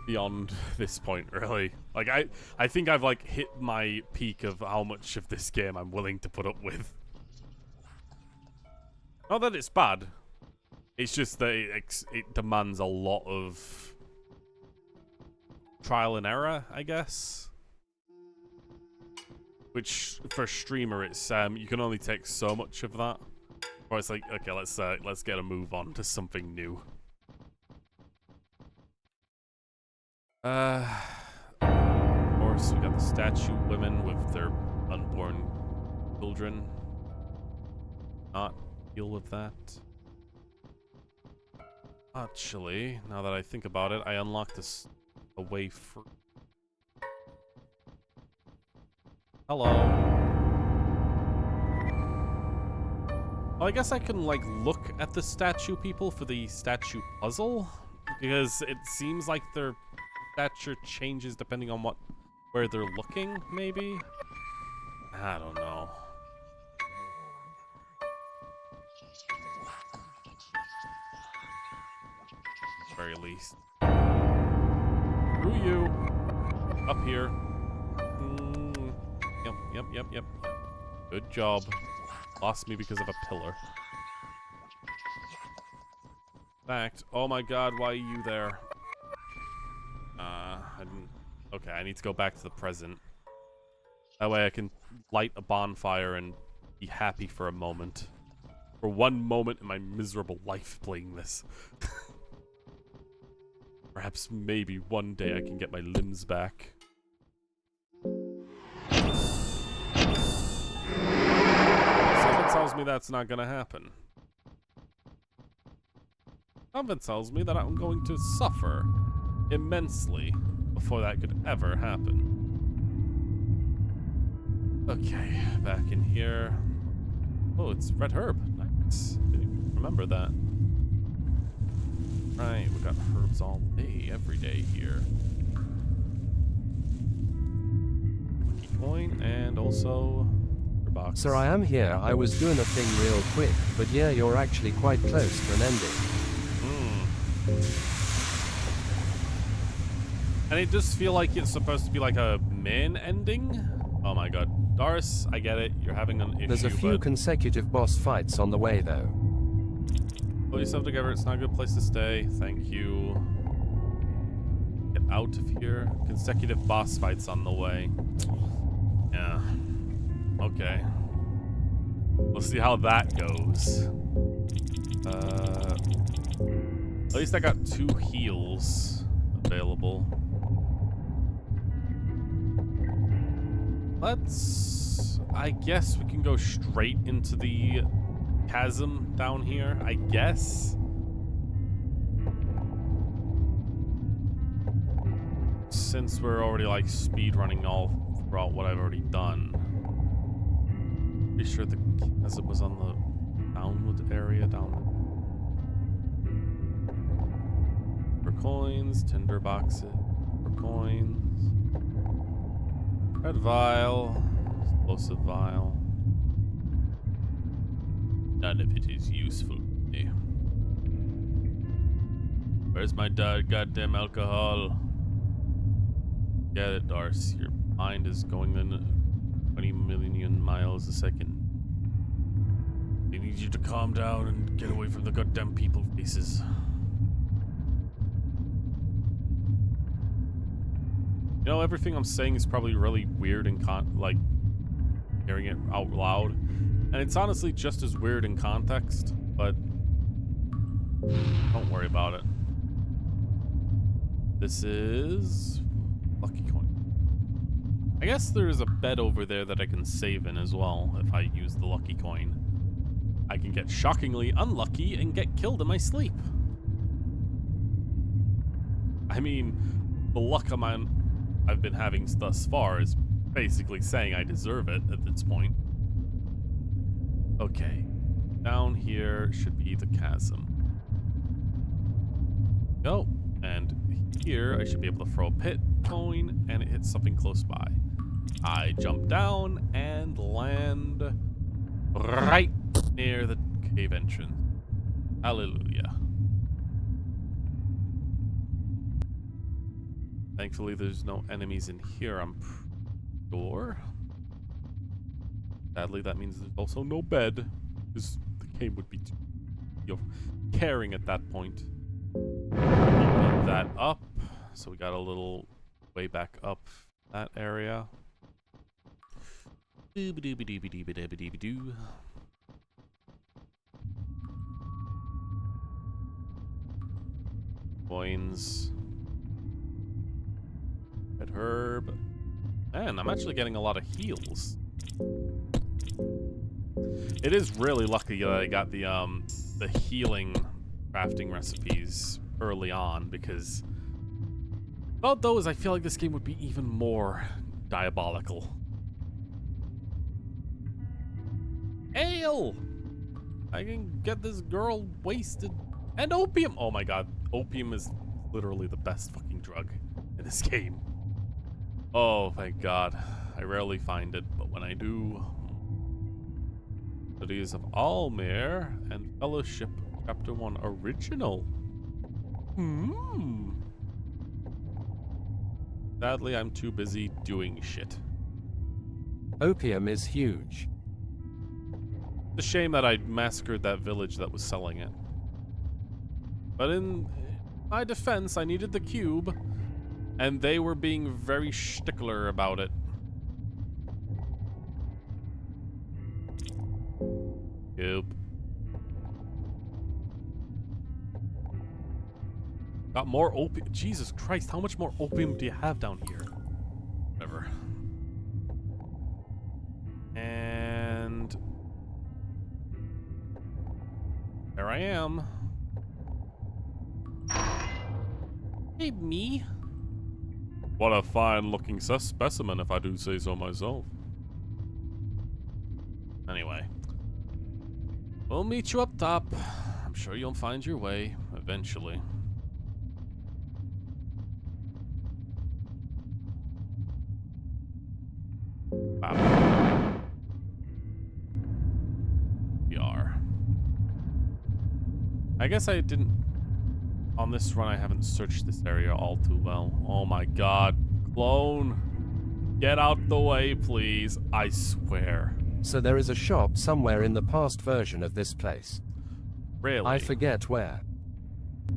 beyond this point, really. Like, I think I've, like, hit my peak of how much of this game I'm willing to put up with. Not that it's bad. It's just that it demands a lot of trial and error, I guess. Which, for a streamer, it's you can only take so much of that. Or it's like, okay, let's get a move on to something new. Of course, we got the statue women with their unborn children. Not deal with that. Actually, now that I think about it, I unlocked this a way free. Hello. Well, I guess I can, like, look at the statue people for the statue puzzle, because it seems like their stature changes depending on where they're looking, maybe? I don't know. At the very least. Screw you! Up here. Yep. Good job. Lost me because of a pillar. Fact. Oh my god, why are you there? I didn't... Okay, I need to go back to the present. That way I can light a bonfire and be happy for a moment. For one moment in my miserable life playing this. Perhaps maybe one day I can get my limbs back. Something tells me that's not gonna happen. Something tells me that I'm going to suffer immensely before that could ever happen. Okay, back in here. Oh, it's red herb. Nice. Didn't even remember that. Right, we got herbs all day, every day here. Key coin and also box. Sir, I am here. I was doing a thing real quick, but yeah, you're actually quite close to an ending. And it does feel like it's supposed to be like a main ending. Oh my god. Doris, I get it. You're having an issue, There's a few consecutive boss fights on the way though. pull yourself together. It's not a good place to stay. Thank you. Get out of here. Consecutive boss fights on the way. Yeah. Okay. We'll see how that goes. At least I got 2 heals available. I guess we can go straight into the chasm down here, I guess. Since we're already like speed running all throughout what I've already done. Pretty sure the chasm was on the downward area down there. For coins, tinder boxes, for coins. Red vial, explosive vial. None of it is useful to me. Where's my goddamn alcohol? Get it, Darce. Your mind is going in 20 million miles a second. I need you to calm down and get away from the goddamn people faces. You know, everything I'm saying is probably really weird and like hearing it out loud. And it's honestly just as weird in context, but don't worry about it. This is lucky coin. I guess there's a bed over there that I can save in as well if I use the lucky coin. I can get shockingly unlucky and get killed in my sleep. I mean, the luck I've been having thus far is basically saying I deserve it at this point. Okay. Down here should be the chasm. Go. And here I should be able to throw a pit coin and it hits something close by. I jump down and land right near the cave entrance. Hallelujah. Thankfully, there's no enemies in here, I'm sure. Sadly, that means there's also no bed, because the game would be too caring at that point. Open that up, so we got a little way back up that area. Doo-ba-doo-ba-doo-ba-doo-ba-doo-ba-doo. Coins. Red herb. Man, I'm actually getting a lot of heals. It is really lucky that I got the healing crafting recipes early on, because without those, I feel like this game would be even more diabolical. Ale! I can get this girl wasted. And opium! Oh my god, opium is literally the best fucking drug in this game. Oh, thank God. I rarely find it, but when I do... Studies of Almir and Fellowship Chapter 1 Original. Sadly, I'm too busy doing shit. Opium is huge. It's a shame that I massacred that village that was selling it. But in my defense, I needed the cube. And they were being very stickler about it. Yep. Got more opium. Jesus Christ, how much more opium do you have down here? Whatever. And... there I am. Hey, me. What a fine-looking specimen, if I do say so myself. Anyway. We'll meet you up top. I'm sure you'll find your way, eventually. Wow. We are. I guess I didn't on this run, I haven't searched this area all too well. Oh my god. Clone. Get out the way, please. I swear. So there is a shop somewhere in the past version of this place. Really? I forget where.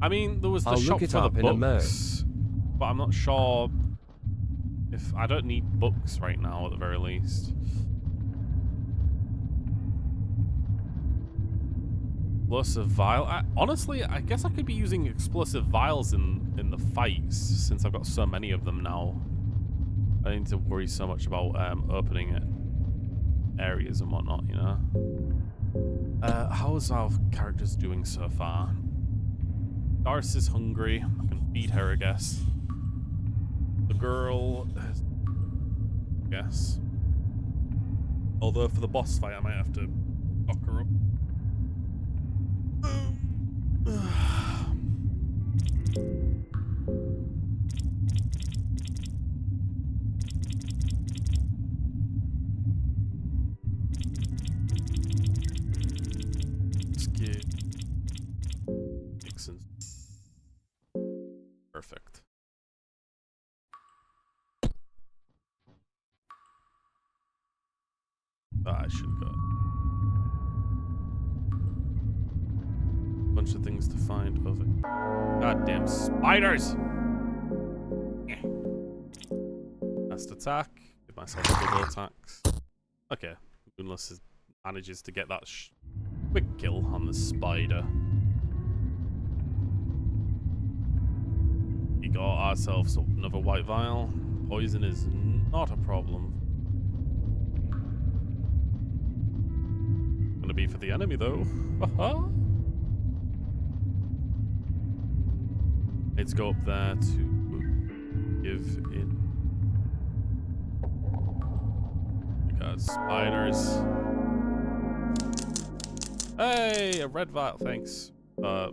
I mean, there was the I'll shop look it for the up in a books, but I'm not sure if... I don't need books right now, at the very least. Explosive vial. Honestly, I guess I could be using explosive vials in the fights, since I've got so many of them now. I don't need to worry so much about opening it. Areas and whatnot, you know? How's our characters doing so far? Darcy's hungry. I can feed her, I guess. The girl... I guess. Although for the boss fight, I might have to fuck her up. Perfect. I should go. Bunch of things to find over. Goddamn spiders! Last attack. Give myself double attacks. Okay. Moonless manages to get that quick kill on the spider. We got ourselves another white vial. Poison is not a problem. Gonna be for the enemy though. Haha. Let's go up there to give it. We got spiders. Hey, a red vial. Thanks. Sure.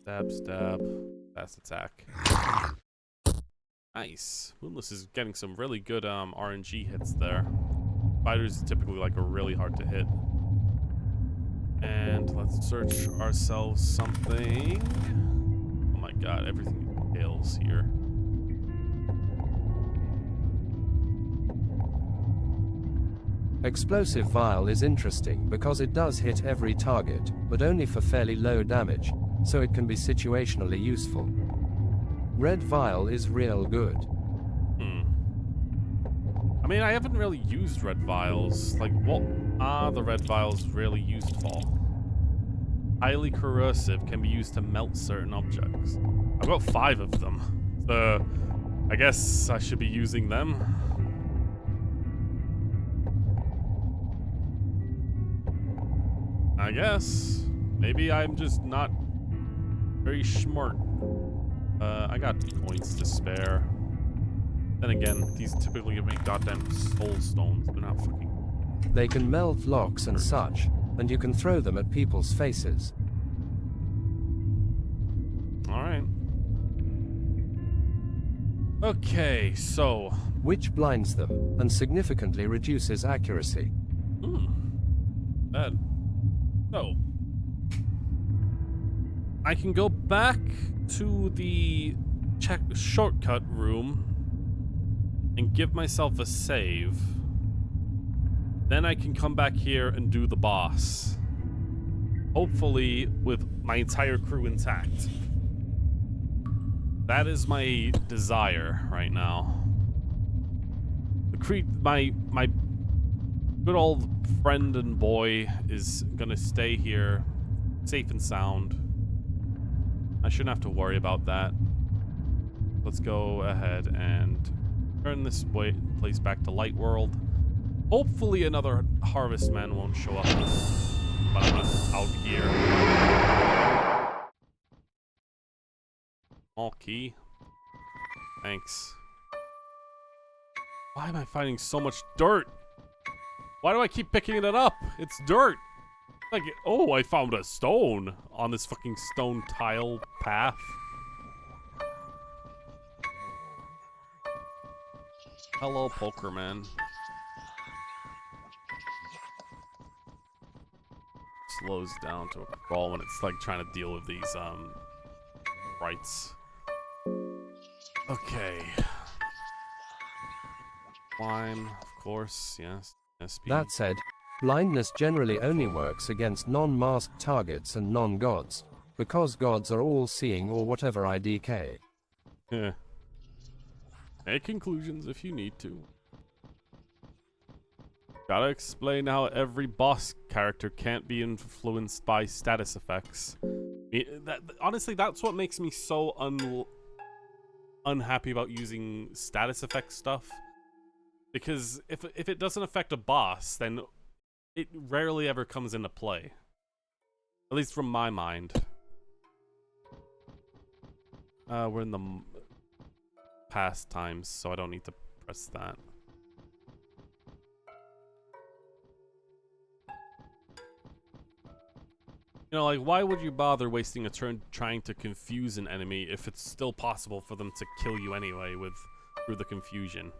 Stab, stab. Fast attack. Nice. Moonless is getting some really good RNG hits there. Spiders typically like are really hard to hit. And let's search ourselves something. Oh my god, everything fails here. Explosive vial is interesting because it does hit every target, but only for fairly low damage, so it can be situationally useful. Red vial is real good. I mean, I haven't really used red vials. Like, what are the red vials really used for? Highly corrosive, can be used to melt certain objects. I've got 5 of them, so I guess I should be using them. I guess. Maybe I'm just not very smart. I got coins to spare. Then again, these typically give me goddamn soul stones. They're not fucking... They can melt locks and such, and you can throw them at people's faces. Alright. Okay, so... Which blinds them, and significantly reduces accuracy. Bad. So... I can go back to the shortcut room and give myself a save. Then I can come back here and do the boss. Hopefully with my entire crew intact. That is my desire right now. My good old friend and boy is gonna stay here safe and sound. I shouldn't have to worry about that. Let's go ahead and turn this place back to Light World. Hopefully another Harvest Man won't show up when I'm out here. Small key. Thanks. Why am I finding so much dirt? Why do I keep picking it up? It's dirt. Like, oh, I found a stone on this fucking stone tile path. Hello, Pokerman. slows down to a crawl when it's like trying to deal with these sprites. Okay. Climb, of course, yes. SP. That said, blindness generally only works against non-masked targets and non-gods, because gods are all-seeing or whatever IDK. Yeah. Make conclusions if you need to. Gotta explain how every boss character can't be influenced by status effects. Honestly, that's what makes me so unhappy about using status effect stuff. Because if it doesn't affect a boss, then it rarely ever comes into play. At least from my mind. We're in the past times, so I don't need to press that. You know, like, why would you bother wasting a turn trying to confuse an enemy if it's still possible for them to kill you anyway through the confusion?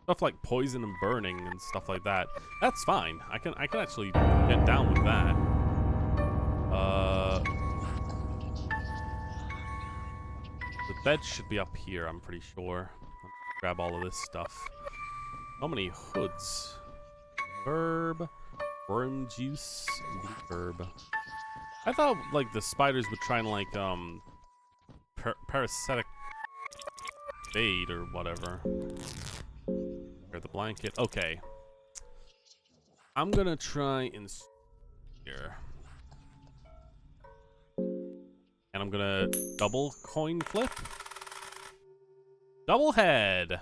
Stuff like poison and burning and stuff like that. That's fine. I can actually get down with that. The bed should be up here, I'm pretty sure. Grab all of this stuff. How many hoods? Herb, worm juice, and herb. I thought like the spiders would try and like parasitic bait or whatever. Here, the blanket. Okay. I'm gonna try and here. And I'm gonna double coin flip. Double head.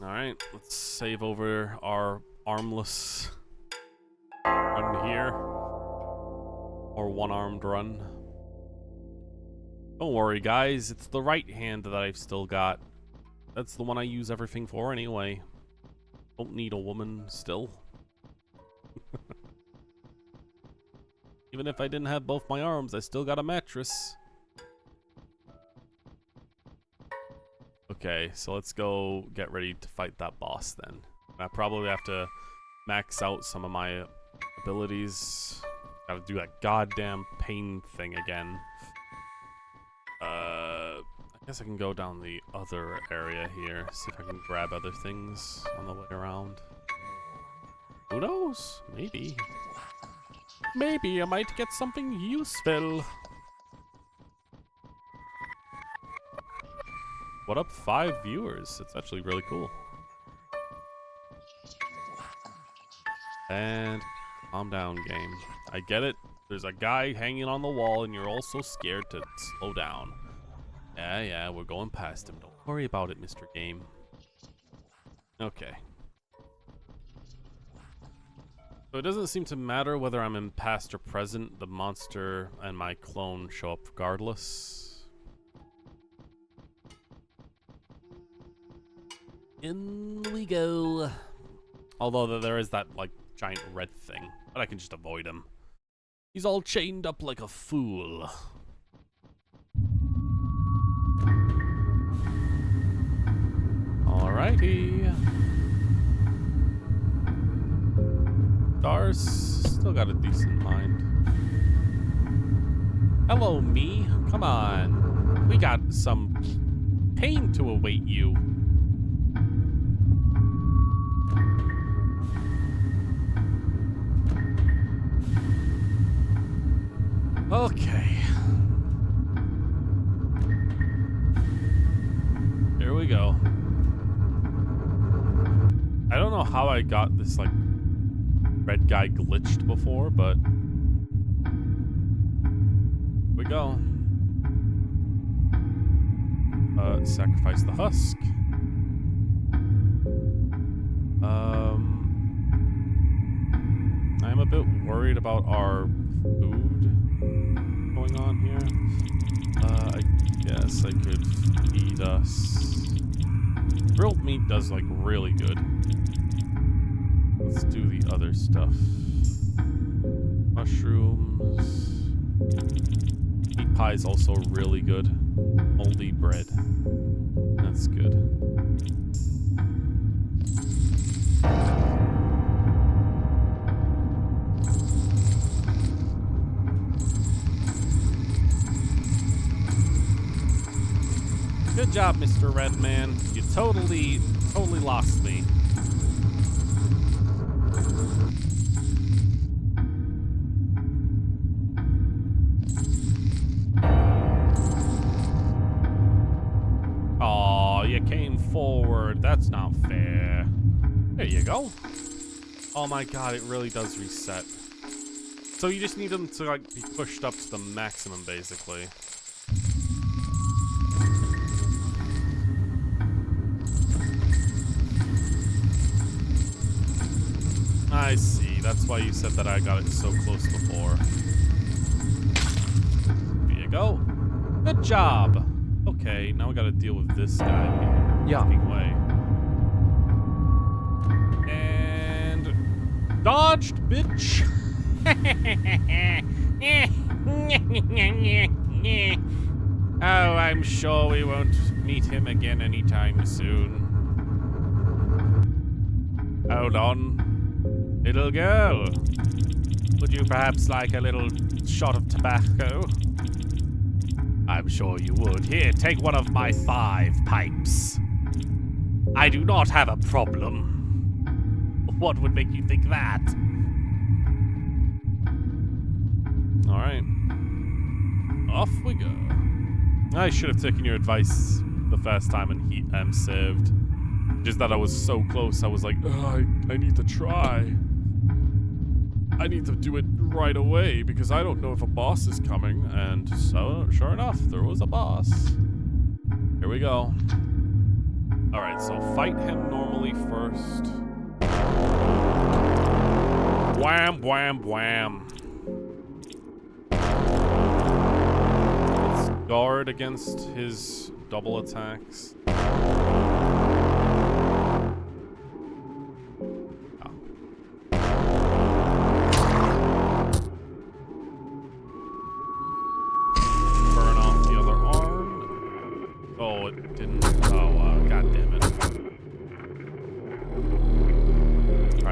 Alright, let's save over our armless run here. Or one-armed run. Don't worry, guys. It's the right hand that I've still got. That's the one I use everything for anyway. Don't need a woman still. Even if I didn't have both my arms, I still got a mattress. Okay, so let's go get ready to fight that boss then. I probably have to max out some of my abilities. Gotta do that goddamn pain thing again. I guess I can go down the other area here, see if I can grab other things on the way around. Who knows? Maybe. Maybe I might get something useful. What up, 5 viewers? It's actually really cool. And calm down, game. I get it. There's a guy hanging on the wall and you're all so scared to slow down. Yeah, we're going past him. Don't worry about it, Mr. Game. Okay. So it doesn't seem to matter whether I'm in past or present. The monster and my clone show up regardless. In we go. Although there is that, like, giant red thing. But I can just avoid him. He's all chained up like a fool. Alrighty. Stars still got a decent mind. Hello, me. Come on. We got some pain to await you. Okay. Here we go. I don't know how I got this, like, red guy glitched before, but here we go. Sacrifice the husk. I'm a bit worried about our food going on here. I guess I could feed us. Grilled meat does, like, really good. Let's do the other stuff. Mushrooms. Meat pie is also really good. Moldy bread. That's good. Good job, Mr. Redman. You totally lost me. Aw, you came forward. That's not fair. There you go. Oh my god, it really does reset. So you just need them to like be pushed up to the maximum, basically. I see. That's why you said that I got it so close before. Here you go. Good job. Okay, now we gotta deal with this guy walking away. And dodged, bitch. Oh, I'm sure we won't meet him again anytime soon. Hold on. Little girl, would you perhaps like a little shot of tobacco? I'm sure you would. Here, take one of my 5 pipes. I do not have a problem. What would make you think that? Alright. Off we go. I should have taken your advice the first time and saved. Just that I was so close, I was like, I need to try. I need to do it right away because I don't know if a boss is coming. And so, sure enough, there was a boss. Here we go. Alright, so fight him normally first. Wham, wham, wham. Let's guard against his double attacks.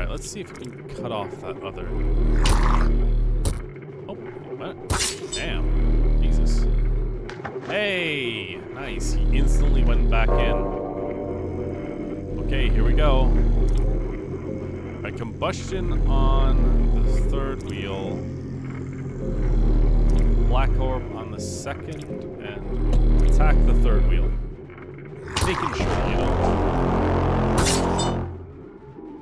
Let's see if we can cut off that other. Oh, what? Damn. Jesus. Hey! Nice. He instantly went back in. Okay, here we go. Alright, combustion on the 3rd wheel. Black orb on the 2nd, and attack the 3rd wheel. Making sure, you know.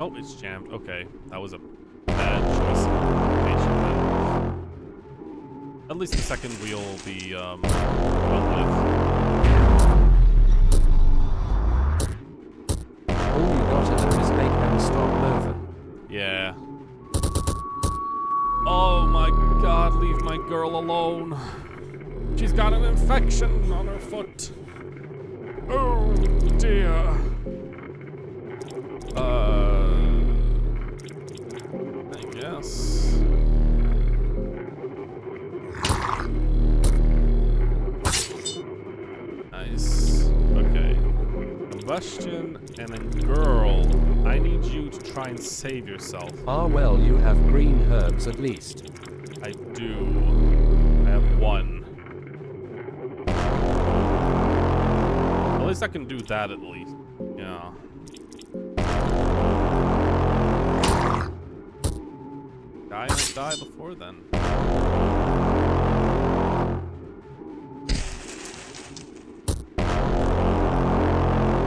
Oh, it's jammed. Okay, that was a bad choice of location then. At least the 2nd wheel will be dealt with. All you gotta do is make them stop moving. Yeah. Oh my god, leave my girl alone. She's got an infection on her foot. Oh dear. I guess. Nice. Okay. Combustion, and then girl, I need you to try and save yourself. Ah well, you have green herbs at least. I do. I have 1. At least I can do that at least. Yeah. Die before then.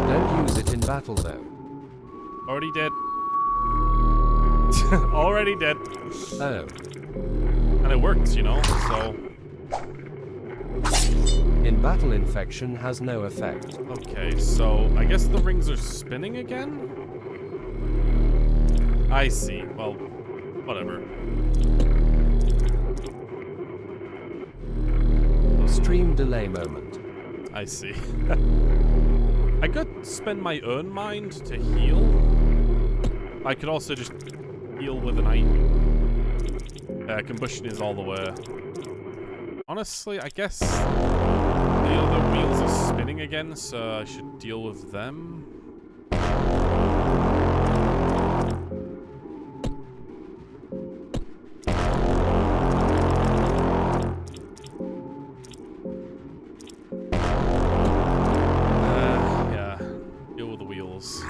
Don't use it in battle though. Already did. Already did. Oh. And it worked, you know, so. In battle, infection has no effect. Okay, so I guess the rings are spinning again? I see. Well, whatever. Stream delay moment. I see. I could spend my own mind to heal. I could also just heal with an item. Combustion is all the way. Honestly, I guess The other wheels are spinning again, so I should deal with them. Yeah, deal with the wheels.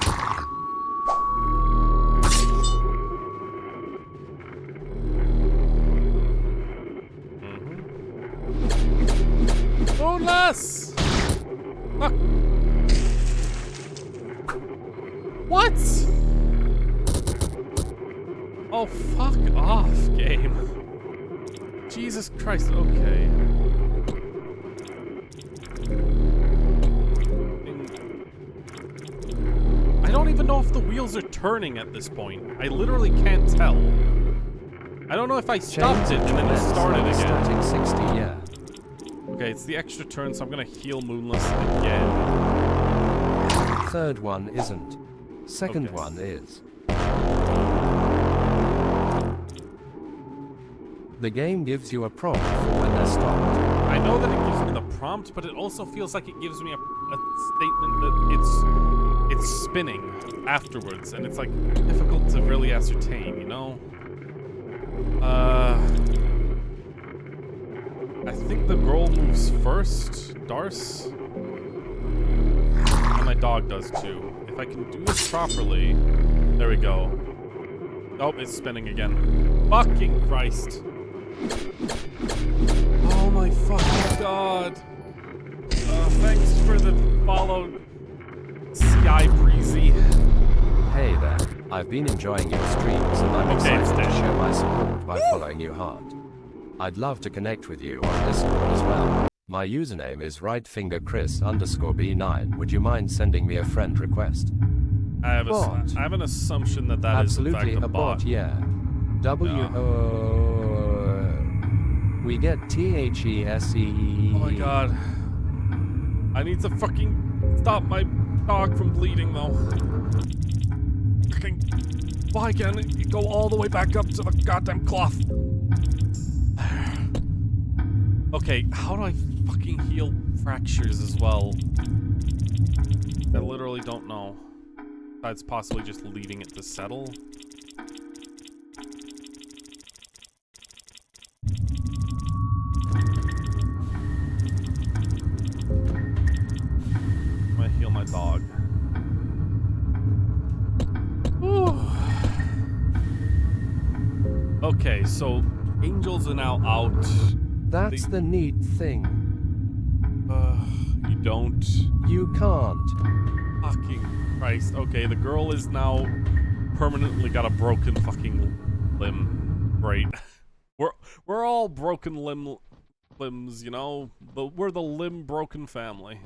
Boneless! Fuck. What? Oh, fuck off, game. Jesus Christ, okay. I don't even know if the wheels are turning at this point. I literally can't tell. I don't know if I stopped it and then it started again. Static 60, yeah. Okay, it's the extra turn, so I'm gonna heal Moonless again. Third one isn't. Second Okay. one is. The game gives you a prompt for when they're stopped. I know that it gives me the prompt, but it also feels like it gives me a statement that it's spinning afterwards, and it's like difficult to really ascertain, you know? I think the girl moves first, Darce. And my dog does too. If I can do this properly, there we go. Oh, it's spinning again. Fucking Christ. Oh my fucking god. Thanks for the follow, CI Breezy. Hey there, I've been enjoying your streams and I'm excited to show my support by following you hard. I'd love to connect with you on Discord as well. My username is rightfingerchris_b9. Would you mind sending me a friend request? I have an assumption that that is in fact Absolutely a bot. yeah. We get THESE. Oh my god. I need to fucking stop my dog from bleeding though. Fucking, why can't it go all the way back up to the goddamn cloth? Okay, how do I fucking heal fractures as well? I literally don't know. Besides possibly just leaving it to settle. I'm gonna heal my dog. Whew. Okay, so angels are now out. That's the neat thing. You don't. You can't. Fucking Christ. Okay, the girl is now permanently got a broken fucking limb. Great. We're all broken limbs, you know? We're the limb broken family.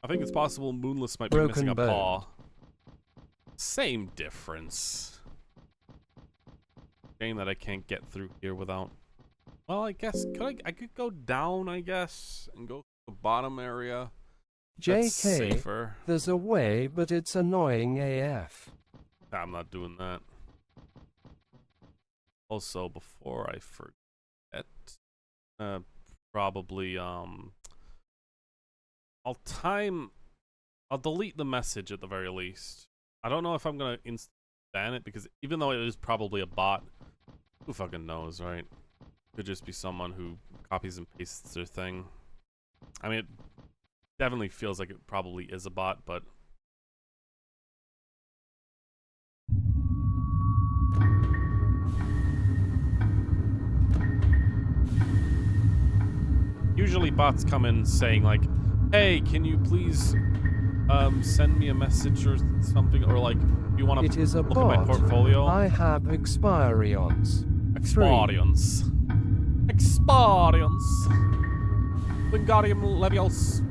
I think it's possible Moonless might be missing a paw. Same difference. Shame that I can't get through here without. Well, I guess I could go down, I guess, and go to the bottom area. That's JK, safer. there's a way, but it's annoying AF. I'm not doing that. Also, before I forget, probably I'll delete the message at the very least. I don't know if I'm gonna ban it because even though it is probably a bot, who fucking knows, right? Could just be someone who copies and pastes their thing. I mean, it definitely feels like it probably is a bot, but usually bots come in saying like, hey, can you please send me a message or something, or like, do you want to look at my portfolio? I have experience. Experience. Wingardium Leviosa.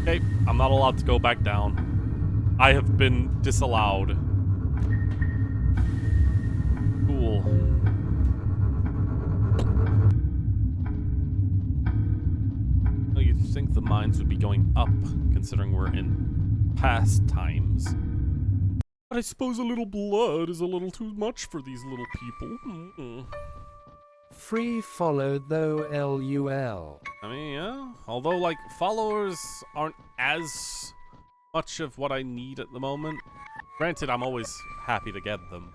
Okay, I'm not allowed to go back down. I have been disallowed. Cool. Well, you'd think the mines would be going up, considering we're in past times. But I suppose a little blood is a little too much for these little people. Free follow though LUL. I mean, yeah. Although, like, followers aren't as much of what I need at the moment. Granted, I'm always happy to get them.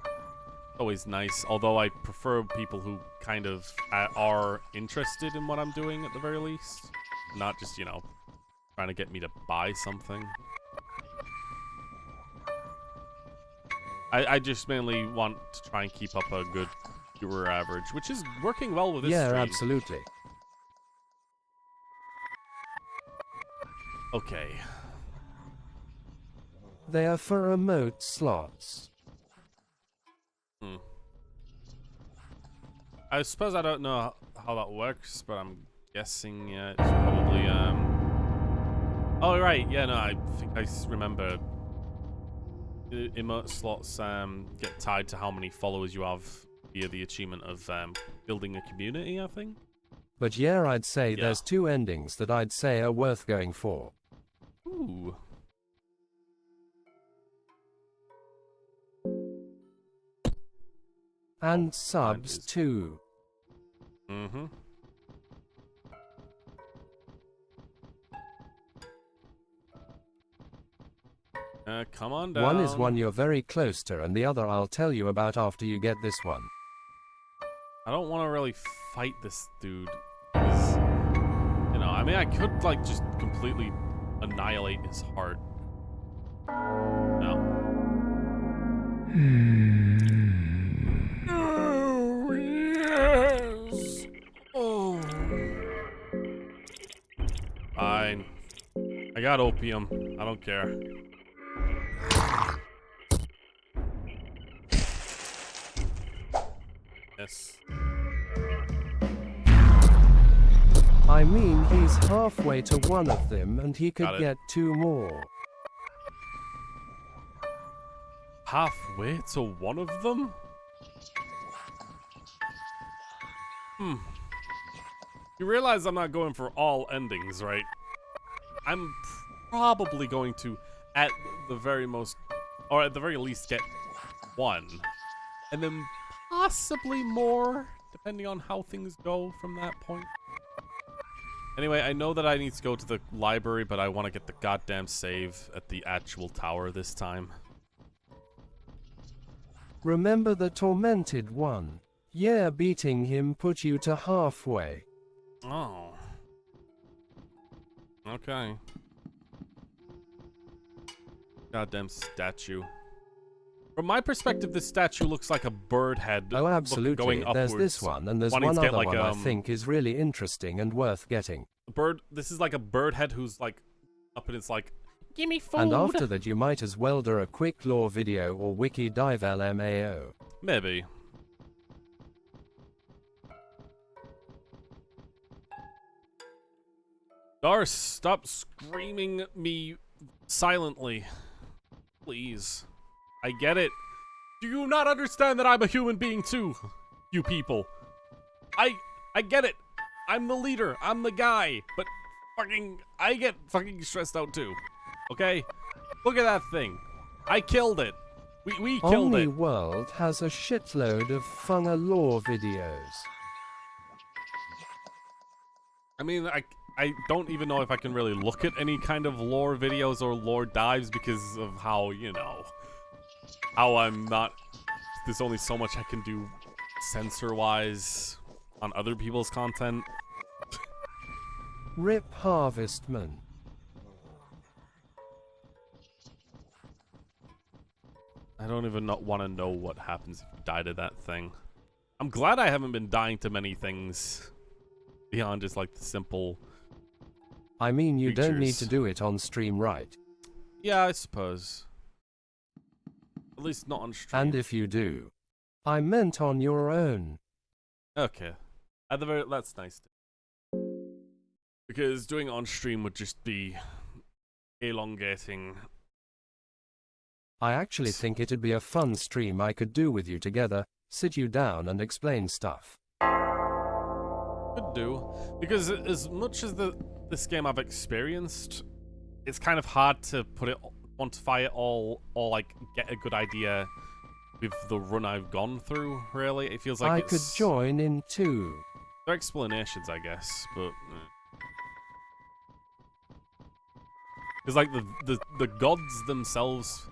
Always nice, although I prefer people who kind of are interested in what I'm doing at the very least. Not just, you know, trying to get me to buy something. I just mainly want to try and keep up a good viewer average, which is working well with this Yeah, stream. absolutely. Okay. They are for emote slots. I suppose I don't know how that works, but I'm guessing, yeah, it's probably, Oh, right, yeah, no, I think I remember emote slots get tied to how many followers you have via the achievement of building a community, I think. But yeah, I'd say Yeah. there's two endings that I'd say are worth going for. Ooh. And Oh, subs is- too. Mm-hmm. Come on down. One is one you're very close to, and the other I'll tell you about after you get this one. I don't want to really fight this dude. 'Cause, you know, I mean, I could, like, just completely annihilate his heart. No. Oh, yes! Oh. Fine. I got opium. I don't care. Yes. I mean, he's halfway to one of them, and he Got could it. get two more. Halfway to one of them? You realize I'm not going for all endings, right? I'm probably going to, at the very most, or at the very least, get one. And then possibly more, depending on how things go from that point. Anyway, I know that I need to go to the library, but I want to get the goddamn save at the actual tower this time. Remember the tormented one? Yeah, beating him put you to halfway. Oh. Okay. Goddamn statue. From my perspective, this statue looks like a bird head. Oh, absolutely. Going upwards. There's this one, and there's wanting one to get, other like, one I think is really interesting and worth getting. Bird. This is like a bird head who's like up and it's like, give me food. And after that, you might as well do a quick lore video or wiki dive LMAO. Maybe. Doris, stop screaming me silently. Please. I get it. Do you not understand that I'm a human being too? You people. I get it. I'm the leader. I'm the guy. But I get fucking stressed out too. Okay? Look at that thing. I killed it. We killed it. World has a shitload of funner lore videos. I mean, I don't even know if I can really look at any kind of lore videos or lore dives because of how, you know, how I'm not... There's only so much I can do censor-wise on other people's content. Rip Harvestman. I don't even want to know what happens if you die to that thing. I'm glad I haven't been dying to many things beyond just like the simple... I mean, you don't need creatures. to do it on stream, right? Yeah, I suppose. At least not on stream. And if you do, I meant on your own. Okay. At the very... That's nice. Because doing it on stream would just be elongating. I actually think it'd be a fun stream I could do with you together, sit you down and explain stuff. Could do. Because as much as this game I've experienced, it's kind of hard to put it, quantify it all, or like get a good idea with the run I've gone through, really. It feels like I it's... could join in too. They're explanations, I guess, but... Because, like, the gods themselves,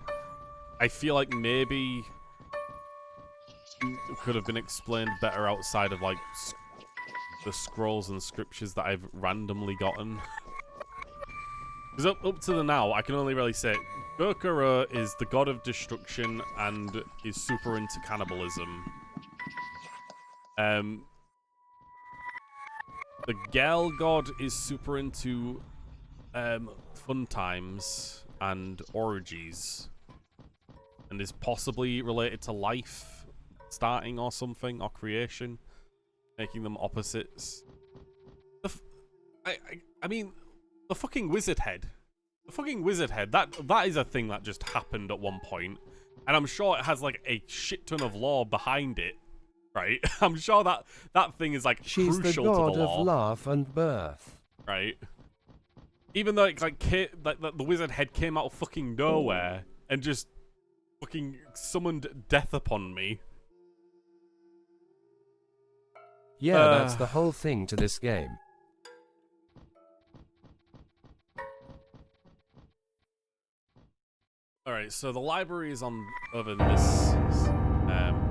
I feel like maybe could have been explained better outside of, like, the scrolls and scriptures that I've randomly gotten. Because up to the now, I can only really say Gurkara is the god of destruction and is super into cannibalism. The Gel god is super into fun times and orgies, and is possibly related to life starting or something, or creation, making them opposites. I mean, the fucking wizard head. The fucking wizard head, that is a thing that just happened at one point, and I'm sure it has like a shit ton of lore behind it, right? I'm sure that thing is like She's crucial the to god the lore, of laugh and birth. right? Even though it like the wizard head came out of fucking nowhere and just fucking summoned death upon me. Yeah, that's the whole thing to this game. Alright, so the library is on over in this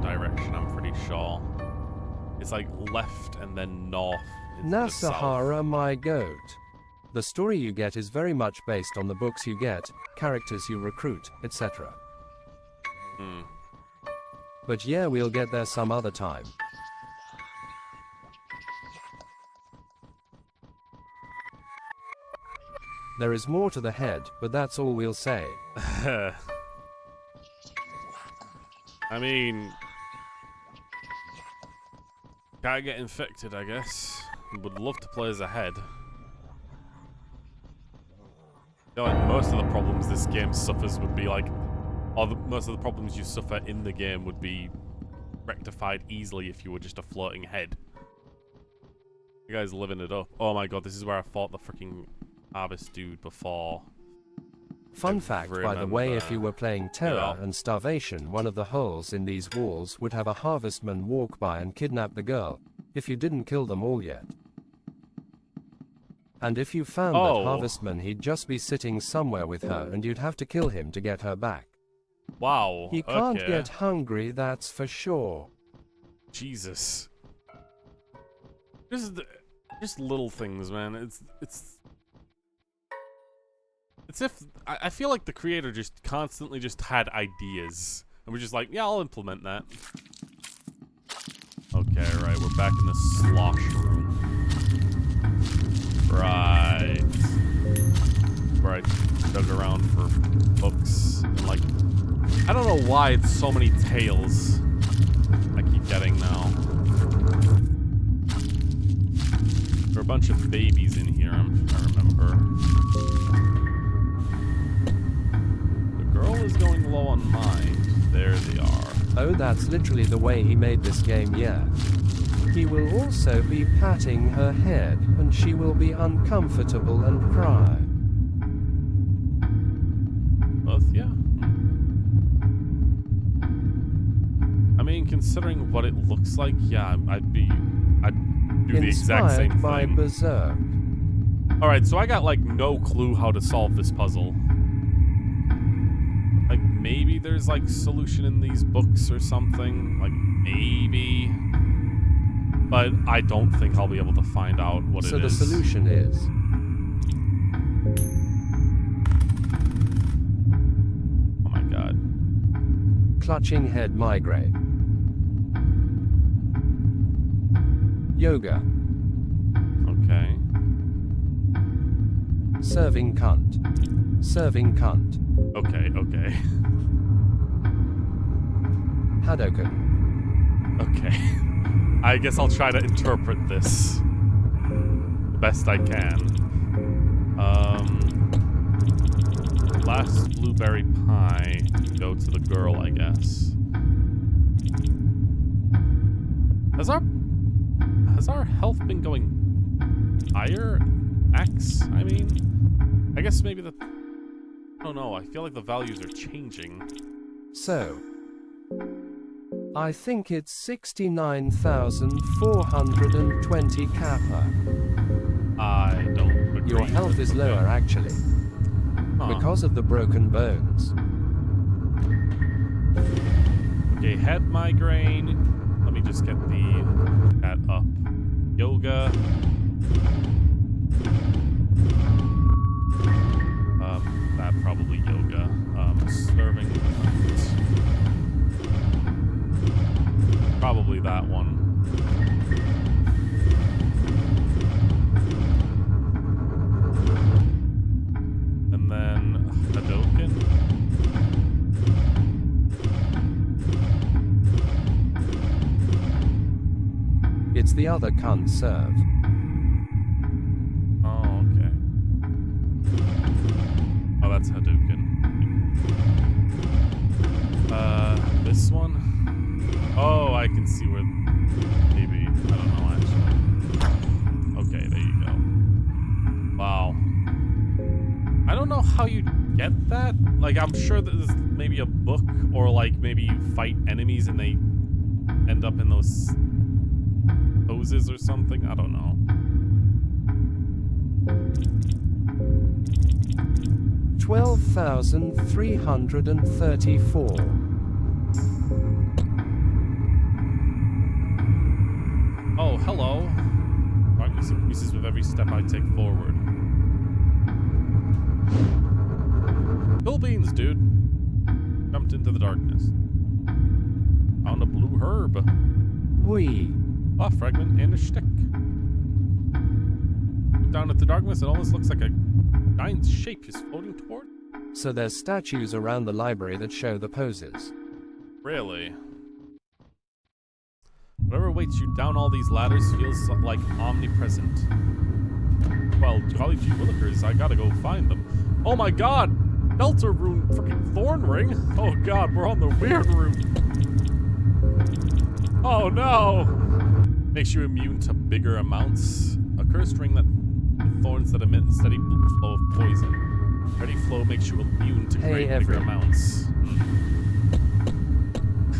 direction, I'm pretty sure. It's like left and then north into the south. Nasahara, my goat. The story you get is very much based on the books you get, characters you recruit, etc. But yeah, we'll get there some other time. There is more to the head, but that's all we'll say. I mean, gotta get infected, I guess. Would love to play as a head. I feel like most of the problems this game suffers would be like, most of the problems you suffer in the game would be rectified easily if you were just a floating head. You guys living it up. Oh my god, this is where I fought the freaking harvest dude before. Fun fact, by the way, if you were playing Terror and Starvation, one of the holes in these walls would have a harvestman walk by and kidnap the girl, if you didn't kill them all yet. And if you found that harvestman, he'd just be sitting somewhere with her and you'd have to kill him to get her back. Wow. He can't get hungry, that's for sure. Jesus. Just little things, man. It's if I feel like the creator just constantly just had ideas and we're just like, yeah, I'll implement that. Okay, right, we're back in the slosh room. Right. Where I dug around for books and like, I don't know why it's so many tails I keep getting now. There are a bunch of babies in here, I remember. The girl is going low on mind. There they are. Oh, that's literally the way he made this game, yeah. He will also be patting her head, and she will be uncomfortable and cry. Both, yeah. I mean, considering what it looks like, yeah, I'd do the exact same thing. Inspired by Berserk. Alright, so I got, like, no clue how to solve this puzzle. Like, maybe there's, like, solution in these books or something. Like, maybe. But I don't think I'll be able to find out what it is. So the solution is... Oh my god. Clutching head migraine. Yoga. Okay. Serving cunt. Serving cunt. Okay, okay. Hadoken. Okay. I guess I'll try to interpret this the best I can. Last blueberry pie. Go to the girl, I guess. Has our health been going higher? X, I mean? I guess maybe the... I don't know, I feel like the values are changing. So, I think it's 69,420 kappa. I don't agree. Your health is lower actually, Huh. because of the broken bones. Okay, head migraine. Let me just get the chat up. Yoga. That probably yoga. Serving. Probably that one. And then Hadoken. It's the other cunt serve. Oh, okay. Oh, that's Hadouken. This one? Oh, I can see where... Maybe. I don't know, actually. Okay, there you go. Wow. I don't know how you get that. Like, I'm sure that there's maybe a book, or, like, maybe you fight enemies and they end up in those poses or something. I don't know. 12,334. Oh, hello. Darkness increases with every step I take forward. Cool beans, dude. Jumped into the darkness. Found a blue herb. Wee. A fragment and a stick. Down at the darkness, it almost looks like a giant shape is floating toward. So there's statues around the library that show the poses. Really? Whatever waits you down all these ladders feels like omnipresent. Well, golly gee willikers, I gotta go find them. Oh my god! Delta Rune freaking Thorn Ring! Oh god, we're on the weird route! Oh no! Makes you immune to bigger amounts. A cursed ring that with thorns that emit a steady flow of poison. Ready flow makes you immune to great bigger amounts.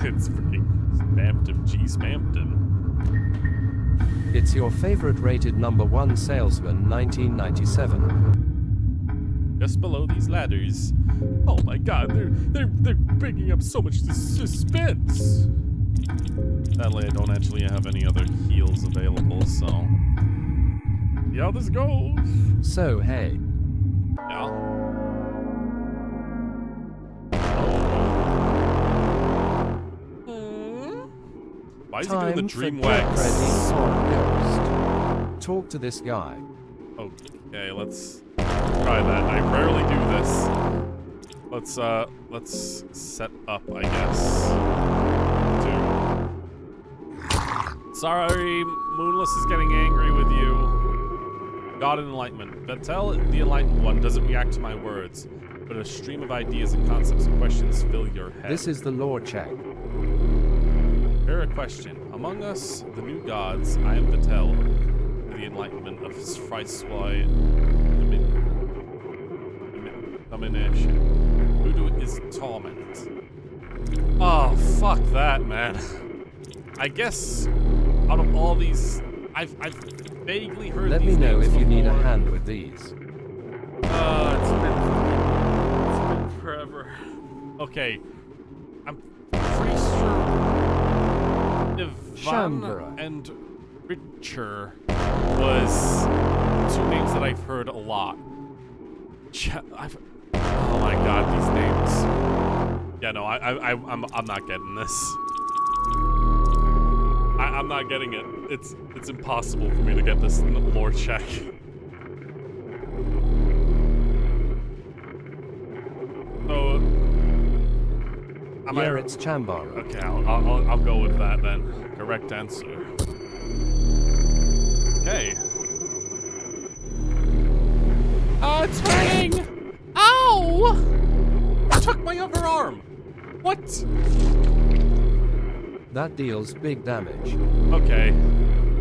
It's freaking spammed him, spammed him. It's your favorite rated #1 salesman 1997. Just below these ladders. Oh my god, they're bringing up so much suspense. Sadly, I don't actually have any other heals available, so see how this goes. So hey. Yeah. Why is he doing the dream wax? Talk to this guy. Okay, let's try that. I rarely do this. Let's set up, I guess. Sorry, Moonless is getting angry with you. God and Enlightenment. Betel, the Enlightened One, doesn't react to my words, but a stream of ideas and concepts and questions fill your head. This is the lore check. Here a question. Among us, the new gods, I am Betel, the enlightenment of Freiswai domination. Voodoo is torment. Oh, fuck that, man. I guess out of all these, I've vaguely heard Let these me know names if you need a before. hand with these. It's been forever. Okay. I'm pretty sure Ivan Shambara and Richer was two names that I've heard a lot. Oh my god, these names. Yeah, no, I'm not getting this. I'm not getting it. It's impossible for me to get this lore check. So, yeah, it's Chambara. Okay, I'll go with that then. Correct answer. Okay. It's hurting! Ow! I took my other arm! What? That deals big damage. Okay.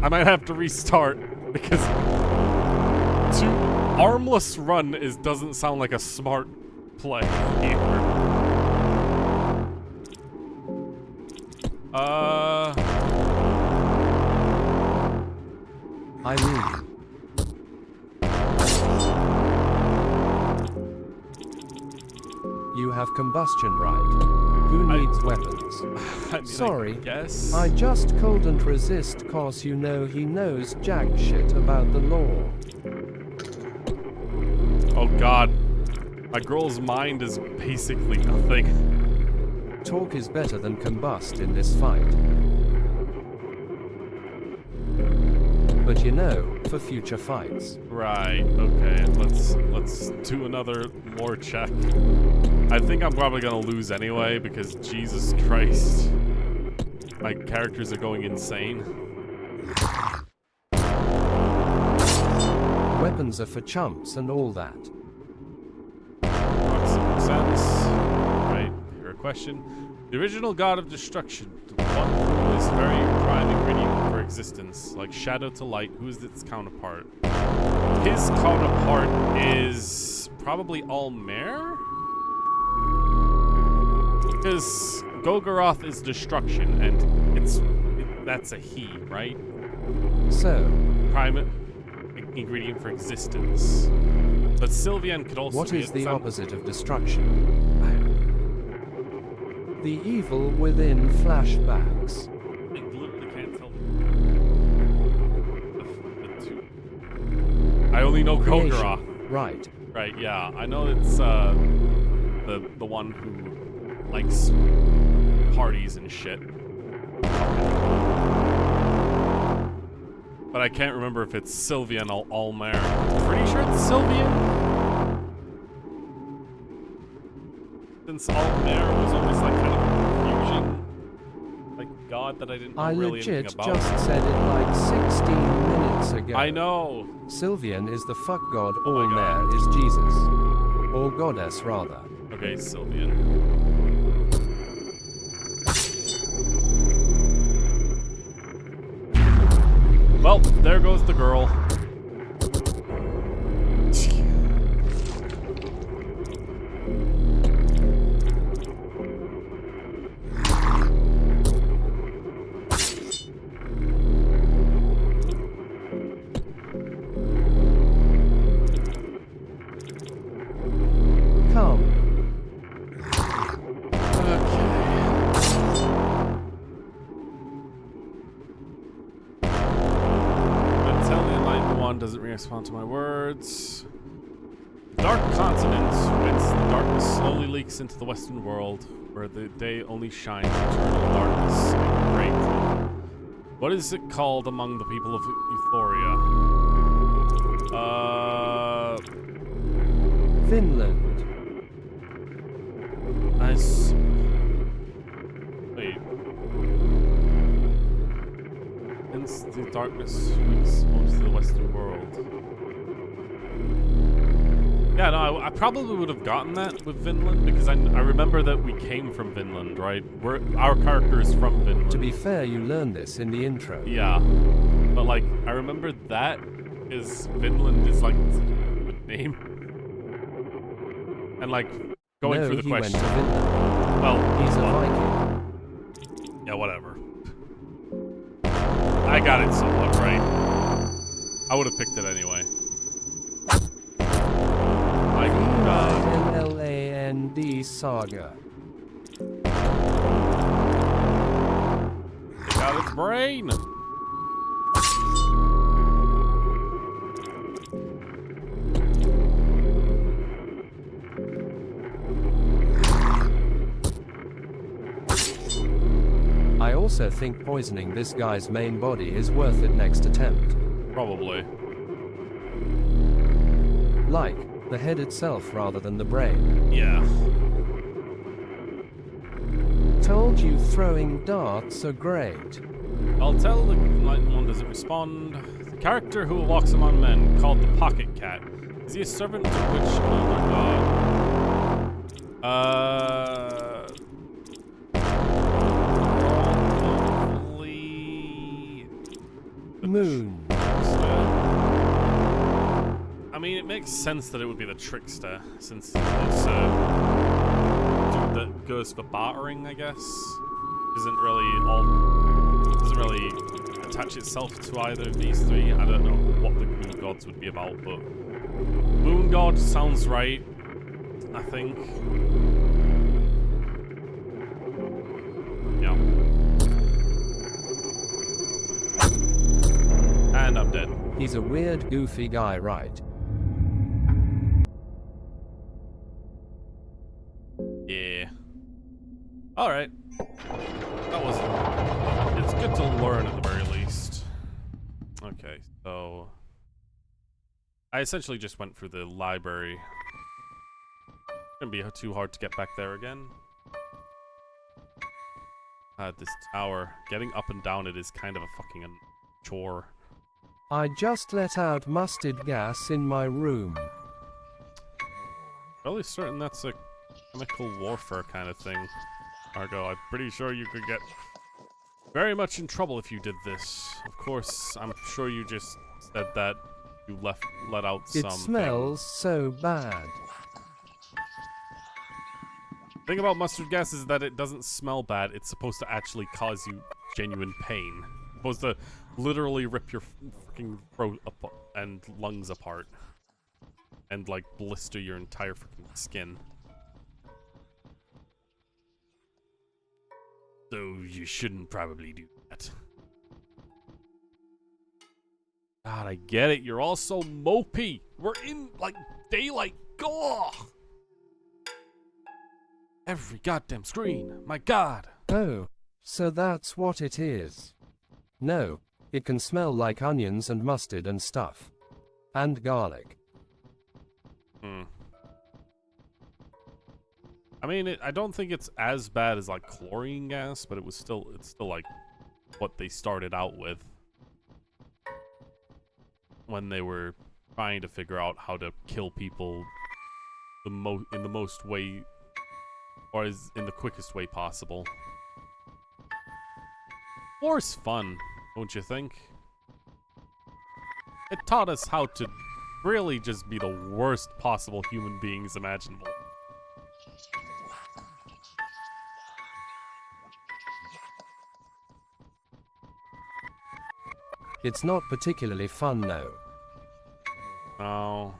I might have to restart because to armless run doesn't sound like a smart play either. Eileen. You have combustion right. Who needs weapons? I mean, Sorry, yes. I just couldn't resist cause you know he knows jack shit about the law. Oh god. My girl's mind is basically nothing. Talk is better than combust in this fight. But you know, for future fights. Right, okay, let's do another lore check. I think I'm probably gonna lose anyway because Jesus Christ. My characters are going insane. Weapons are for chumps and all that. Makes sense. Right, here a question. The original god of destruction, the one who is very prime ingredient for existence, like shadow to light, who is its counterpart? His counterpart is probably Almer? Because Golgoroth is destruction, and that's a he, right? So, Prime ingredient for existence. But Sylvian could also what be is the some- opposite of destruction? The evil within flashbacks. I literally can't tell the two. I only know Creation. Golgoroth. Right. Right, yeah. I know it's the one who likes parties and shit. But I can't remember if it's Sylvian or Almer. Pretty sure it's Sylvian. Since Almer was always like kind of confusing, like god that I didn't know I really legit anything about. just said it like 16 minutes ago. I know. Sylvian is the fuck god, Oh my God. Almer is Jesus. Or goddess, rather. Okay, Sylvian. Well, there goes the girl. Come. Until the enlightened one doesn't respond to my words. Dark continent, whence the darkness slowly leaks into the western world, where the day only shines eternal darkness and great gloom. What is it called among the people of Euphoria? Finland. Wait. Hence the darkness leaks most of the western world. Yeah, no, I probably would have gotten that with Vinland because I remember that we came from Vinland, right? Our character is from Vinland. To be fair, you learned this in the intro. Yeah, but like I remember that is Vinland is like the name, and like going no, through the he question. went to Finland. Well, He's a well, Viking. yeah, whatever. I got it somewhat right. I would have picked it anyway. My God. V-I-N-L-A-N-D saga. Take out its brain. I also think poisoning this guy's main body is worth it next attempt. Probably. Like, the head itself rather than the brain. Yeah. Told you throwing darts are great. I'll tell the enlightened one doesn't respond. The character who walks among men, called the Pocket Cat, is he a servant to which older god? Probably Moon. I mean, it makes sense that it would be the trickster, since it's dude that goes for bartering, I guess. doesn't really attach itself to either of these three. I don't know what the moon gods would be about, but moon god sounds right, I think. Yeah. And I'm dead. He's a weird, goofy guy, right? Yeah. Alright. That was... It's good to learn at the very least. Okay, so... I essentially just went through the library. It's gonna be too hard to get back there again. This tower. Getting up and down it is kind of a fucking chore. I just let out mustard gas in my room. Really certain that's a chemical warfare kind of thing, Margo. I'm pretty sure you could get very much in trouble if you did this. Of course, I'm sure you just said that you let out some. It smells so bad. The thing about mustard gas is that it doesn't smell bad. It's supposed to actually cause you genuine pain. It's supposed to literally rip your freaking throat and lungs apart. And, like, blister your entire freaking skin. So you shouldn't probably do that. God, I get it. You're all so mopey. We're in, like, daylight. Go! Every goddamn screen. My God. Oh, so that's what it is. No, it can smell like onions and mustard and stuff. And garlic. I mean, I don't think it's as bad as, like, chlorine gas, but it's still, like, what they started out with. When they were trying to figure out how to kill people in the most way, or in the quickest way possible. War's fun, don't you think? It taught us how to really just be the worst possible human beings imaginable. It's not particularly fun though. Oh.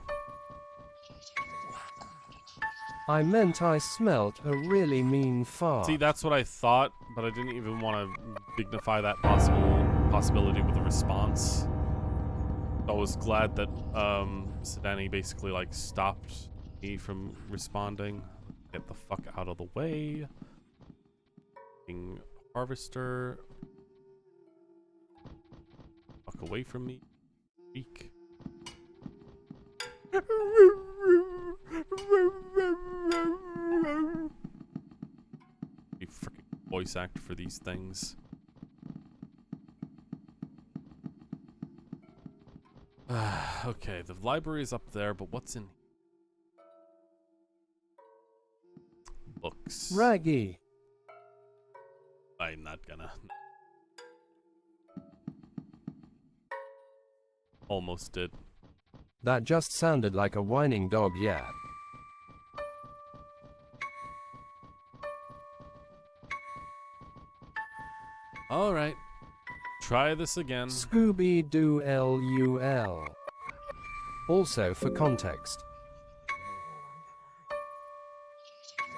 I meant I smelt a really mean fart. See, that's what I thought, but I didn't even want to dignify that possibility with a response. I was glad that Sedani basically, like, stopped me from responding. Get the fuck out of the way. Harvester. Fuck away from me. Weak. You freaking voice act for these things. Okay, the library is up there, but what's in books? Raggy. I'm not gonna. Almost did. That just sounded like a whining dog, yeah. Alright. Try this again. Scooby-Doo LUL. Also for context.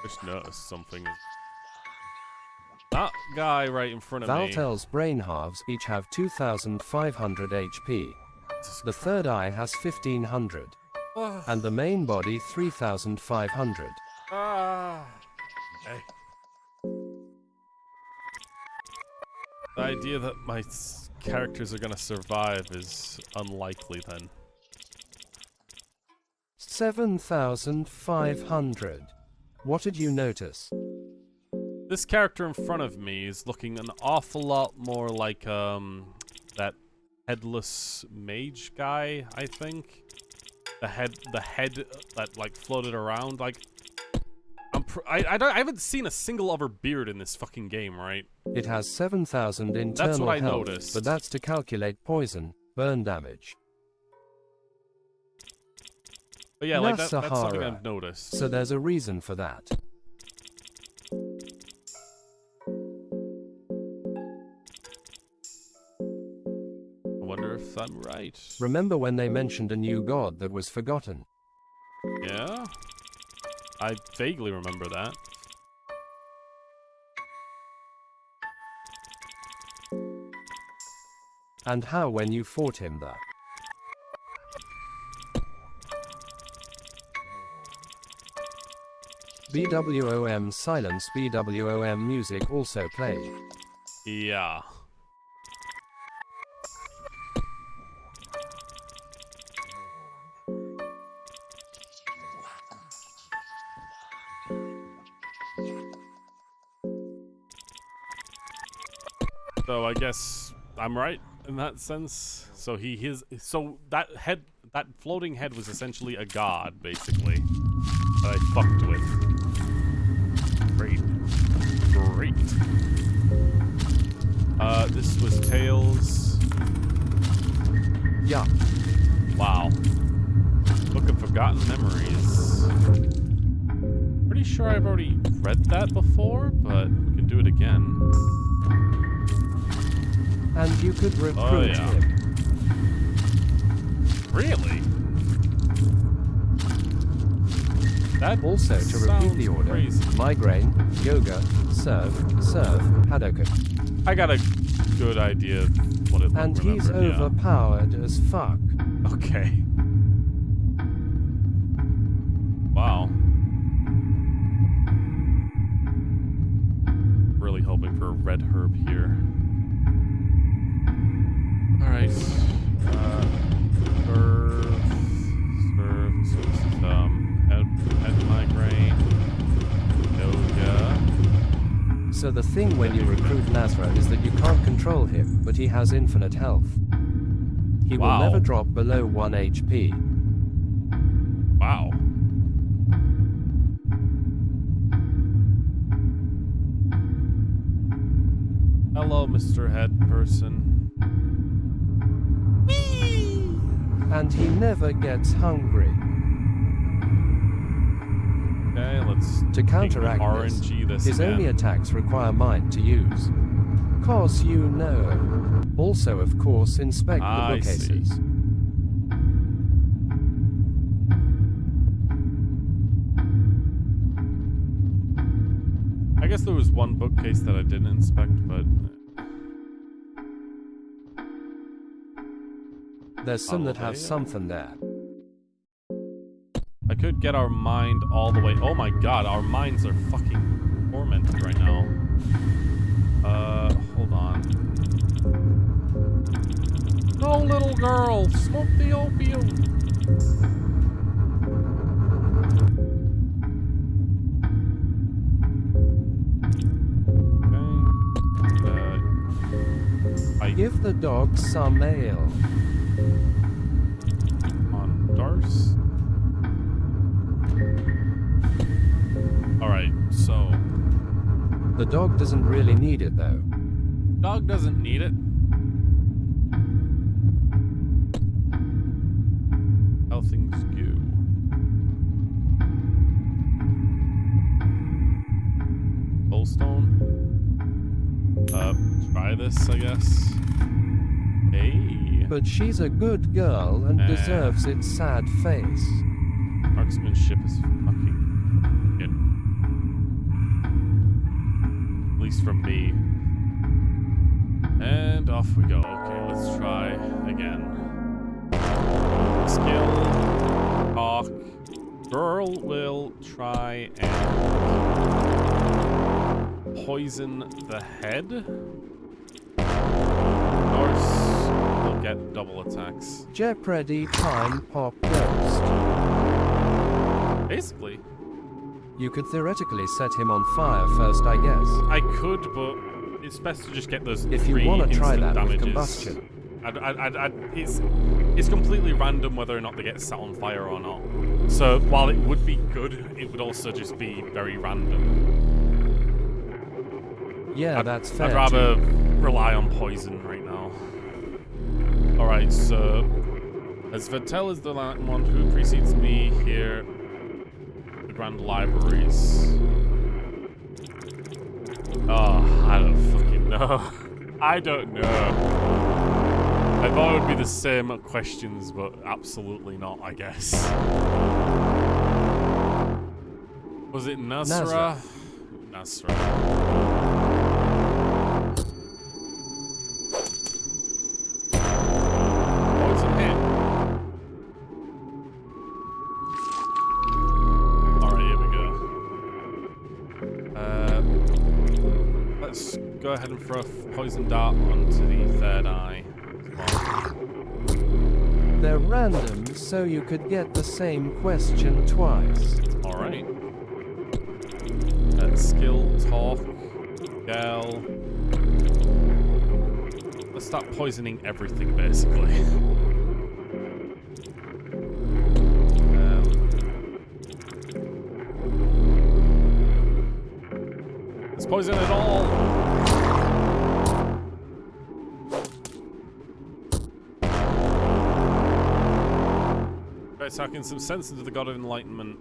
Just noticed something. That guy right in front of me. Valtel's brain halves each have 2,500 HP. The third eye has 1,500. And the main body 3,500. Hey. The idea that my characters are gonna survive is unlikely then. 7,500. What did you notice? This character in front of me is looking an awful lot more like that headless mage guy, I think. The head that, like, floated around. Like, I haven't seen a single other beard in this fucking game, right? It has 7,000 internal That's what I health, noticed. but that's to calculate poison, burn damage. But yeah, like that's something Sahara. I've noticed. So there's a reason for that. if I'm right. Remember when they mentioned a new god that was forgotten? Yeah? I vaguely remember that. And how when you fought him the BWOM silence BWOM music also played. Yeah. So I guess I'm right in that sense. So so that floating head was essentially a god, basically, that I fucked with. Great. This was Tails. Yeah. Wow. Book of Forgotten Memories. Pretty sure I've already read that before, but we can do it again. And you could recruit him. Really? That also to repeat the order. Crazy. Migraine, yoga, serve, Hadoken. I got a good idea of what it And he's overpowered as fuck. Okay. Wow. Really hoping for a red herb here. Alright. Serve. So this is, head migraine. Yoga. So the thing when you recruit Nazra is that you can't control him, but he has infinite health. He will never drop below 1 HP. Wow. Hello, Mr. Head Person. And he never gets hungry. Okay, let's to counteract this his again. only attacks require mind to use. Cause you know. Also, of course, inspect the bookcases. See. I guess there was one bookcase that I didn't inspect, but there's some that have something there. I could get our mind all the way. Oh my god, our minds are fucking tormented right now. Hold on. No, little girl, smoke the opium. Okay. Give the dog some ale. On Darce. Alright, so the dog doesn't really need it though. Dog doesn't need it. How things go. Goldstone. Try this, I guess. Hey. But she's a good girl and deserves its sad face. Marksmanship is fucking good. At least from me. And off we go. Okay, let's try again. Skill. Talk. Girl will try and poison the head. Norse will get double attacks. Jeopardy time pop ghost. Basically. You could theoretically set him on fire first, I guess. I could, but it's best to just get those if you want to try that damages. With combustion. It's completely random whether or not they get set on fire or not. So while it would be good, it would also just be very random. Yeah, that's fair. I'd rather rely on poison right now. Alright, so as Vettel is the one who precedes me here, the Grand Libraries. Oh, I don't fucking know. I don't know. I thought it would be the same questions, but absolutely not, I guess. Was it Nasra? Nasra. Poison hit. Alright, here we go. Let's go ahead and throw a poison dart onto the third eye. They're random, so you could get the same question twice. Alright. Skill, talk, girl. Let's start poisoning everything, basically. Let's poison it all! Right, talking some sense into the God of Enlightenment.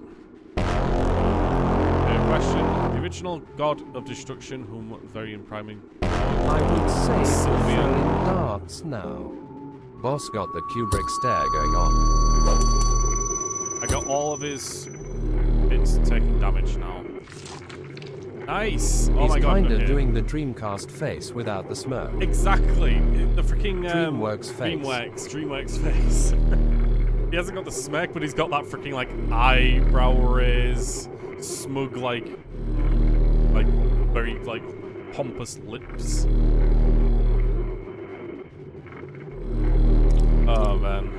Question. The original god of destruction, whom very impriming. I would say we're throwing darts now. Boss got the Kubrick stare going on. I got all of his bits taking damage now. Nice! Oh my god. He's kinda doing the Dreamcast face without the smirk. Exactly! The freaking DreamWorks face. DreamWorks face. He hasn't got the smirk, but he's got that freaking like eyebrow raise. Smug, like very, like, pompous lips. Oh, man.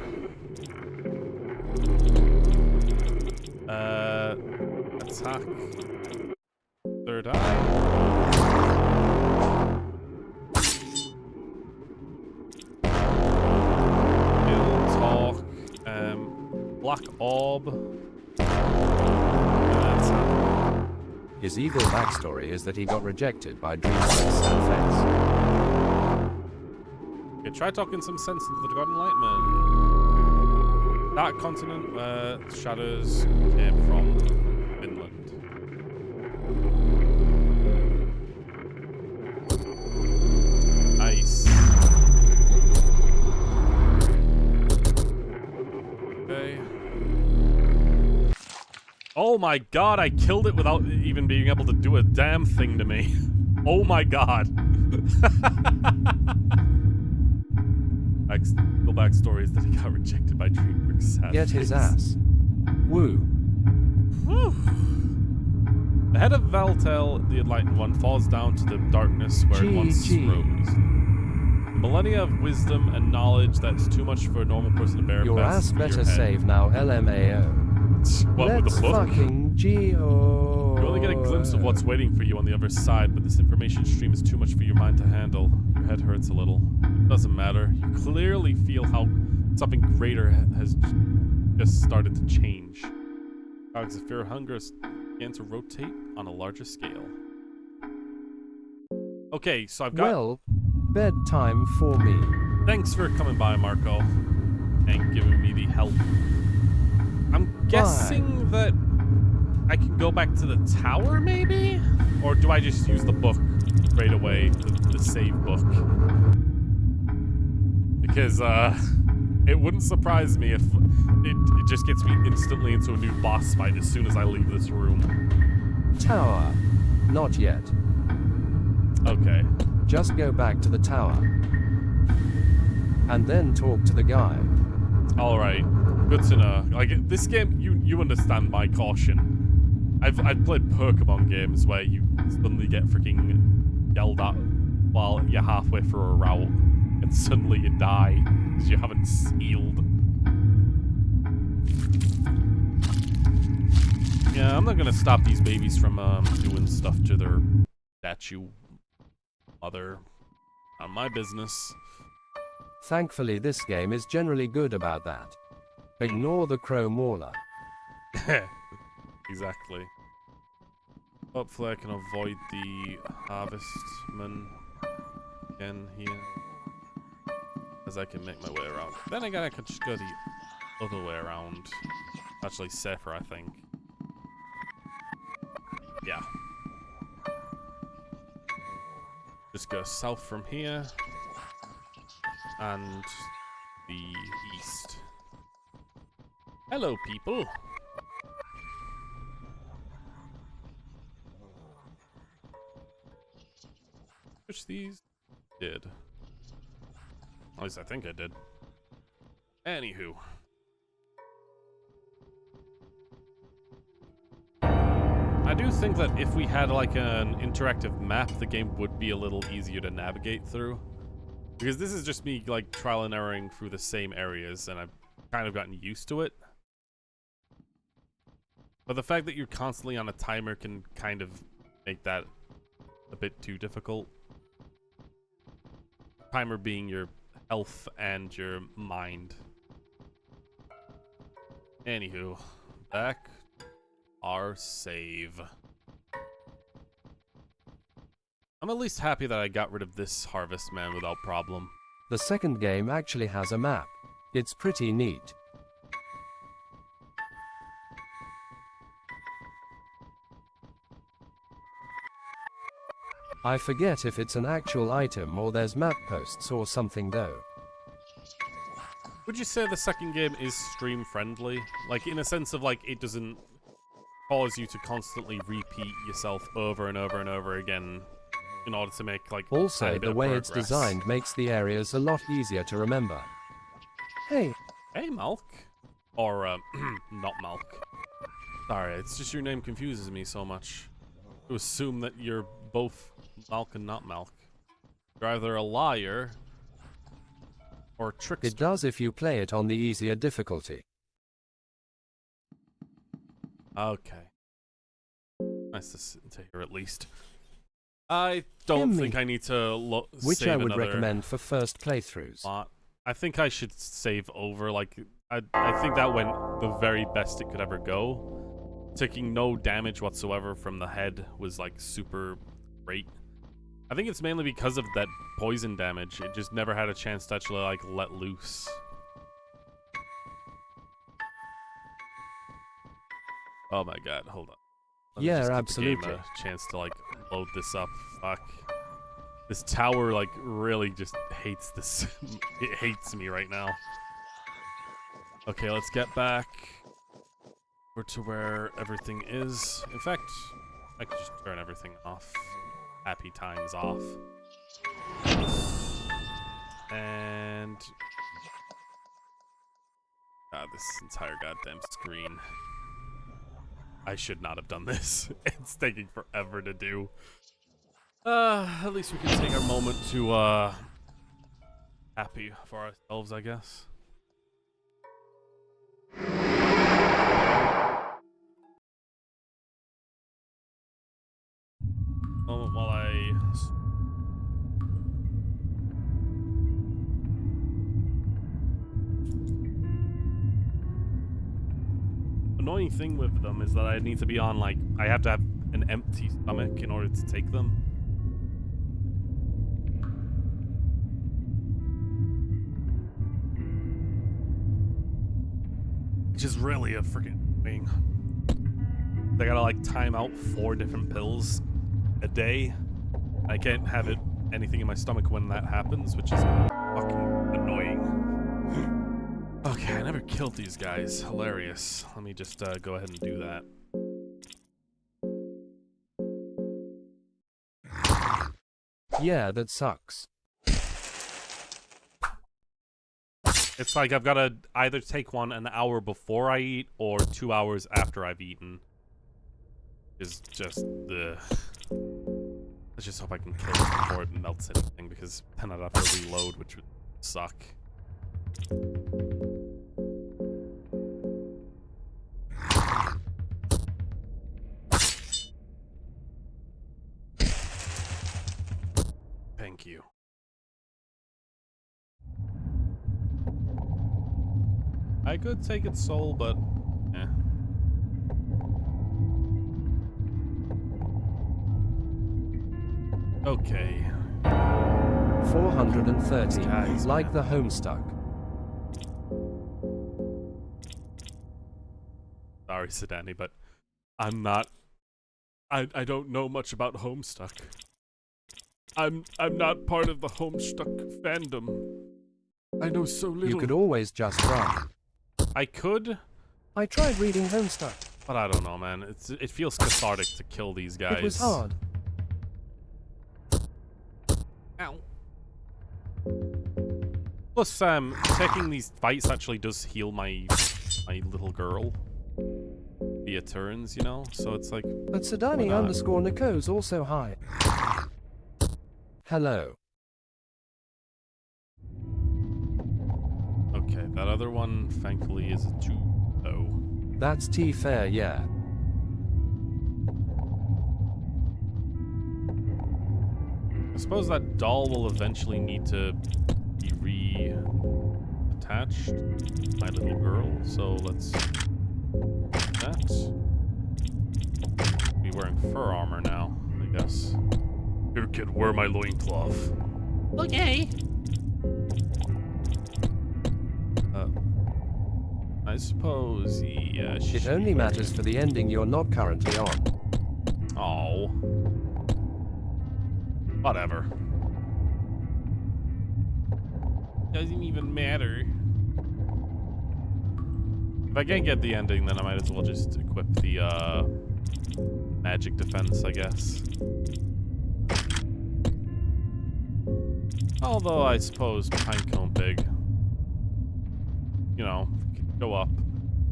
Attack. Third eye. Kill, talk. Black orb. His evil backstory is that he got rejected by DreamWorks sad face. Okay, try talking some sense into the God Enlightenment. That continent where shadows came from Finland. Nice. Okay. Oh my god, I killed it without even being able to do a damn thing to me. Oh my god. The backstory is that he got rejected by DreamWorks. Get his ass. Woo. Whew. The head of Valtel, the Enlightened One, falls down to the darkness where it once rose. Millennia of wisdom and knowledge that's too much for a normal person to bear. Your ass better save now, LMAO. What, Let's with a book? fucking Geo. You only get a glimpse of what's waiting for you on the other side, but this information stream is too much for your mind to handle. Your head hurts a little. Doesn't matter. You clearly feel how something greater has just started to change. Cogs of fear and hunger began to rotate on a larger scale. Okay, so I've got... Well, bedtime for me. Thanks for coming by, Marco, and giving me the help. I'm guessing that I can go back to the tower, maybe? Or do I just use the book straight away, the save book? Because, it wouldn't surprise me if it just gets me instantly into a new boss fight as soon as I leave this room. Tower. Not yet. Okay. Just go back to the tower. And then talk to the guy. Alright. Good to know. Like, this game, you understand my caution. I've played Pokemon games where you suddenly get freaking yelled at while you're halfway through a route, and suddenly you die because you haven't healed. Yeah, I'm not gonna stop these babies from doing stuff to their statue mother. Not my business. Thankfully, this game is generally good about that. Ignore the crow mauler. Exactly. Hopefully I can avoid the harvestman again here, as I can make my way around. Then again, I could just go the other way around. Actually safer, I think. Yeah. Just go south from here. And the east. Hello, people. Push these. Did. At least I think I did. Anywho. I do think that if we had like an interactive map, the game would be a little easier to navigate through. Because this is just me like trial and erroring through the same areas, and I've kind of gotten used to it. But the fact that you're constantly on a timer can kind of make that a bit too difficult. Timer being your health and your mind. Anywho, back our save. I'm at least happy that I got rid of this Harvest Man without problem. The second game actually has a map. It's pretty neat. I forget if it's an actual item or there's map posts or something though. Would you say the second game is stream friendly? Like in a sense of like it doesn't cause you to constantly repeat yourself over and over and over again in order to make like Also, the way it's progress. designed makes the areas a lot easier to remember. Hey. Hey, Malk. Or, not Malk. Sorry, it's just your name confuses me so much. To assume that you're both Malk and not Malk. You're either a liar or a trickster. It does if you play it on the easier difficulty. Okay. Nice to hear at least. I don't think I need to Which save I would another recommend for first playthroughs. lot. I think I should save over. Like, I think that went the very best it could ever go. Taking no damage whatsoever from the head was like super great. I think it's mainly because of that poison damage. It just never had a chance to actually like let loose. Oh my god, hold on. Let me Yeah, just give absolutely. the game a chance to like load this up. Fuck. This tower like really just hates this. It hates me right now. Okay, let's get back over to where everything is. In fact, I could just turn everything off. Happy times off. And God, this entire goddamn screen. I should not have done this. It's taking forever to do. At least we can take our moment to, happy for ourselves, I guess. Moment while I... Annoying thing with them is that I need to be on, like, I have to have an empty stomach in order to take them. Which is really a freaking thing. I gotta, like, time out 4 different pills a day. I can't have anything in my stomach when that happens, which is fucking annoying. Okay, I never killed these guys. Hilarious. Let me just go ahead and do that. Yeah, that sucks. It's like I've got to either take one an hour before I eat or 2 hours after I've eaten. Is just the. Let's just hope I can kill it before it melts anything, because then I'd have to reload, which would suck. Thank you. I could take its soul, but eh. Okay. 430, Guys, like man. the Homestuck. Sorry, Sedani, but I'm not. I don't know much about Homestuck. I'm not part of the Homestuck fandom. I know so little. You could always just run. I could, I tried reading Homestuck. but I don't know, man. It feels cathartic to kill these guys. It was hard. Ow. Plus, taking these fights actually does heal my little girl via turns, you know? So it's like... But Sadani underscore Nico's also high. Hello. Okay, that other one, thankfully, is a 2 low. That's T-fair, yeah. I suppose that doll will eventually need to be reattached. My little girl, so let's do that. Be wearing fur armor now, I guess. Here, kid, wear my loincloth. Okay. I suppose, yeah. It only matters for the ending you're not currently on. Oh. Whatever. Doesn't even matter. If I can't get the ending, then I might as well just equip the, magic defense, I guess. Although, I suppose Pinecone Pig, you know, go up.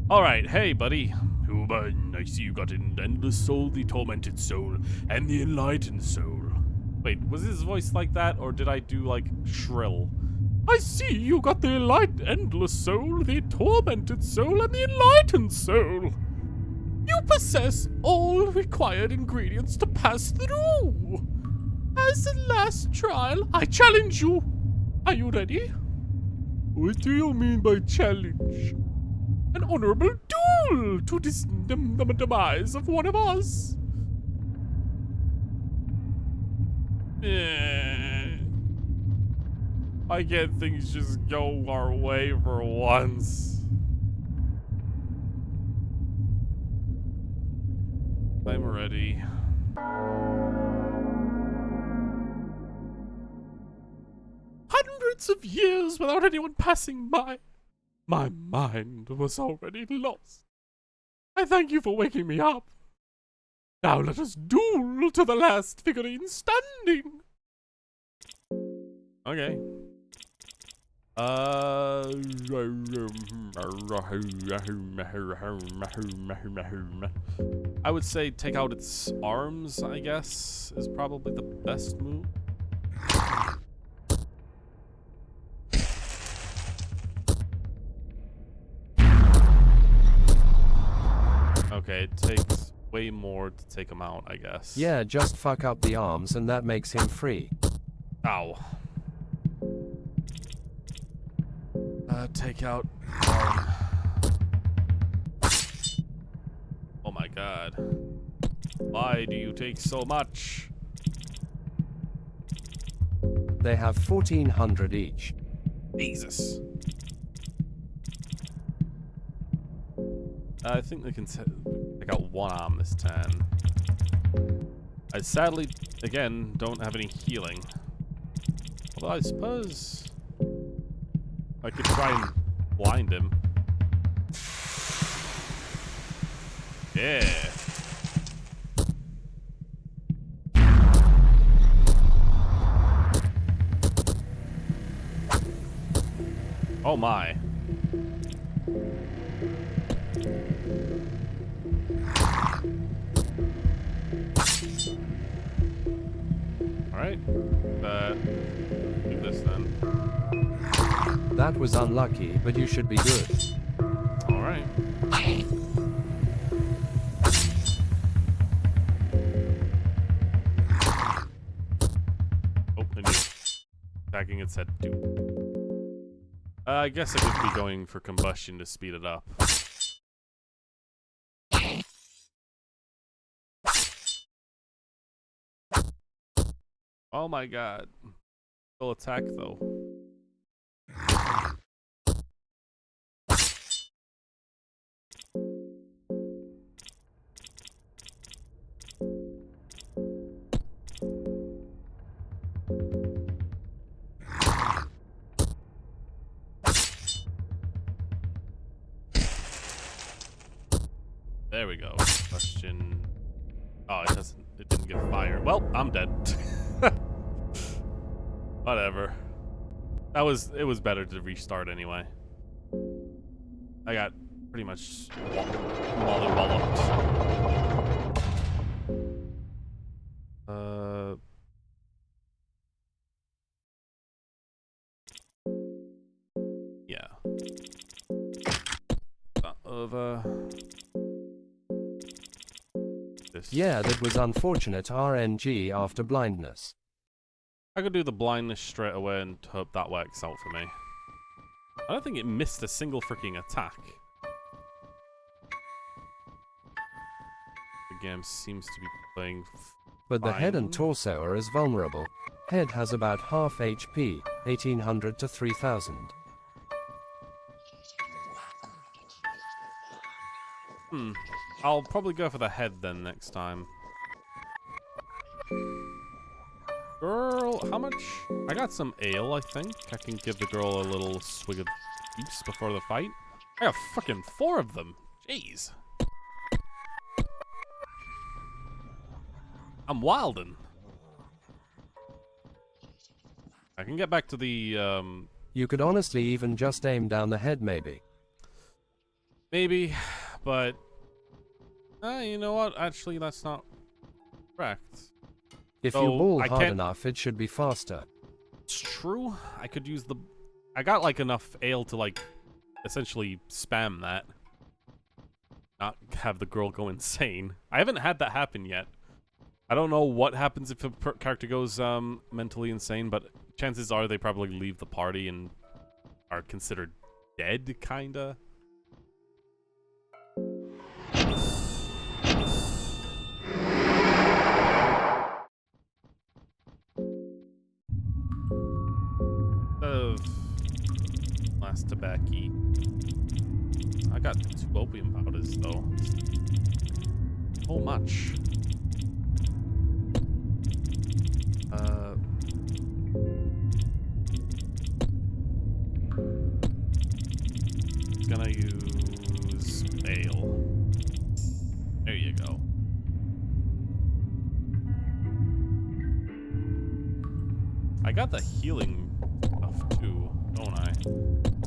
Alright, hey, buddy. Human, I see you got an endless soul, the tormented soul, and the enlightened soul. Wait, was his voice like that, or did I do, like, shrill? I see you got the endless soul, the tormented soul, and the enlightened soul. You possess all required ingredients to pass through. As a last trial, I challenge you. Are you ready? What do you mean by challenge? An honorable duel to the demise of one of us. Why can't things just go our way for once? I'm ready. Hundreds of years without anyone passing by. My mind was already lost. I thank you for waking me up. Now let us duel to the last figurine standing. Okay. I would say take out its arms, I guess, is probably the best move. Okay, it takes way more to take him out, I guess. Yeah, just fuck up the arms and that makes him free. Ow. Take out arm. Oh my god. Why do you take so much? They have 1,400 each. Jesus. I think they can take out one arm this turn. I sadly, again, don't have any healing. Although I suppose I could try and blind him. Yeah. Oh my. Alright. Do this then. That was unlucky, but you should be good. Alright. Oh, and he's attacking its head too. I guess I could be going for combustion to speed it up. Oh my god. Still attack though. There we go. Question. Oh, it doesn't. It didn't give fire. Well, I'm dead. Whatever. It was better to restart anyway. I got pretty much mollywalloped. Yeah. This. Yeah, that was unfortunate RNG after blindness. I could do the blindness straight away and hope that works out for me. I don't think it missed a single freaking attack. The game seems to be playing But the head and fine. torso are as vulnerable. Head has about half HP, 1800 to 3000. I'll probably go for the head then next time. Girl, how much? I got some ale, I think. I can give the girl a little swig of juice before the fight. I got fucking 4 of them. Jeez. I'm wildin'. I can get back to the, You could honestly even just aim down the head maybe. maybe, but... you know what? Actually, that's not correct. If So, you ball I hard can't- enough, it should be faster. It's true. I could use the... I got, like, enough ale to, like, essentially spam that. Not have the girl go insane. I haven't had that happen yet. I don't know what happens if a character goes, mentally insane, but chances are they probably leave the party and are considered dead, kinda. Last tobacco. I got 2 opium powders though. So much. Gonna use ale. There you go. I got the healing stuff too, don't I?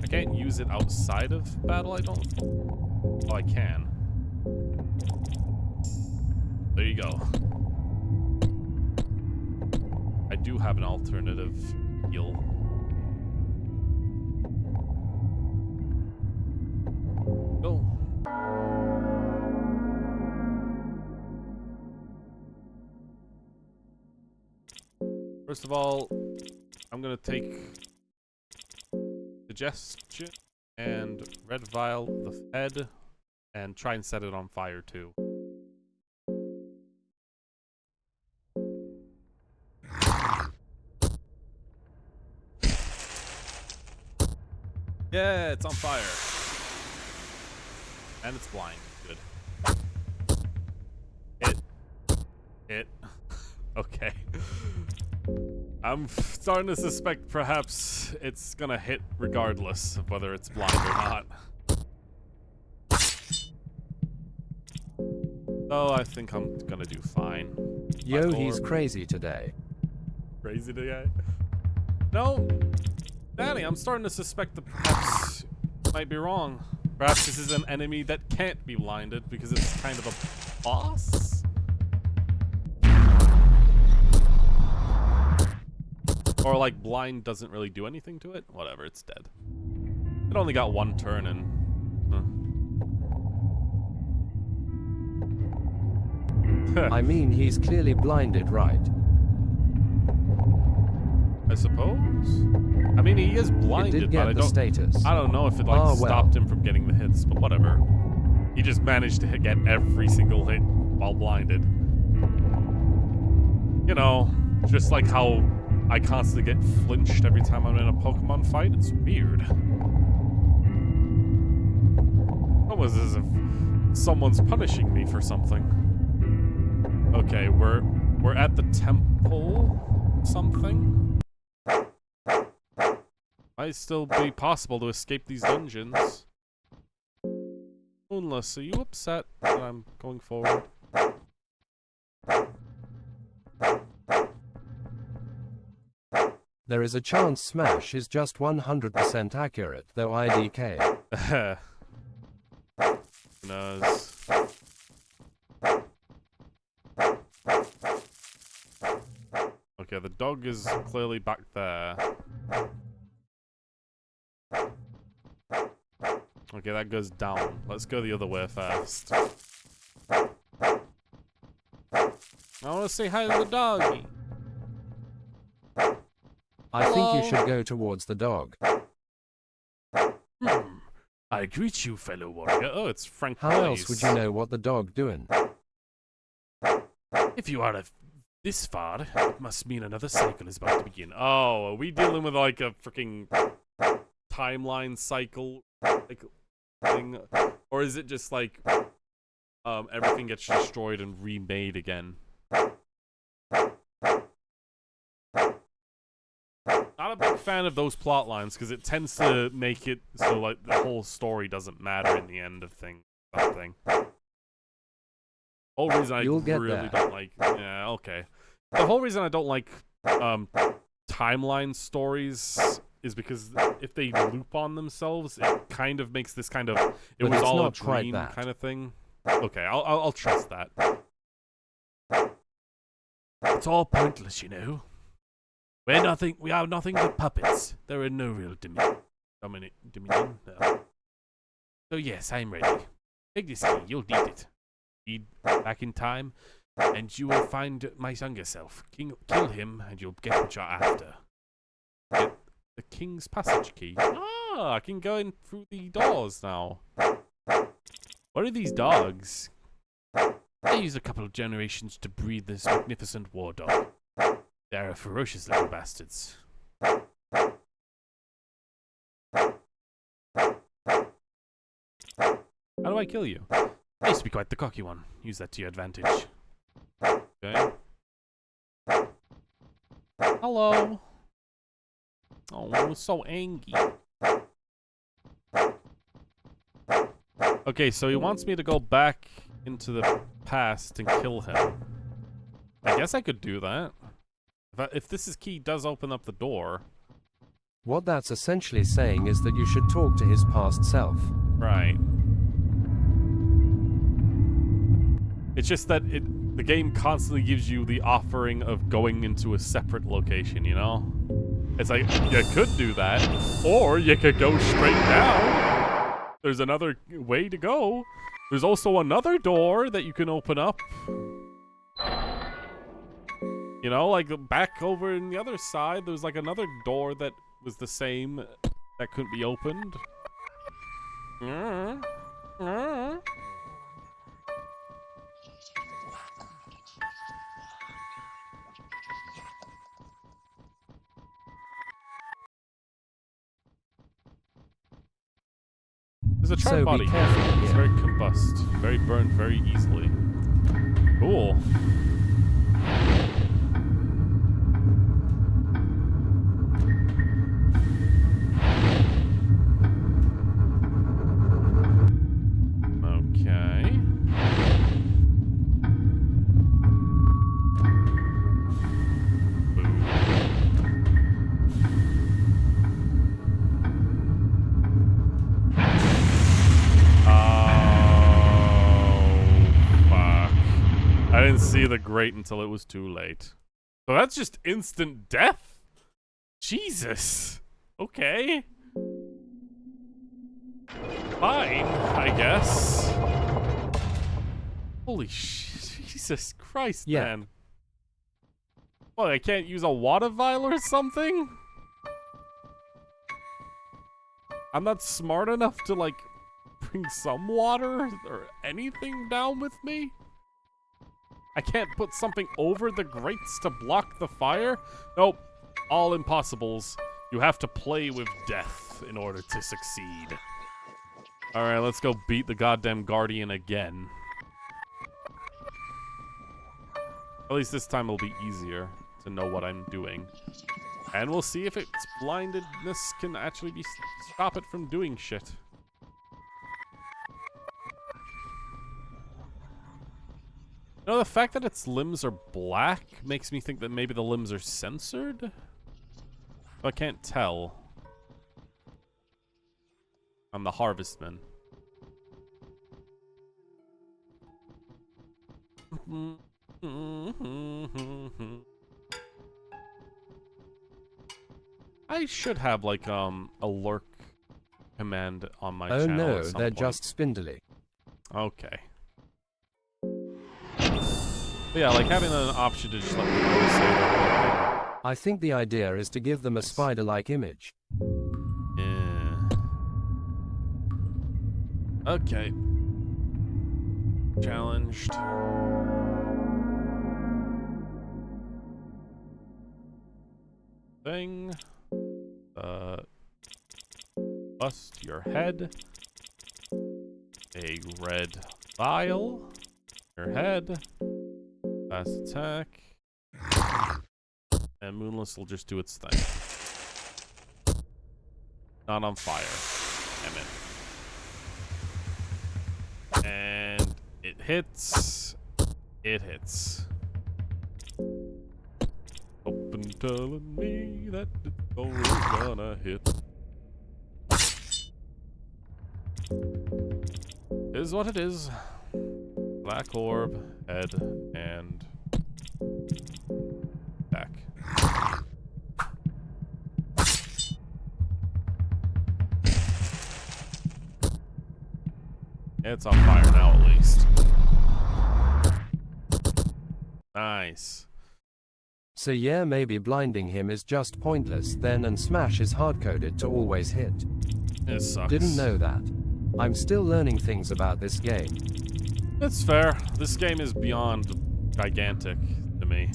I can't use it outside of battle, I don't... Oh, I can. There you go. I do have an alternative heal. Go. First of all, I'm gonna take digestion and red vial the head and try and set it on fire too. Yeah, it's on fire. And it's blind. Good. Hit. Okay. I'm starting to suspect perhaps it's gonna hit regardless of whether it's blind or not. So I think I'm gonna do fine. Yo, he's crazy today. Crazy today? No, Danny, I'm starting to suspect that perhaps you might be wrong. Perhaps this is an enemy that can't be blinded because it's kind of a boss? Or like blind doesn't really do anything to it? Whatever, it's dead. It only got 1 turn and... I mean, he's clearly blinded, right? I suppose? I mean, he is It blinded, did but get the status. I don't know if it like well. stopped him from getting the hits, but whatever. He just managed to get every single hit while blinded. You know, just like how I constantly get flinched every time I'm in a Pokemon fight. It's weird. Almost as if someone's punishing me for something. Okay, we're at the temple something. Might still be possible to escape these dungeons. Who Moonless, are you upset that I'm going forward? There is a chance Smash is just 100% accurate, though IDK. Who knows? Okay, the dog is clearly back there. Okay, that goes down. Let's go the other way first. I want to say hi to the doggy. I think you should go towards the dog. I greet you, fellow warrior. Oh, it's Frank How else Blaze. would you know what the dog doing? If you are this far, it must mean another cycle is about to begin. Oh, are we dealing with like a freaking timeline cycle like thing? Or is it just like everything gets destroyed and remade again? Not a big fan of those plot lines because it tends to make it so like the whole story doesn't matter in the end of something. Whole reason I really don't like. Yeah, okay. The whole reason I don't like timeline stories is because if they loop on themselves, it kind of makes this kind of it was all a dream kind of thing. Okay, I'll trust that. It's all pointless, you know. We are nothing but puppets. There are no real dominion. No. So yes, I'm ready. Take this key, you'll need it. Lead back in time, and you will find my younger self. Kill him, and you'll get what you're after. Get the King's Passage key. Ah, I can go in through the doors now. What are these dogs? They use a couple of generations to breed this magnificent war dog. They're ferocious little bastards. How do I kill you? I used to be quite the cocky one. Use that to your advantage. Okay. Hello. Oh, I was so angry. Okay, so he wants me to go back into the past and kill him. I guess I could do that. If this key does open up the door. What that's essentially saying is that you should talk to his past self. Right. It's just that the game constantly gives you the offering of going into a separate location, you know? It's like, you could do that, or you could go straight down. There's another way to go. There's also another door that you can open up. You know, like back over in the other side, there's like another door that was the same that couldn't be opened. There's a charred body here. It's very combust, very burned very easily. Cool. I didn't see the grate until it was too late. So that's just instant death? Jesus. Okay. Fine, I guess. Holy shit. Jesus Christ, man. What, I can't use a water vial or something? I'm not smart enough to, like, bring some water or anything down with me? I can't put something over the grates to block the fire? Nope. All impossibles. You have to play with death in order to succeed. Alright, let's go beat the goddamn Guardian again. At least this time it'll be easier to know what I'm doing. And we'll see if its blindedness can actually stop it from doing shit. You know, the fact that its limbs are black makes me think that maybe the limbs are censored? I can't tell. I'm the harvestman. I should have like a lurk command on my Oh channel no, at some they're point. just spindly. Okay. But yeah, like having an option to just let people say that. I think the idea is to give them a spider-like image. Yeah. Okay. Challenged. Thing. Bust your head. A red vial. Your head. Fast attack. And Moonless will just do its thing. Not on fire. Damn it. And it hits. It hits. Open telling me that it's always gonna hit. Is what it is. Black orb, head, and back. It's on fire now, at least. Nice. So yeah, maybe blinding him is just pointless then, and Smash is hard-coded to always hit. It sucks. Didn't know that. I'm still learning things about this game. It's fair. This game is beyond gigantic to me.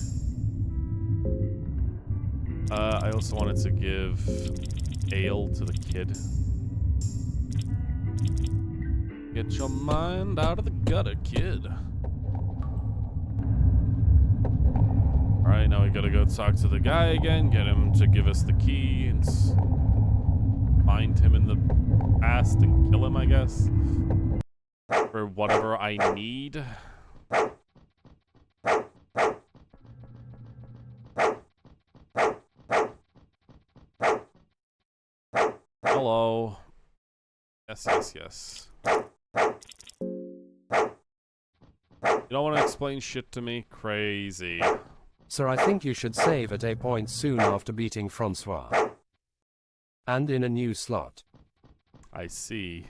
I also wanted to give ale to the kid. Get your mind out of the gutter, kid. Alright, now we gotta go talk to the guy again, get him to give us the key, and find him in the past and kill him, I guess. For whatever I need. Hello. Yes, yes, yes. You don't want to explain shit to me? Crazy. So I think you should save at a point soon after beating Francois. And in a new slot. I see.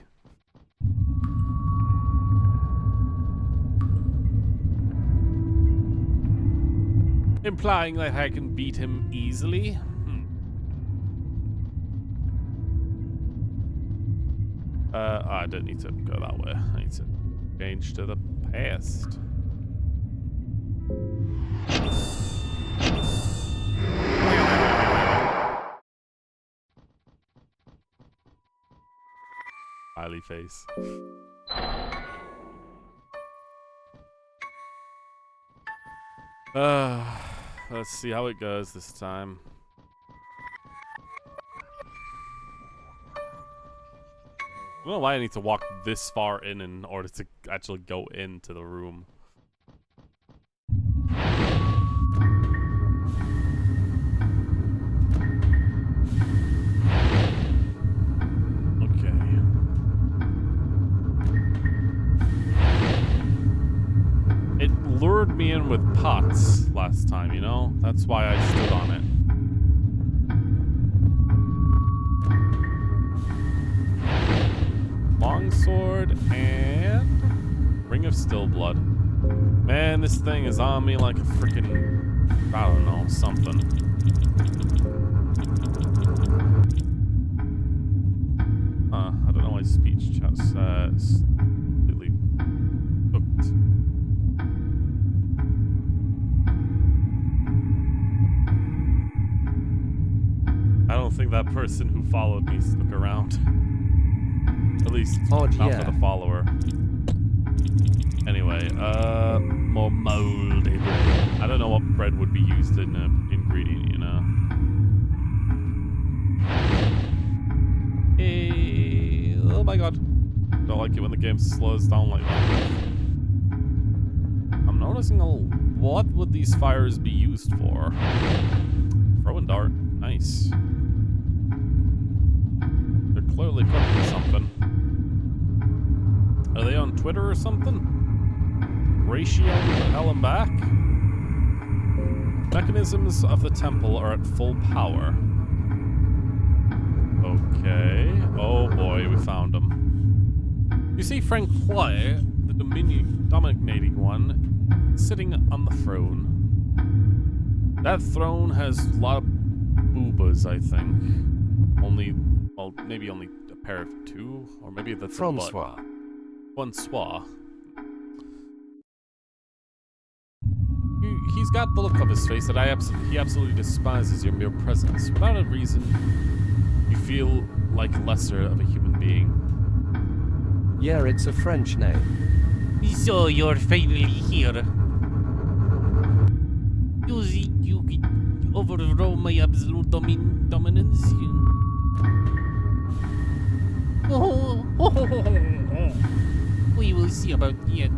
Implying that I can beat him easily? I don't need to go that way. I need to change to the past. Smiley face. Let's see how it goes this time. I don't know why I need to walk this far in order to actually go into the room. Okay. It lured me in with pots last time, you know? That's why I stood on it. Longsword and Ring of Stillblood. Man, this thing is on me like a freaking, I don't know, something. I don't know why speech just completely hooked. I don't think that person who followed me stuck around. At least not for the follower. Anyway, more moldy bread. I don't know what bread would be used in an ingredient, you know. Hey, oh my god. Don't like it when the game slows down like that. I'm noticing realizing what would these fires be used for? Throwing dart. Nice. They're clearly cooking something. Are they on Twitter or something? Ratio to hell and back? Mechanisms of the temple are at full power. Okay. Oh boy, we found him. You see Francois, the dominating one, sitting on the throne. That throne has a lot of boobas, I think. Well, maybe only a pair of two, or maybe that's Francois. Francois. He's got the look of his face that he absolutely despises your mere presence. Without a reason, you feel like lesser of a human being. Yeah, it's a French name. So you're finally here. You overthrow my absolute dominance. We will see about it.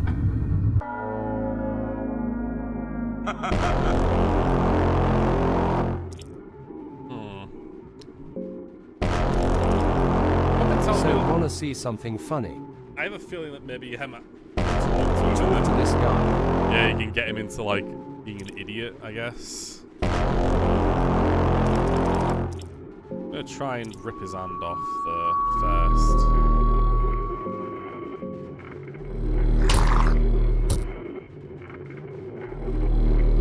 So, wanna see something funny? I have a feeling that maybe him Talk to this guy. yeah, you can get him into like being an idiot, I guess. I'm gonna try and rip his hand off first.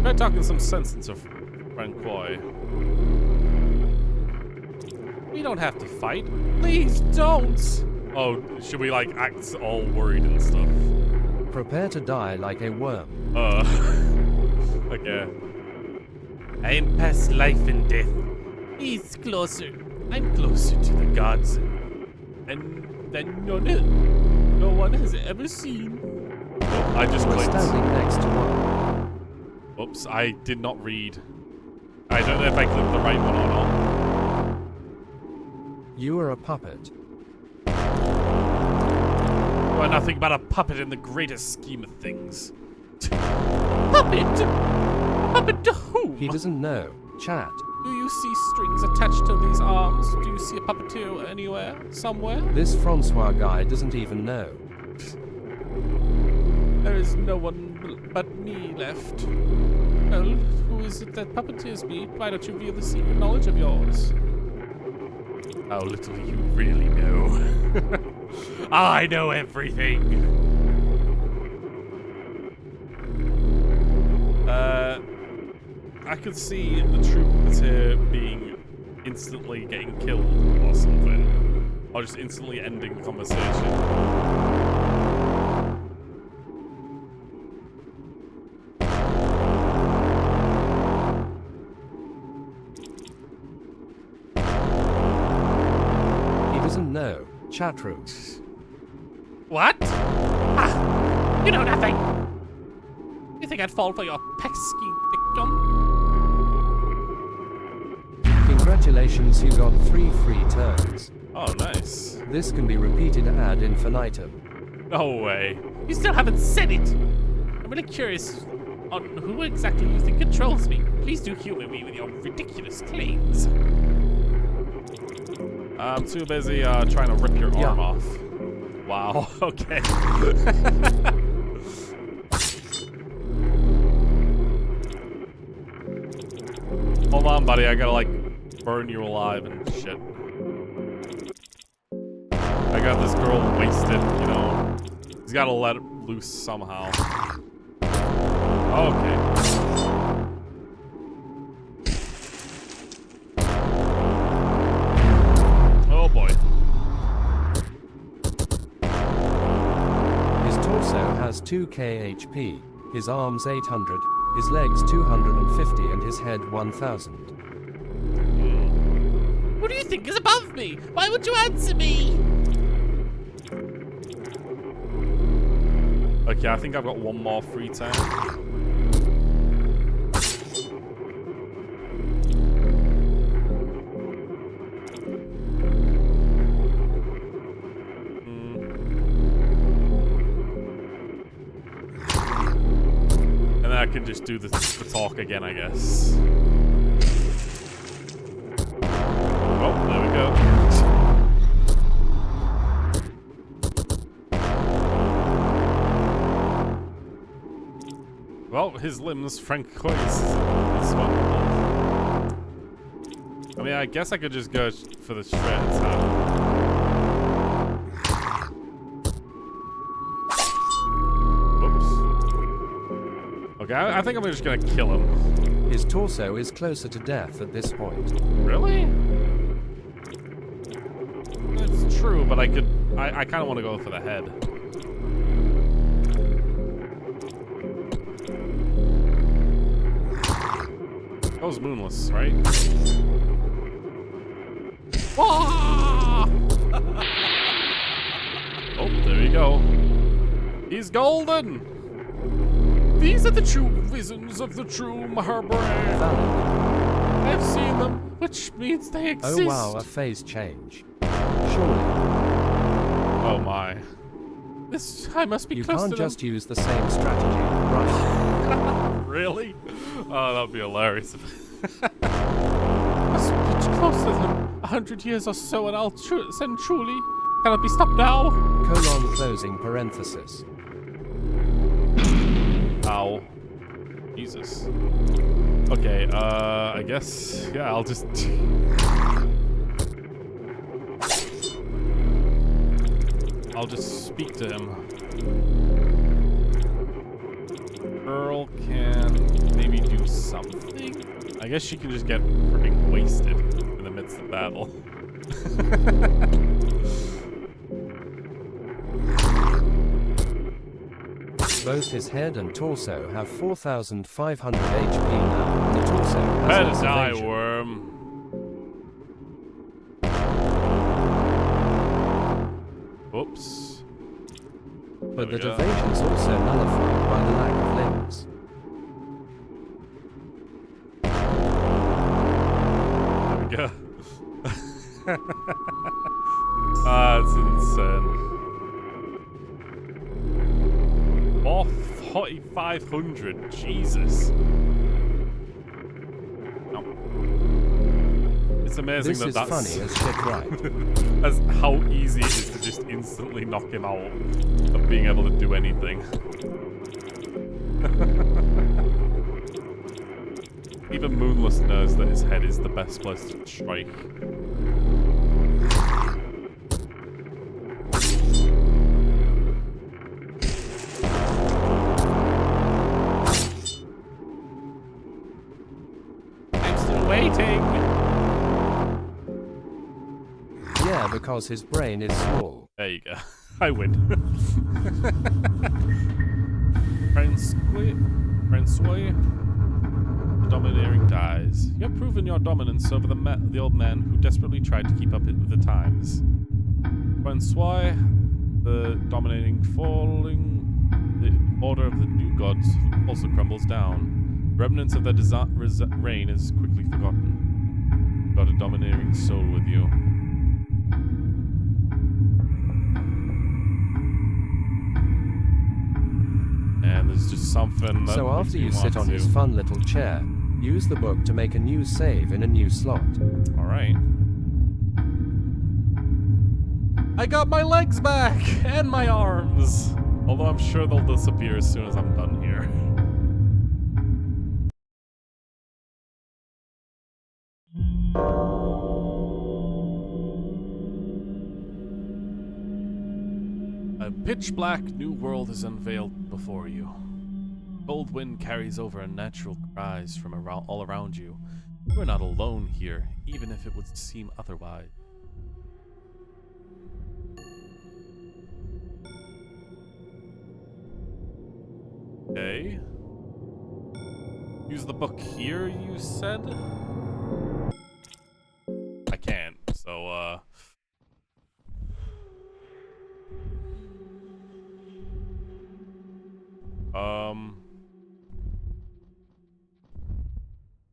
Try talking some sense into Francois. We don't have to fight. Please don't! Oh, should we like act all worried and stuff? Prepare to die like a worm. Okay. I am past life and death. He's closer. I'm closer to the gods. And than no one has ever seen. Oh, I just We're clicked. standing next to one. Oops, I did not read. I don't know if I clicked the right one or not. You are a puppet. You are nothing but a puppet in the greatest scheme of things. Puppet? Puppet to whom? He doesn't know. Chat. Do you see strings attached to these arms? Do you see a puppeteer anywhere? Somewhere? This Francois guy doesn't even know. There is no one but me left. Well, who is it that puppeteers me? Why don't you reveal the secret knowledge of yours? How little you really know. I know everything. I could see the true puppeteer being instantly getting killed or something. Or just instantly ending the conversation. He doesn't know. Chat room. What? Ah, you know nothing. You think I'd fall for your pesky victim? Congratulations, you got 3 free turns. Oh, nice. This can be repeated ad infinitum. No way. You still haven't said it. I'm really curious on who exactly you think controls me. Please do humor me with your ridiculous claims. I'm too busy trying to rip your arm off. Wow, okay. Hold on, buddy. I gotta, like, burn you alive and shit. I got this girl wasted, you know. He's gotta let it loose somehow. Okay. Oh boy. His torso has 2k HP, his arms 800, his legs 250 and his head 1000. Who do you think is above me? Why would you answer me? Okay, I think I've got one more free time. can just do the talk again, I guess. Oh, there we go. Well, his limbs, frankly, is vulnerable. I mean, I guess I could just go for the straight attack. Oops. Okay, I think I'm just gonna kill him. His torso is closer to death at this point. Really? It's true, but I kind of want to go for the head. That was moonless, right? Ah! Oh, there you go. He's golden! These are the true visions of the true Maharbrain. I've seen them, which means they exist. Oh wow, a phase change. Surely. Oh my. I must be You close can't to them. just use the same strategy, right? Really? Oh, that'd be hilarious. Must be close to them. 100 years or so, and I'll send truly. Cannot be stopped now. Colon closing parenthesis. Ow. Jesus. Okay, I guess, yeah, I'll just... I'll just speak to him. Girl can maybe do something? I guess she can just get freaking wasted in the midst of battle. Both his head and torso have 4,500 HP now. The torso has Better less die, evasion. worm. Oops. But There the we go. evasion's also nullified by the lack of limbs. There we go. That's insane. More 4,500. Jesus. No. It's amazing This is that's funny as shit, right? That's how easy it is to just instantly knock him out of being able to do anything. Even Moonless knows that his head is the best place to strike. I'm still waiting. Yeah, because his brain is small. There you go. I win. Francois, the domineering dies. You have proven your dominance over the old man who desperately tried to keep up with the times. Francois, the dominating falling, the order of the new gods also crumbles down. Remnants of their reign is quickly forgotten. Got a domineering soul with you. And there's just something that So makes after me you want sit on to. his fun little chair, use the book to make a new save in a new slot. Alright. I got my legs back! And my arms! Although I'm sure they'll disappear as soon as I'm done here. A pitch-black new world is unveiled before you. Cold wind carries over unnatural cries from all around you. You are not alone here, even if it would seem otherwise. Okay. Use the book here, you said? I can't, so,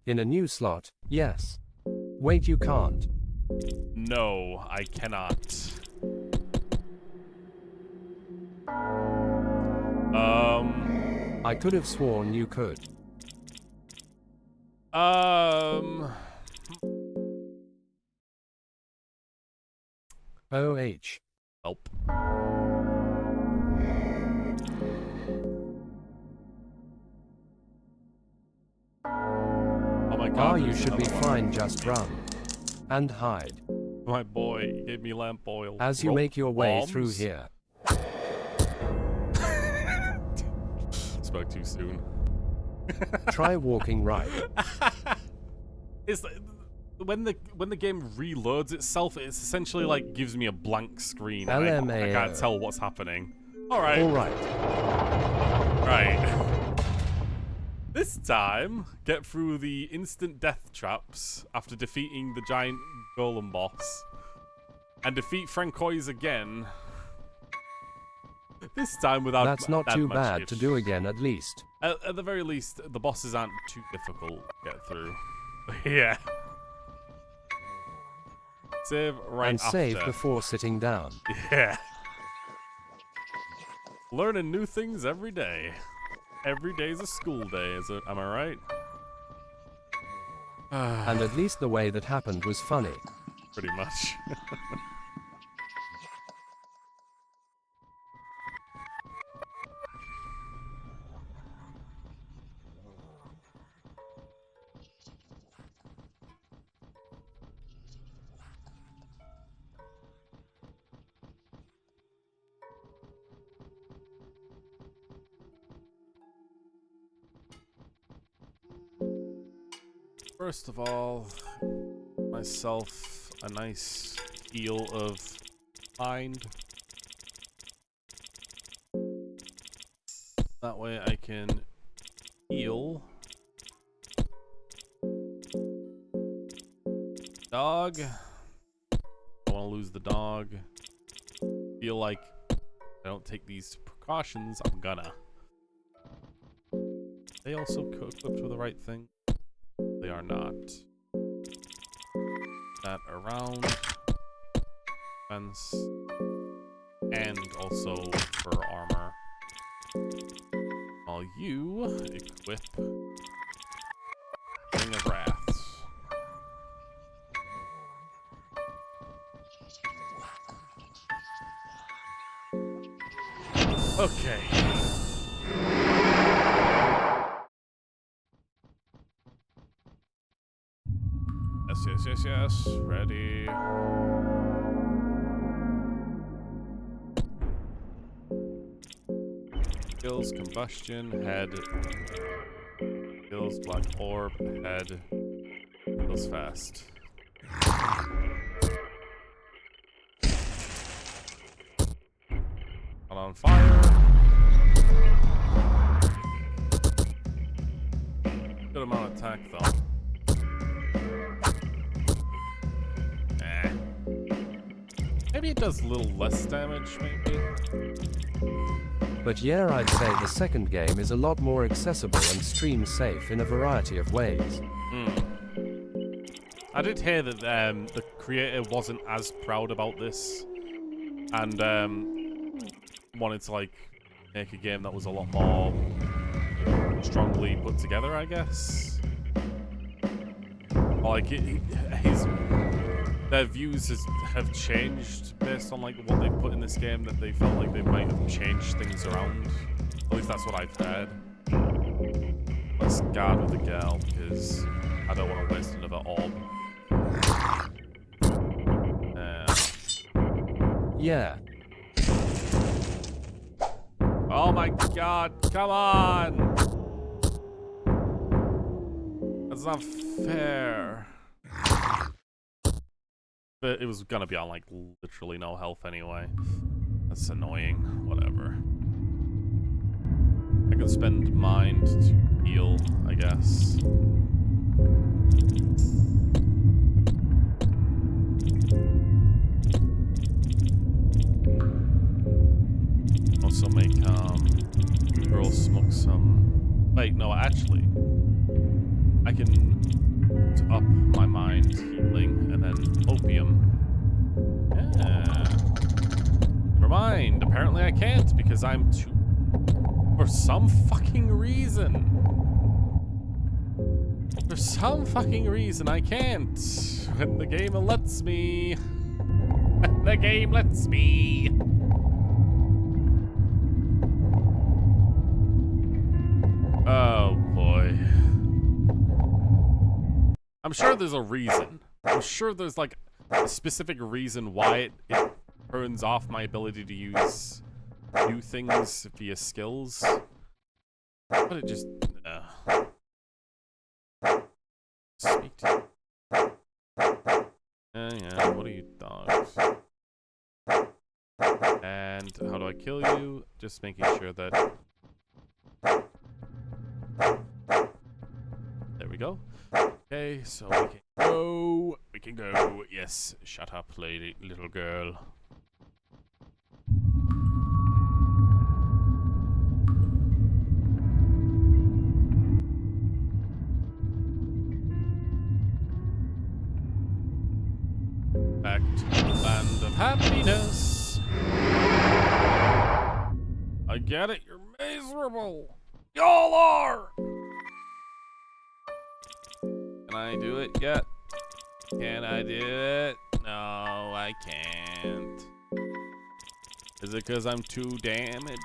In a new slot, yes. Wait, you can't. No, I cannot. I could have sworn you could. OH. Help. Oh my god. You there's should be another one. fine, just run. And hide. My boy gave me lamp oil. As you Rope make your way bombs? through here. Spoke too soon. Try walking right. It's when the game reloads itself, it's essentially like gives me a blank screen. I can't tell what's happening. Alright. Alright. Right. This time, get through the instant death traps after defeating the giant golem boss. And defeat Francois again. This time without That's not too much bad itch. to do again, at least. At the very least, the bosses aren't too difficult to get through. Yeah. Save right And after. save before sitting down. Yeah. Learning new things every day. Every day's a school day, am I right? And at least the way that happened was funny. Pretty much. First of all, myself a nice heal of mind. That way I can heal. Dog. I want to lose the dog. Feel like if I don't take these precautions, I'm gonna. They also equipped with the right thing. They are not. That around. Fence. And also for armor. While you equip Ring of Wraths. Okay. Yes. Ready. Kills combustion, head. Kills black orb, head. Kills fast. Not on fire. Good amount of attack though. Maybe it does a little less damage, maybe? But yeah, I'd say the second game is a lot more accessible and stream safe in a variety of ways. I did hear that the creator wasn't as proud about this and wanted to like make a game that was a lot more strongly put together, I guess. Like their views have changed based on like what they've put in this game, that they felt like they might have changed things around. At least that's what I've heard. Let's guard with the gal because I don't want to waste another orb. Yeah. Oh my god, come on! That's not fair. But it was gonna be on like literally no health anyway. That's annoying. Whatever. I can spend mind to heal, I guess. Also make girl smoke some. Wait, no, actually, I can up my mind healing and then opium. Yeah. Never mind. Apparently I can't because I'm too. For some fucking reason. For some fucking reason I can't. When the game lets me. The game lets me. Oh boy. I'm sure there's a reason. I'm sure there's like a specific reason why it turns off my ability to use new things via skills. But it just... Speak to... yeah, what are you dogs? And how do I kill you? Just making sure that... There we go. Okay, so we can go. We can go. Yes, shut up, lady, little girl. Back to the land of happiness. I get it, you're miserable. Y'all are! Can I do it yet? Can I do it? No, I can't. Is it because I'm too damaged?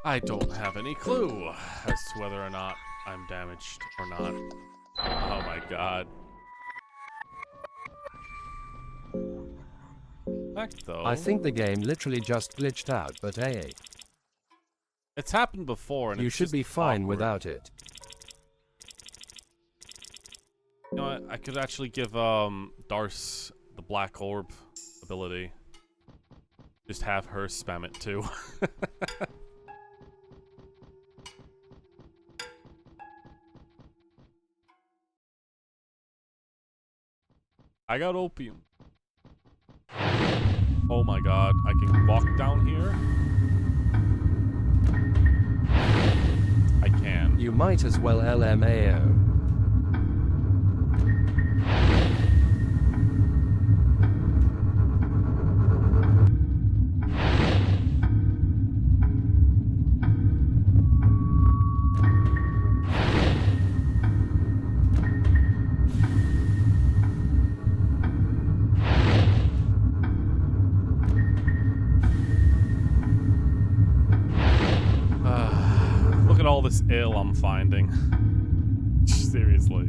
I don't have any clue as to whether or not I'm damaged or not. Oh my god. Fact though. I think the game literally just glitched out, but hey. It's happened before and You it's should just be fine awkward. without it. You know what? I could actually give Darce the black orb ability. Just have her spam it too. I got opium. Oh my god, I can walk down here? I can. You might as well LMAO. Look at all this ill I'm finding. Seriously.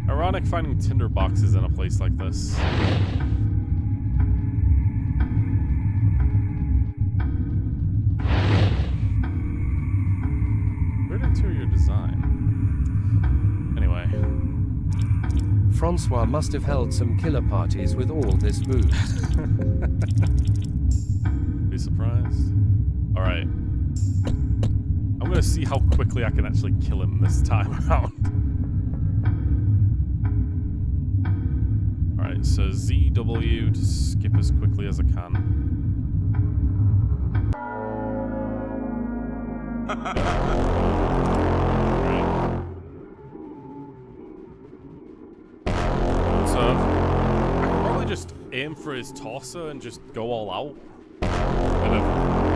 Ironic finding tinder boxes in a place like this. Weird interior design. Anyway. Francois must have held some killer parties with all this booze. Be surprised. Alright. I'm gonna see how quickly I can actually kill him this time around. Alright, so ZW to skip as quickly as I can. So, I could probably just aim for his torso and just go all out. Instead of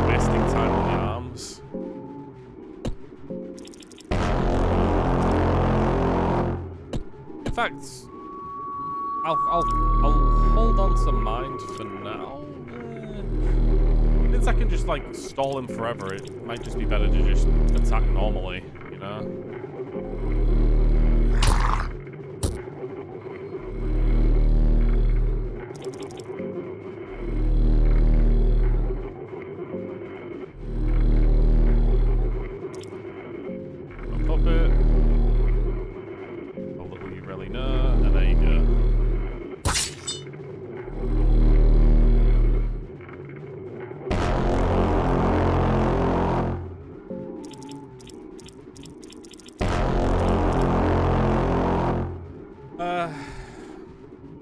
wasting time on the arms. In fact, I'll hold on to mine for now. Since I can just like stall him forever, it might just be better to just attack normally, you know? Puppet. Oh, look what you really know, and there you go.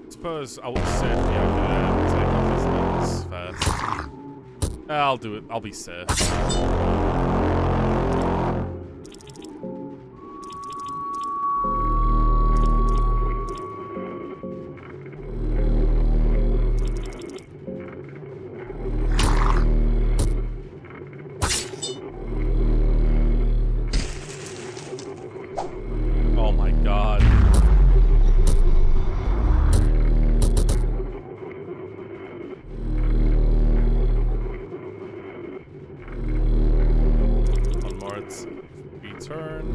Suppose I would say, yeah, chest. I'll do it. I'll be safe. Oh my god. One more, it's return.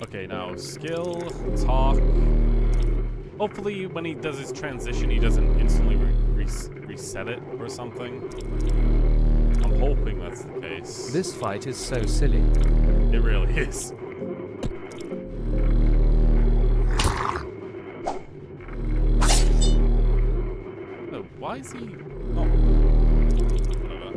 Okay, now skill, talk. Hopefully when he does his transition, he doesn't instantly reset it or something. I'm hoping that's the case. This fight is so silly. It really is. Oh, why is he... Oh. Whatever.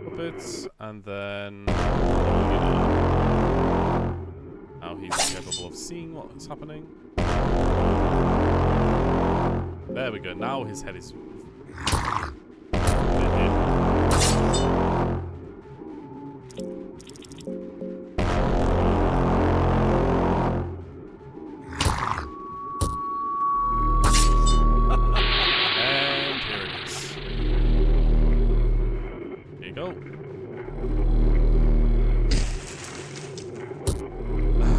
Puppets, and then... Now he's capable of seeing what's happening. There we go, now his head is... And here it is. There you go.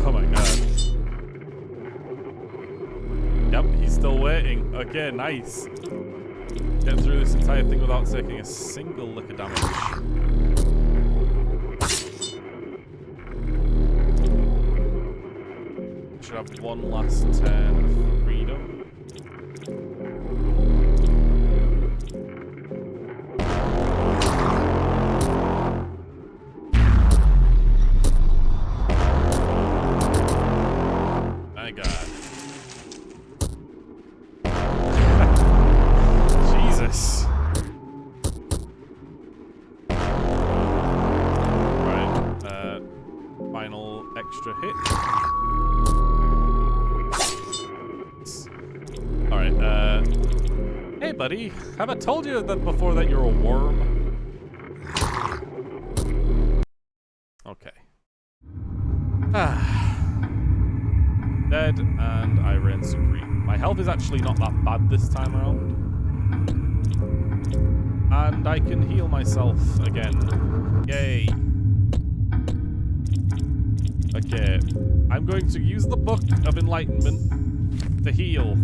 Oh my god. Yep, he's still waiting. Okay, nice. Get through this entire thing without taking a single lick of damage. Should have one last turn of freedom. My god. Jesus. Right, final extra hit. Alright, hey buddy, have I told you that before that you're a worm? Okay. Dead, and I reign supreme. My health is actually not that bad this time around. And I can heal myself again. Yay. Okay, I'm going to use the Book of Enlightenment to heal.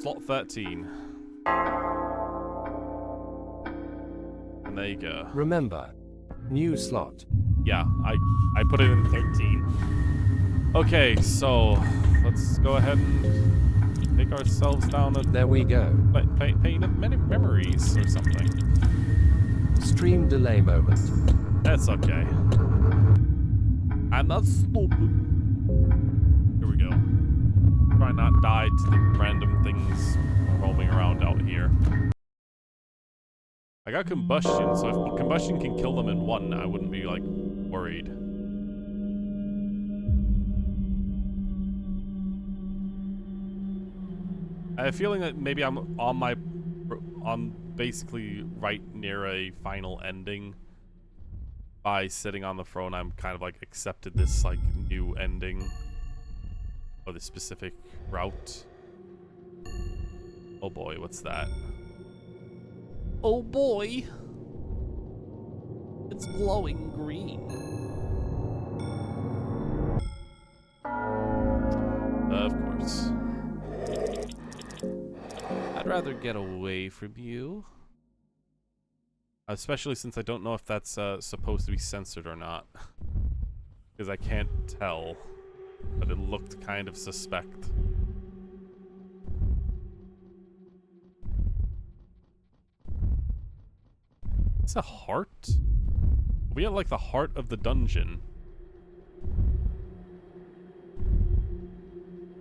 Slot 13. And there you go. Remember, new slot. Yeah, I put it in 13. Okay, so let's go ahead and take ourselves down a There we go. pain of many memories or something. Stream delay moment. That's okay. I'm not stupid. Here we go. Try not die to the random things roaming around out here. I got combustion, so if combustion can kill them in one, I wouldn't be, like, worried. I have a feeling that maybe I'm on basically right near a final ending. By sitting on the throne, I'm kind of like accepted this like new ending. Or this specific route. Oh boy, what's that? Oh boy. It's glowing green. Of course. I'd rather get away from you. Especially since I don't know if that's supposed to be censored or not. Because I can't tell. But it looked kind of suspect. It's a heart? We are like the heart of the dungeon.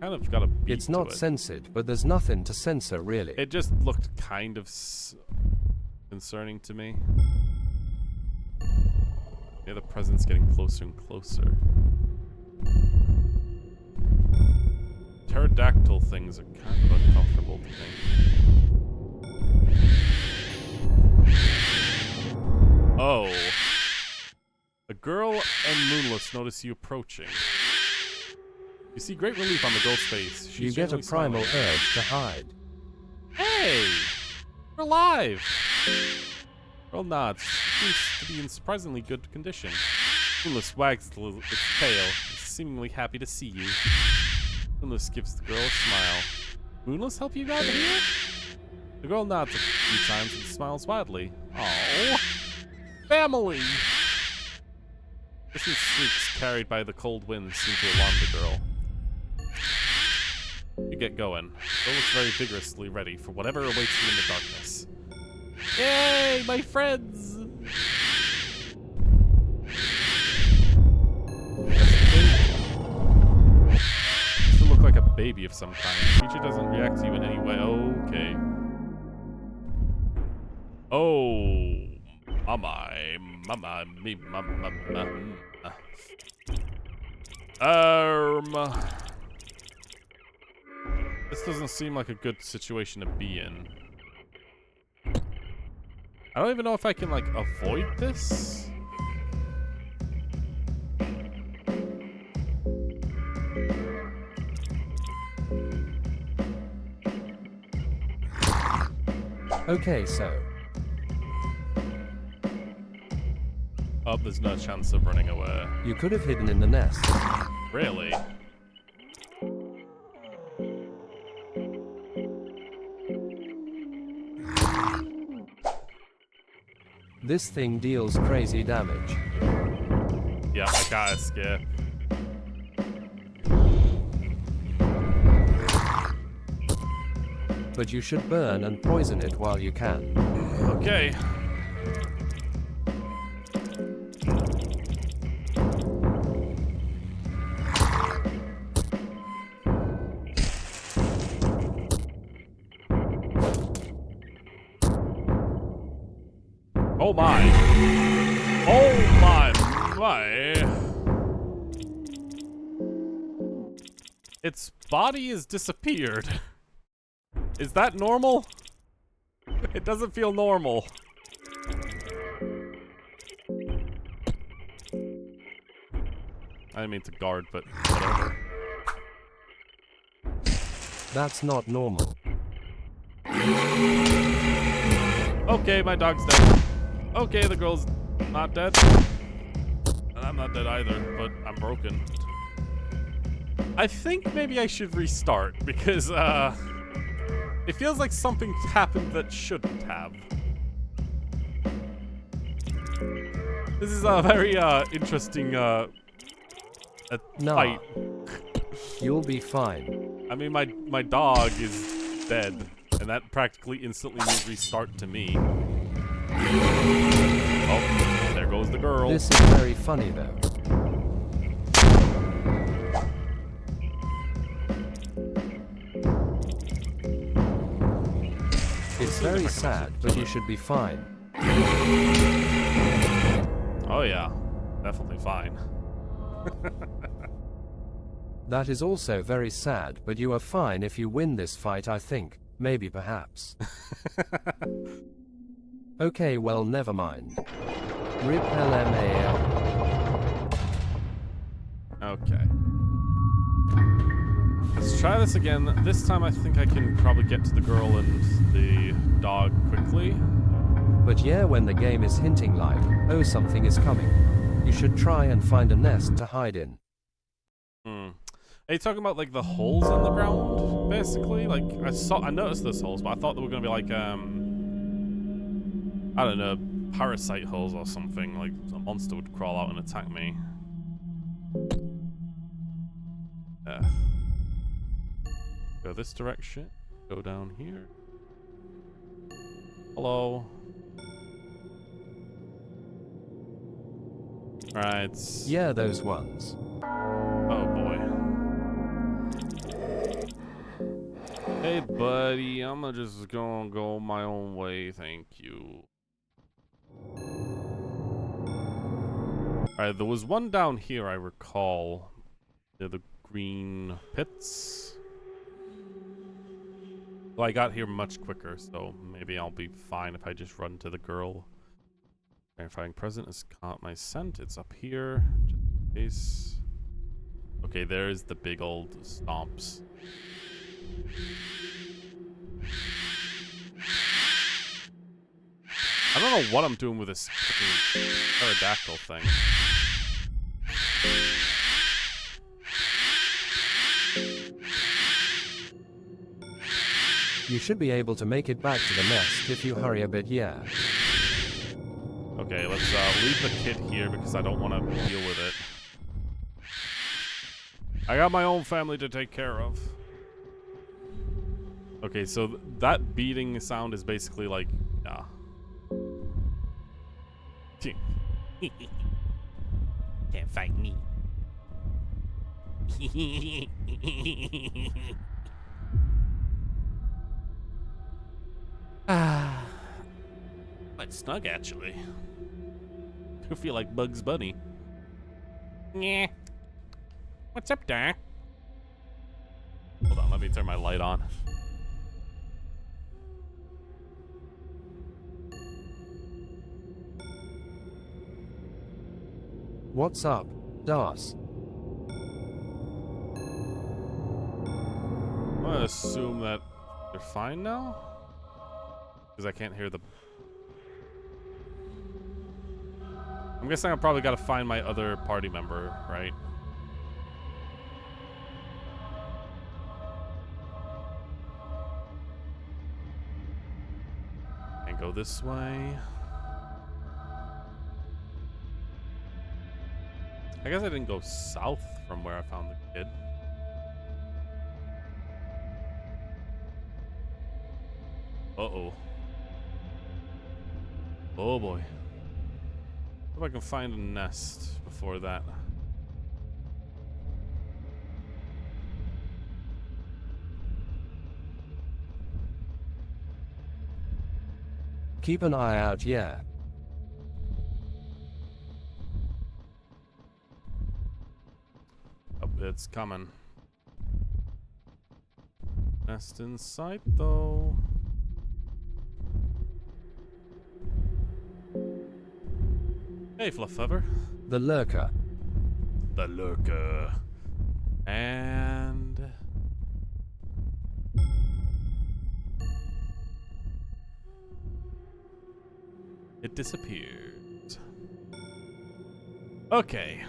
Kind of got a beat It's not to it. censored, but there's nothing to censor really. It just looked kind of concerning to me. Yeah, the present's getting closer and closer. Pterodactyl things are kind of uncomfortable to me. Oh. A girl and Moonless notice you approaching. You see great relief on the girl's face. You get a primal urge to hide. Hey! We're alive! Girl nods. Seems to be in surprisingly good condition. Moonless wags its tail, seemingly happy to see you. Moonless gives the girl a smile. Moonless help you out here? The girl nods a few times and smiles widely. Oh, family! Distant shrieks carried by the cold wind seem to alarm the girl. You get going. Girl looks very vigorously ready for whatever awaits you in the darkness. Yay, my friends! You look like a baby of some kind. The creature doesn't react to you in any way. Okay. Oh, mama, me, mama. This doesn't seem like a good situation to be in. I don't even know if I can, like, avoid this. Okay, so. Oh, there's no chance of running away. You could have hidden in the nest. Really? This thing deals crazy damage. Yeah, I gotta escape. But you should burn and poison it while you can. Okay. Oh my. Oh my. Its body has disappeared. Is that normal? It doesn't feel normal. I didn't mean to guard, but whatever. That's not normal. Okay, my dog's dead. Okay, the girl's not dead. And I'm not dead either, but I'm broken. I think maybe I should restart because, it feels like something happened that shouldn't have. This is a very, interesting, Nah. fight. You'll be fine. I mean, my dog is dead, and that practically instantly means restart to me. Oh, there goes the girl. This is very funny though. It's very sad, but you should be fine. Oh yeah, definitely fine. That is also very sad, but you are fine if you win this fight, I think. Maybe, perhaps. Okay, well, never mind. RIP LMAO. Okay. Let's try this again. This time I think I can probably get to the girl and the dog quickly. But yeah, when the game is hinting like, oh, something is coming, you should try and find a nest to hide in. Are you talking about like the holes in the ground, basically? Like I noticed those holes, but I thought they were gonna be like I don't know, parasite holes or something, like a monster would crawl out and attack me. Go this direction. Go down here. Hello. Alright. Yeah, those ones. Oh boy. Hey buddy, I'm just gonna go my own way, thank you. Alright, there was one down here I recall. Near the green pits. Well, I got here much quicker, so maybe I'll be fine if I just run to the girl. Verifying present has caught my scent. It's up here. Just in case. Okay, there's the big old stomps. I don't know what I'm doing with this freaking pterodactyl thing. You should be able to make it back to the nest if you hurry a bit, yeah. Okay, let's leave the kid here because I don't want to deal with it. I got my own family to take care of. Okay, so that beating sound is basically like, yeah. Can't fight me. Quite snug, actually. I feel like Bugs Bunny. Yeah. What's up, Doc? Hold on, let me turn my light on. What's up, Das? I'm gonna assume that they're fine now? Because I can't hear the... I'm guessing I probably gotta find my other party member, right? And go this way. I guess I didn't go south from where I found the kid. Uh-oh. Oh boy. If I can find a nest before that. Keep an eye out, yeah. Oh, it's coming. Nest in sight, though. Hey, Fluff Feather. The lurker. The lurker. And... it disappeared. Okay.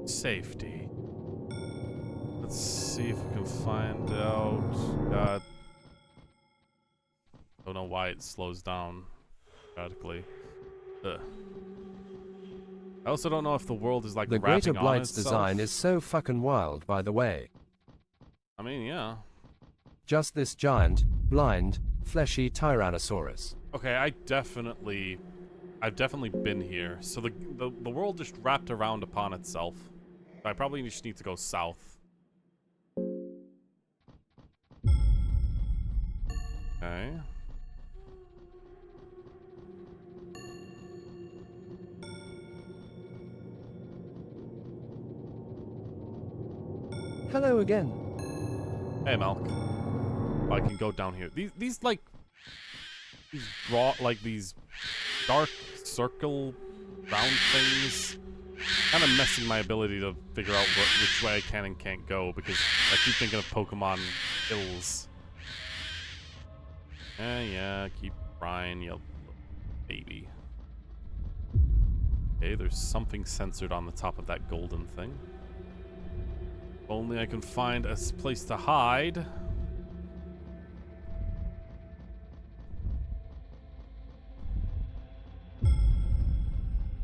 Safety. Let's see if we can find out. God. Don't know why it slows down radically. Ugh. I also don't know if the world is like The wrapping Greater on Blight's itself. design is so fucking wild, by the way. I mean, yeah. Just this giant, blind, fleshy Tyrannosaurus. Okay, I've definitely been here. So the world just wrapped around upon itself. I probably just need to go south. Okay. Hello again. Hey, Malk. Oh, I can go down here. These dark circle round things kind of messing my ability to figure out which way I can and can't go because I keep thinking of Pokemon hills. Yeah, keep trying, you baby. Okay, there's something censored on the top of that golden thing. If only I can find a place to hide.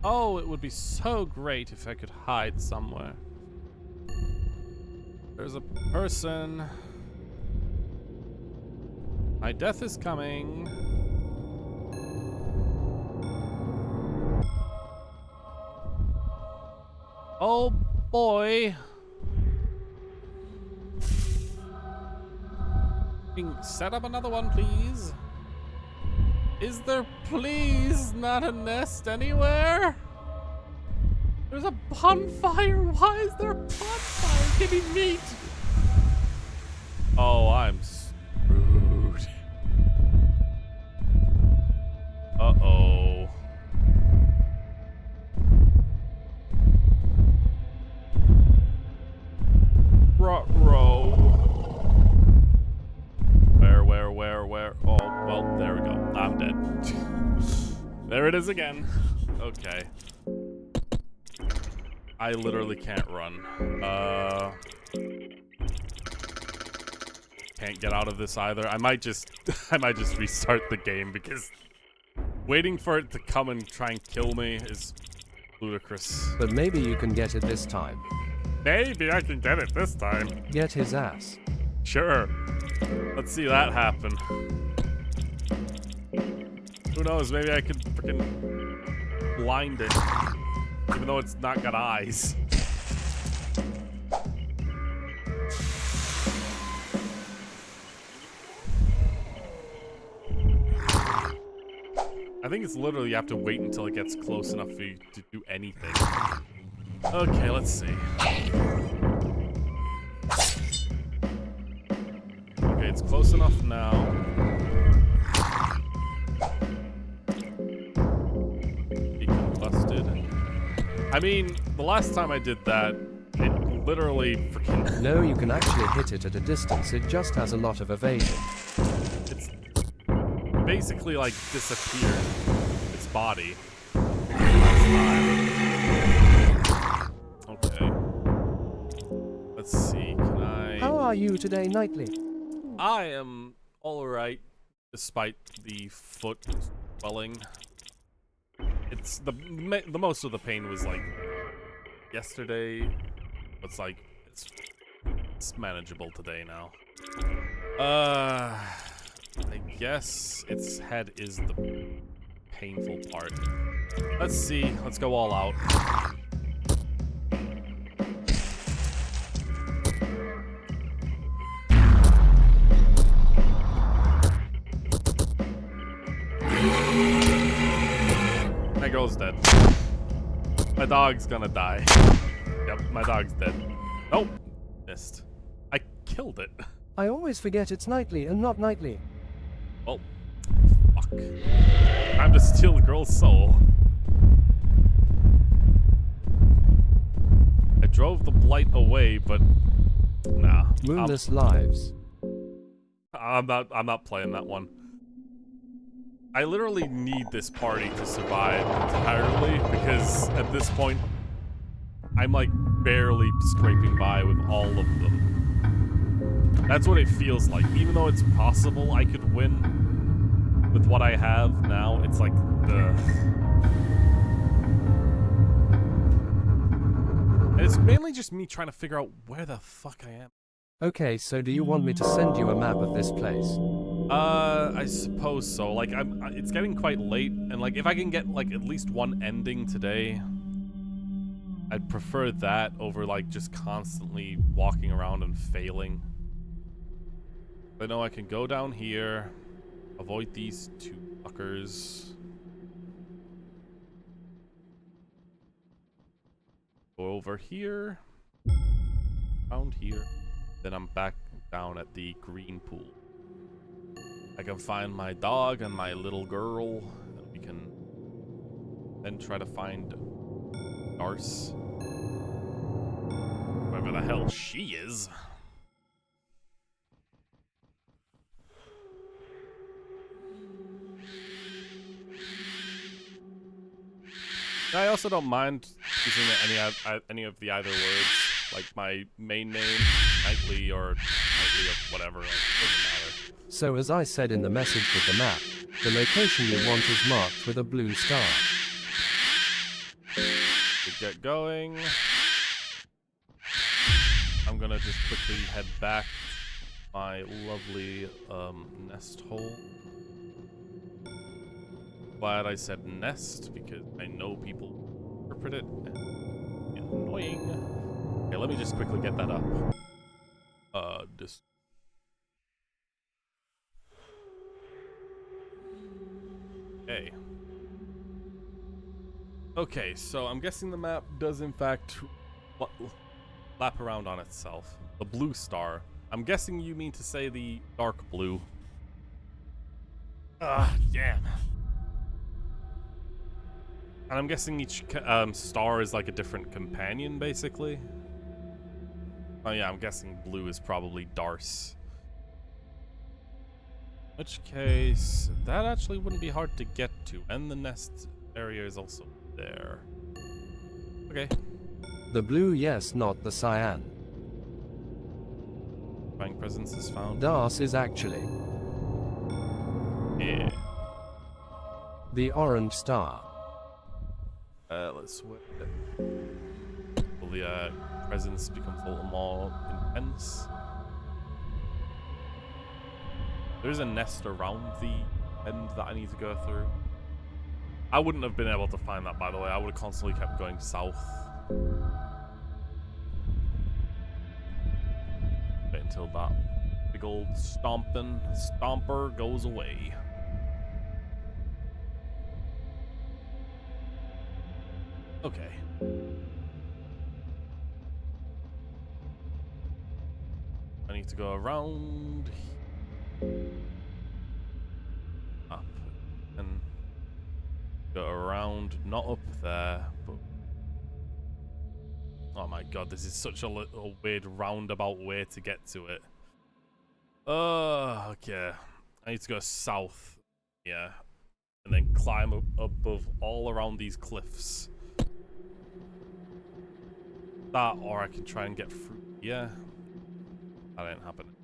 Oh, it would be so great if I could hide somewhere. There's a person. My death is coming. Oh boy. Set up another one, please. Is there please not a nest anywhere? There's a bonfire. Why is there a bonfire? Give me meat. Oh, I'm screwed. Uh-oh. Ruh-roh. Where? Oh, well, there we go. I'm dead. There it is again. Okay. I literally can't run. Can't get out of this either. I might just restart the game because waiting for it to come and try and kill me is ludicrous. But maybe you can get it this time. Maybe I can get it this time. Get his ass. Sure. Let's see that happen. Who knows? Maybe I could freaking blind it, even though it's not got eyes. I think it's literally you have to wait until it gets close enough for you to do anything. Okay, let's see. Okay, it's close enough now. Be combusted. I mean, the last time I did that, it literally freaking... No, you can actually hit it at a distance, it just has a lot of evasion. It's basically like disappeared its body. Okay. Let's see, can I... How are you today, Nightly? I am alright, despite the foot swelling. It's the most of the pain was like yesterday. It's like it's manageable today now. I guess its head is the painful part. Let's see. Let's go all out. My girl's dead. My dog's gonna die. Yep, my dog's dead. Nope. Missed. I killed it. I always forget it's Nightly and not Nightly. Well, fuck. Time to steal the girl's soul. I drove the blight away, but nah. Moonless Lives. I'm not playing that one. I literally need this party to survive entirely because at this point I'm like barely scraping by with all of them. That's what it feels like. Even though it's possible I could win with what I have now, it's like, ugh. And it's mainly just me trying to figure out where the fuck I am. Okay, so do you want me to send you a map of this place? I suppose so. Like, it's getting quite late, and like, if I can get like at least one ending today, I'd prefer that over like just constantly walking around and failing. I know I can go down here, avoid these two fuckers. Go over here, around here, then I'm back down at the green pool. I can find my dog and my little girl, and we can then try to find Darce. Whoever the hell she is. I also don't mind using any of the either words, like my main name, Nightly or whatever, like, doesn't matter. So as I said in the message with the map, the location you want is marked with a blue star. get going. I'm gonna just quickly head back to my lovely nest hole. Glad I said nest because I know people interpret it and annoying. Okay, let me just quickly get that up. Okay. Okay, so I'm guessing the map does in fact lap around on itself. The blue star. I'm guessing you mean to say the dark blue. Ah, damn. And I'm guessing each star is like a different companion, basically. Oh yeah, I'm guessing blue is probably Darce. In which case, that actually wouldn't be hard to get to. And the nest area is also there. Okay. The blue, yes, not the cyan. Bank presence is found. Darce is actually Yeah. the orange star. Let's switch it. Will the presence becomes a little more intense? There's a nest around the end that I need to go through. I wouldn't have been able to find that, by the way. I would have constantly kept going south. Wait until that big old stomper goes away. Okay. I need to go around up and go around, not up there, but oh my god, this is such a weird roundabout way to get to it. Okay. I need to go south, yeah, and then climb up above all around these cliffs. That, or I can try and get through. Yeah, that ain't happening.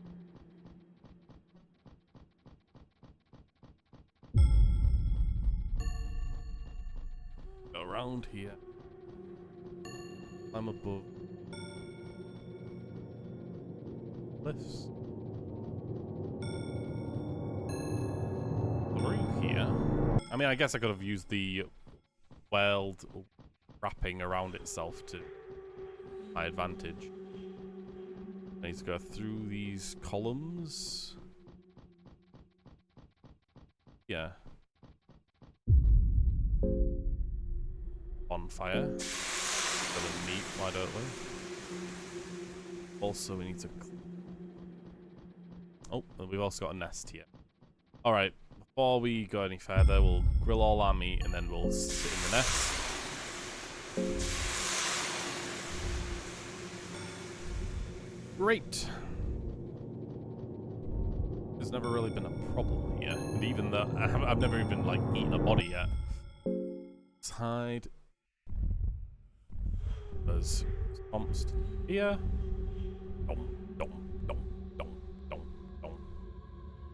Go around here. I'm above cliffs. Through here. I mean, I guess I could have used the weld wrapping around itself to my advantage. I need to go through these columns. Yeah. Bonfire. Really neat, why don't we? Also, we need to... Oh, and we've also got a nest here. Alright, before we go any further, we'll grill all our meat and then we'll sit in the nest. Great. There's never really been a problem here. And even though I've never even, like, eaten a body yet. Let's hide. There's swamps here.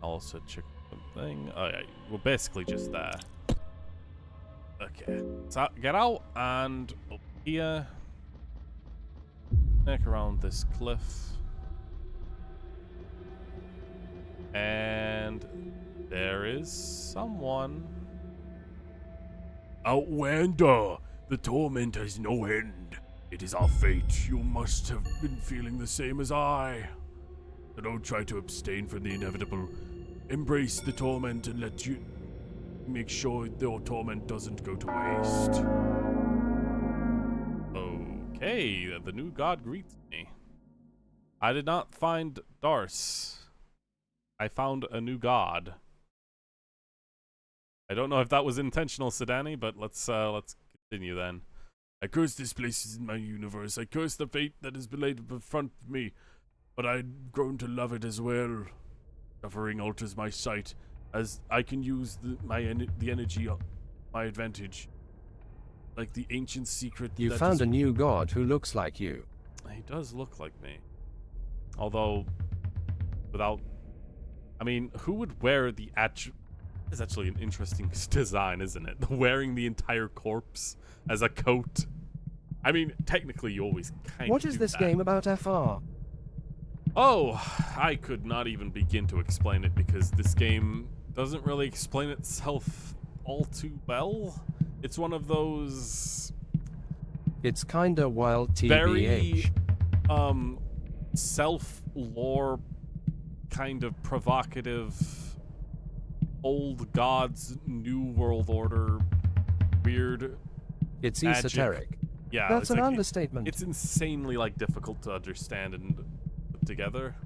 I'll also check something. Oh yeah, we're basically just there. Okay. So get out and up here. Make around this cliff. And there is someone. Outlander, the torment has no end. It is our fate. You must have been feeling the same as I. So don't try to abstain from the inevitable. Embrace the torment and make sure your torment doesn't go to waste. Okay, the new god greets me. I did not find Darce. I found a new god. I don't know if that was intentional, Sedani, but let's continue then. I curse this place in my universe. I curse the fate that is laid before me, but I've grown to love it as well. Suffering alters my sight, as I can use the energy of my advantage. Like the ancient secret. You found a new god who looks like you. He does look like me. Although, without... I mean, who would wear the It's actually an interesting design, isn't it? Wearing the entire corpse as a coat. I mean, technically, you always kind of What is this that. game about FR? Oh, I could not even begin to explain it because this game doesn't really explain itself all too well. It's one of those It's kinda wild very TBH. self-lore kind of provocative old gods, new world order, weird. It's magic. esoteric. Yeah, That's it's an like, understatement. It's insanely like difficult to understand and put together.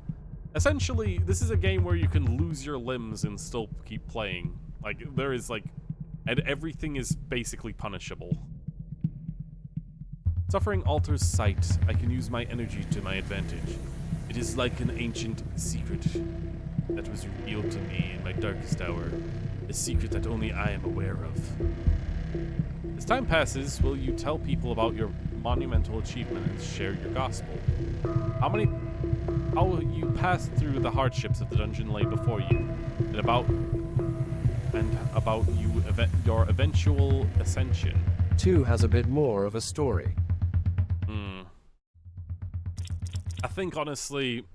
Essentially, this is a game where you can lose your limbs and still keep playing. Like there is like, and everything is basically punishable. Suffering alters sight. I can use my energy to my advantage. It is like an ancient secret that was revealed to me in my darkest hour. A secret that only I am aware of. As time passes, will you tell people about your monumental achievement and share your gospel? How you passed through the hardships of the dungeon lay before you, and about your eventual ascension. 2 has a bit more of a story. I think honestly,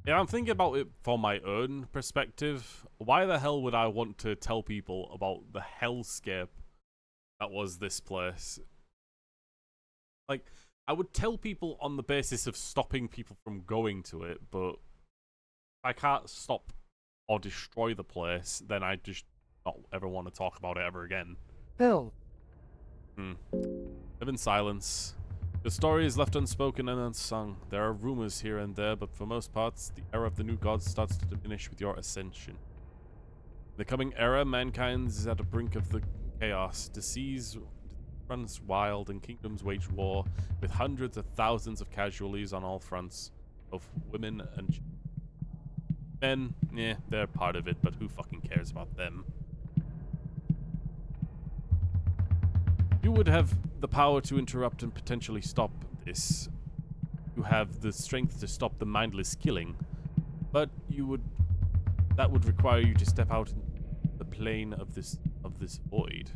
if I'm thinking about it from my own perspective, why the hell would I want to tell people about the hellscape that was this place? Like, I would tell people on the basis of stopping people from going to it, but if I can't stop or destroy the place, then I just not ever want to talk about it ever again. Hell. Live in silence. The story is left unspoken and unsung. There are rumors here and there, but for most parts, the era of the new gods starts to diminish with your ascension. In the coming era, mankind is at the brink of the chaos. Disease runs wild and kingdoms wage war, with hundreds of thousands of casualties on all fronts, both women and men. Yeah, they're part of it, but who fucking cares about them? You would have the power to interrupt and potentially stop this. You have the strength to stop the mindless killing, but that would require you to step out in the plane of this void.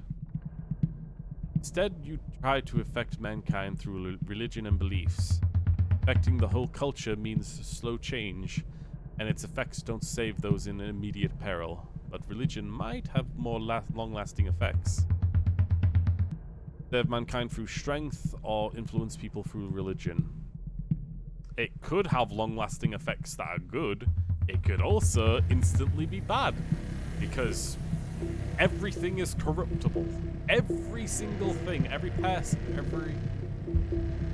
Instead, you try to affect mankind through religion and beliefs. Affecting the whole culture means slow change, and its effects don't save those in immediate peril, but religion might have more long-lasting effects. Serve mankind through strength or influence people through religion. It could have long-lasting effects that are good. It could also instantly be bad, because everything is corruptible. Every single thing, every person, every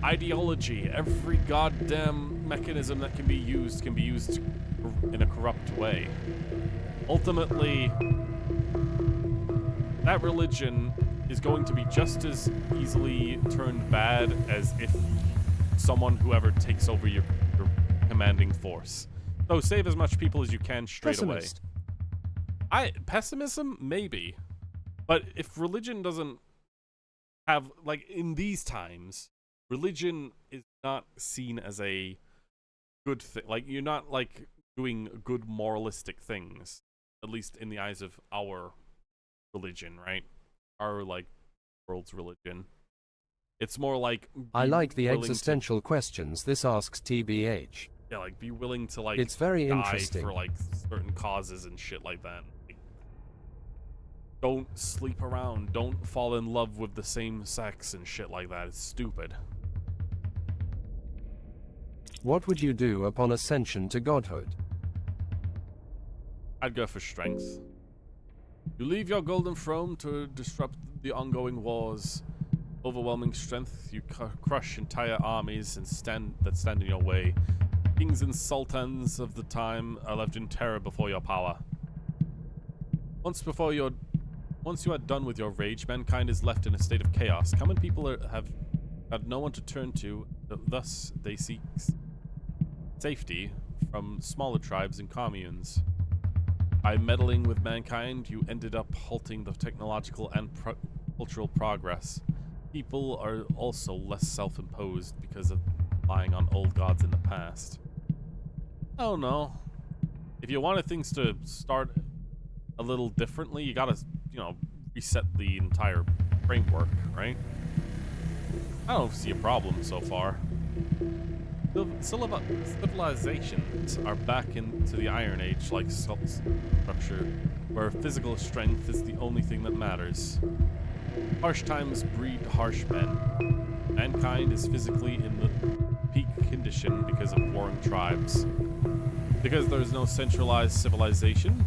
ideology, every goddamn mechanism that can be used in a corrupt way. Ultimately, that religion is going to be just as easily turned bad as if whoever takes over your commanding force. So save as much people as you can straight away. Pessimism? Maybe. But if religion doesn't have, like, in these times, religion is not seen as a good thing. Like, you're not, like, doing good moralistic things, at least in the eyes of our religion, right? Our, like, world's religion. It's more like, I like the existential questions this asks TBH. Yeah, like, be willing to, like, It's very die interesting. for, like, certain causes and shit like that. Like, don't sleep around. Don't fall in love with the same sex and shit like that. It's stupid. What would you do upon ascension to godhood? I'd go for strength. You leave your golden throne to disrupt the ongoing wars. Overwhelming strength, you crush entire armies and stand in your way. Kings and sultans of the time are left in terror before your power. Once you are done with your rage, mankind is left in a state of chaos. Common people have no one to turn to, thus they seek safety from smaller tribes and communes. By meddling with mankind, you ended up halting the technological and cultural progress. People are also less self-imposed because of relying on old gods in the past. I don't know. If you wanted things to start a little differently, you gotta, reset the entire framework, right? I don't see a problem so far. Civilizations are back into the Iron Age-like structure, where physical strength is the only thing that matters. Harsh times breed harsh men. Mankind is physically in the peak condition because of warring tribes. Because there is no centralized civilization,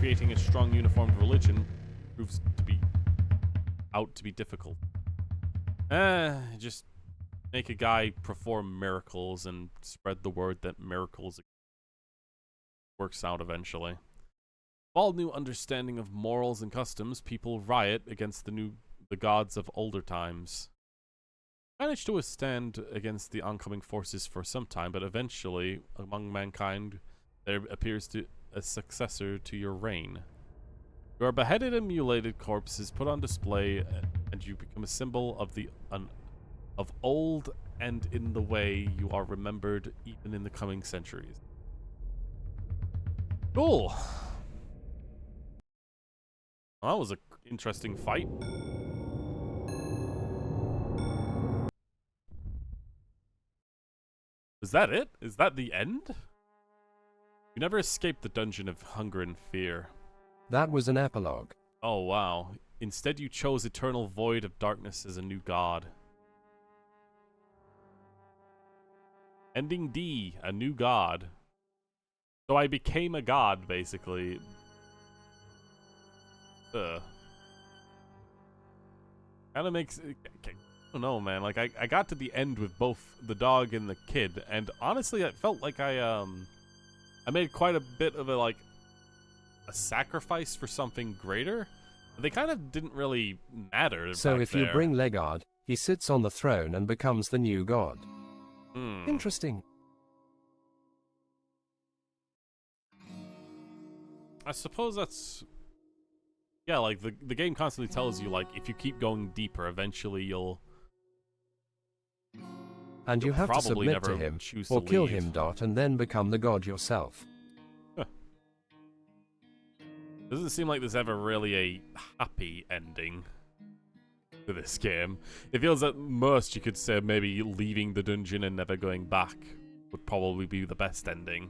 creating a strong uniformed religion proves to be difficult. Just make a guy perform miracles and spread the word that miracles works out eventually. With all new understanding of morals and customs, people riot against the gods of older times. Managed to withstand against the oncoming forces for some time, but eventually, among mankind, there appears to a successor to your reign. Your beheaded and mutilated corpse is put on display, and you become a symbol of of old, and in the way you are remembered even in the coming centuries. Cool. Well, that was an interesting fight. Is that it? Is that the end? You never escaped the dungeon of hunger and fear. That was an epilogue. Oh, wow. Instead, you chose eternal void of darkness as a new god. Ending D, a new god. So I became a god, basically. Kind of makes... I don't know, man. Like, I got to the end with both the dog and the kid, and honestly, it felt like I made quite a bit of a sacrifice for something greater. They kind of didn't really matter. So if you bring Legard, he sits on the throne and becomes the new god. Interesting. I suppose that's... Yeah, like, the game constantly tells you, like, if you keep going deeper, eventually you'll... And you have to submit to him, or kill him, and then become the god yourself. Doesn't seem like there's ever really a happy ending to this game. It feels at most you could say maybe leaving the dungeon and never going back would probably be the best ending.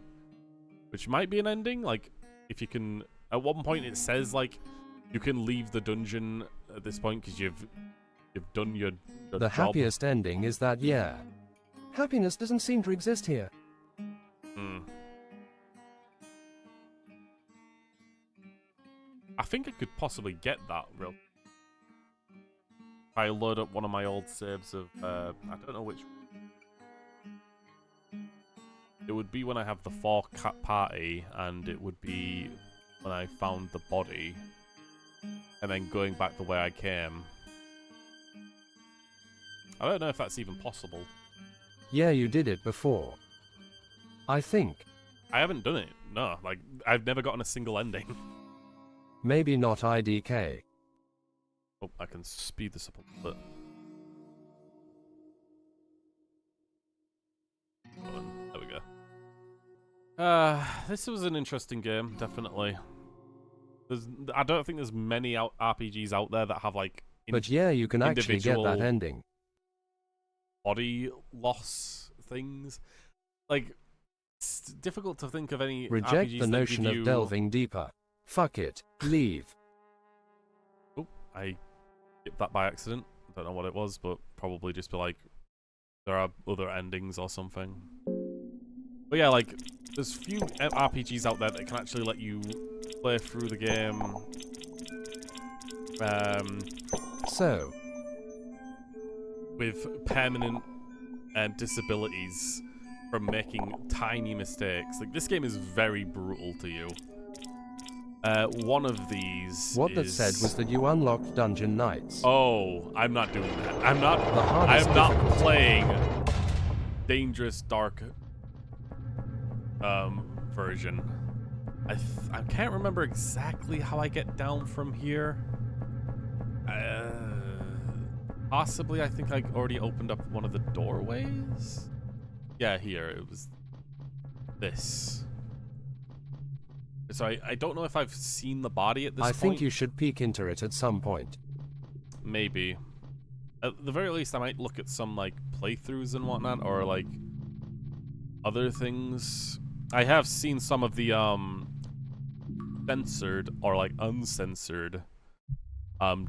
Which might be an ending, like, if you can... At one point it says, like, you can leave the dungeon at this point because you've done your The job. happiest ending is that, yeah. Happiness doesn't seem to exist here. I think I could possibly get that real. If I load up one of my old saves of, I don't know which. It would be when I have the 4-cat party, and it would be when I found the body, and then going back the way I came. I don't know if that's even possible. Yeah, you did it before. I think. I haven't done it. No, like, I've never gotten a single ending. Maybe not IDK. Oh, I can speed this up a little bit. Hold on. There we go. This was an interesting game, definitely. I don't think there's many RPGs out there that have, like, but yeah, you can actually get that ending. Body loss things. Like, it's difficult to think of any Reject RPGs the notion that of give you... delving deeper. Fuck it. Leave. Oh, I skipped that by accident. I don't know what it was, but probably just be like, there are other endings or something. But yeah, like, there's few RPGs out there that can actually let you play through the game. So, with permanent disabilities from making tiny mistakes. Like, this game is very brutal to you. One of these what that said was that you unlocked Dungeon Knights. Oh, I'm not doing that. I'm not difficulty. Playing Dangerous Dark version. I can't remember exactly how I get down from here. Possibly, I think I already opened up one of the doorways. Yeah, here it was. This. So I don't know if I've seen the body at this point. I think you should peek into it at some point. Maybe. At the very least, I might look at some, like, playthroughs and whatnot, or, like, other things. I have seen some of the, censored, or, like, uncensored,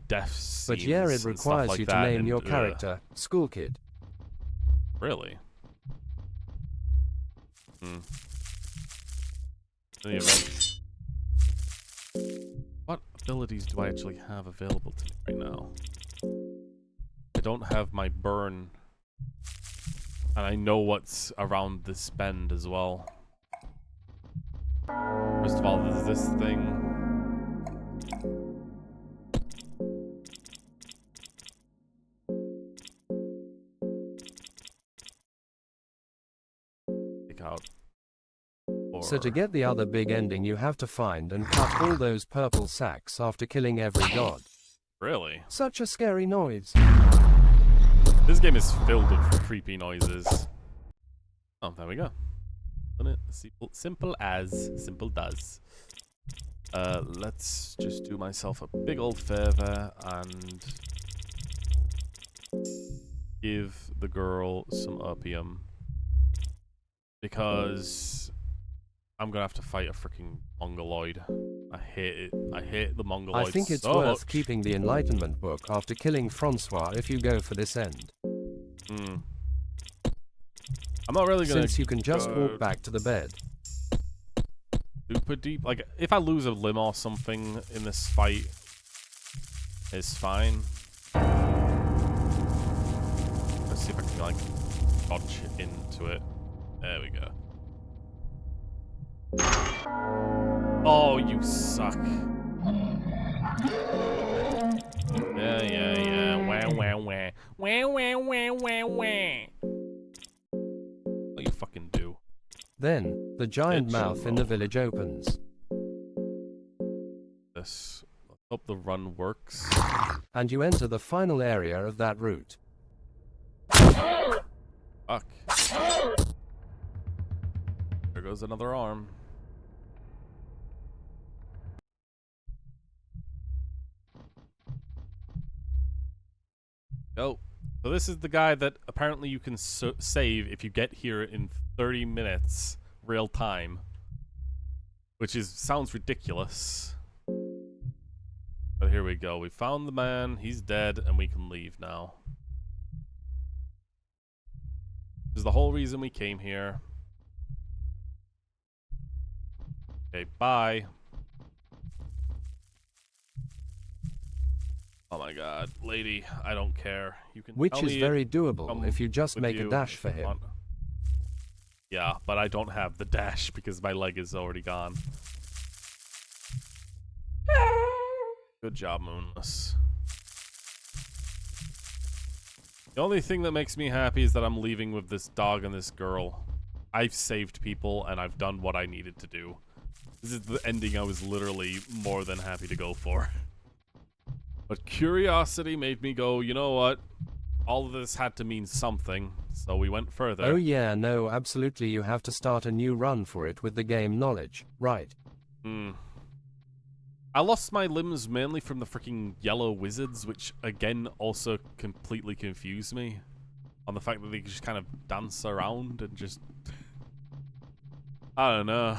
death scenes. But yeah, it and stuff requires like you to that, name and, your character School Kid. Really? In the event. What abilities do I actually have available to me right now? I don't have my burn. And I know what's around this bend as well. First of all, there's this thing. Take out. So to get the other big ending, you have to find and cut all those purple sacks after killing every god. Really? Such a scary noise. This game is filled with creepy noises. Oh, there we go. Isn't it? Simple as simple does. Let's just do myself a big old favor and give the girl some opium. Because I'm gonna have to fight a freaking mongoloid. I hate it. I hate the mongoloids. I think it's so worth much. keeping the Enlightenment book after killing Francois if you go for this end. I'm not really gonna. Since you can just walk back to the bed. Super deep. Like, if I lose a limb or something in this fight, it's fine. Let's see if I can, like, dodge into it. There we go. Oh, you suck. Yeah. Wah, wah, wah. Wah, wah, wah, wah, wah. What you fucking do? Then, the giant Bitch. mouth in the village opens. This. Let's hope the run works. And you enter the final area of that route. Fuck. There goes another arm. Go. So this is the guy that apparently you can save if you get here in 30 minutes real time. Which sounds ridiculous. But here we go. We found the man, he's dead, and we can leave now. This is the whole reason we came here. Okay, bye. Oh my god, lady, I don't care. You can Which tell is me very doable if you just with make you a dash if for you him. want. Yeah, but I don't have the dash because my leg is already gone. Good job, Moonless. The only thing that makes me happy is that I'm leaving with this dog and this girl. I've saved people and I've done what I needed to do. This is the ending I was literally more than happy to go for. But curiosity made me go, you know what? All of this had to mean something, so we went further. Oh yeah, no, absolutely, you have to start a new run for it with the game knowledge, right? I lost my limbs mainly from the freaking yellow wizards, which again also completely confused me. On the fact that they just kind of dance around and just... I don't know.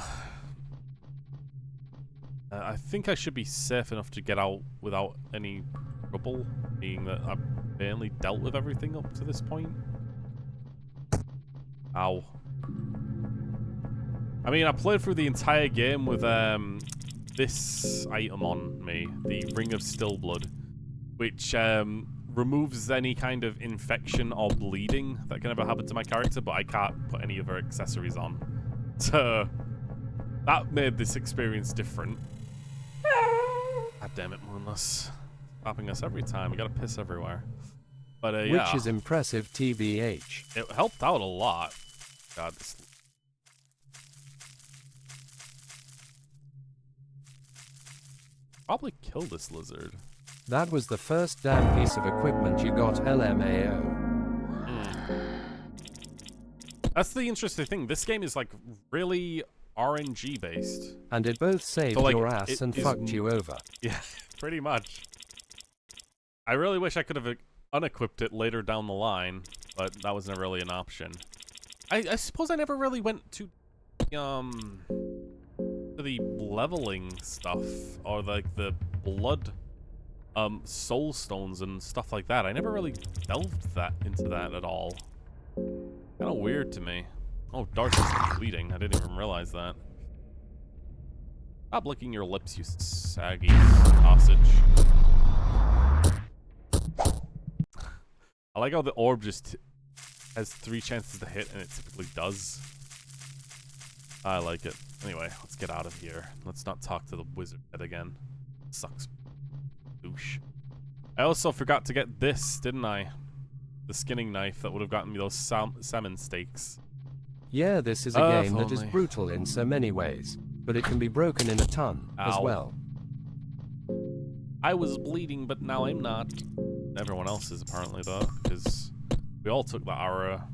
I think I should be safe enough to get out without any trouble, being that I've mainly dealt with everything up to this point. Ow. I mean, I played through the entire game with this item on me, the Ring of Stillblood, which removes any kind of infection or bleeding that can ever happen to my character, but I can't put any other accessories on. So, that made this experience different. God damn it, Moonless. Stopping us every time. We gotta piss everywhere. But, yeah. Which is impressive, TBH. It helped out a lot. God, this... Probably kill this lizard. That was the first damn piece of equipment you got, LMAO. That's the interesting thing. This game is, like, really RNG based. And it both saved So, like, your ass it and is fucked you over. Yeah, pretty much. I really wish I could have unequipped it later down the line, but that was never really an option. I suppose I never really went to the leveling stuff or like the blood soul stones and stuff like that. I never really delved into that at all. Kind of weird to me. Oh, Darcy's bleeding. I didn't even realize that. Stop licking your lips, you saggy sausage. I like how the orb just has 3 chances to hit, and it typically does. I like it. Anyway, let's get out of here. Let's not talk to the wizard head again. Sucks. Douche. I also forgot to get this, didn't I? The skinning knife that would have gotten me those salmon steaks. Yeah, this is a game that is brutal in so many ways, but it can be broken in a ton as well. I was bleeding, but now I'm not. Everyone else is apparently, though, because we all took the aura.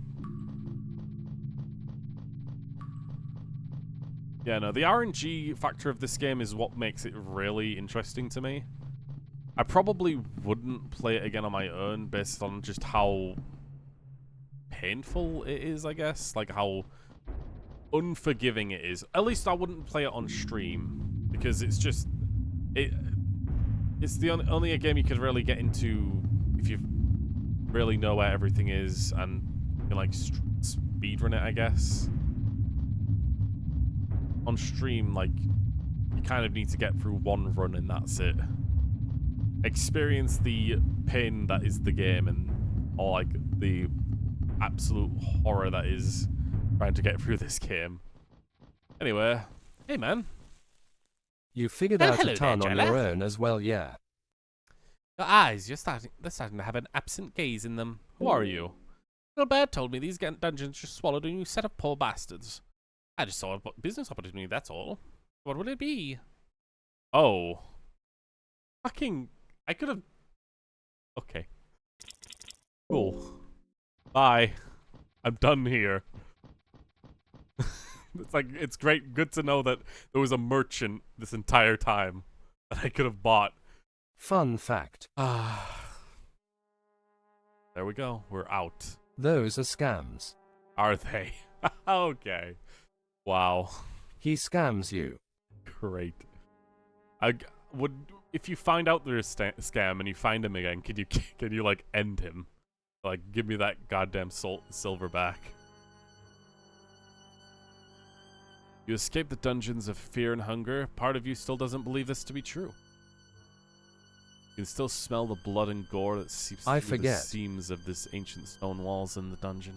Yeah, no, the RNG factor of this game is what makes it really interesting to me. I probably wouldn't play it again on my own based on just how painful it is, I guess. Like, how unforgiving it is. At least I wouldn't play it on stream, because it's just... It's the only a game you could really get into if you really know where everything is and you can, like, speedrun it, I guess. On stream, like, you kind of need to get through one run and that's it. Experience the pain that is the game and all, like, the absolute horror that is trying to get through this game. Anyway, hey man. You figured out a ton on your own as well, yeah. Your eyes, they're starting to have an absent gaze in them. Who are you? Little Bird told me these dungeons just swallowed a new set of poor bastards. I just saw a business opportunity, that's all. What would it be? Oh. Fucking... I could have... Okay. Cool. Bye. I'm done here. It's like, it's great, good to know that there was a merchant this entire time that I could have bought. Fun fact. There we go. We're out. Those are scams. Are they? Okay. Wow. He scams you. Great. I would, if you find out there's a scam and you find him again, can you like end him? Like, give me that goddamn silver back. You escape the dungeons of fear and hunger. Part of you still doesn't believe this to be true. You can still smell the blood and gore that seeps through the seams of this ancient stone walls in the dungeon.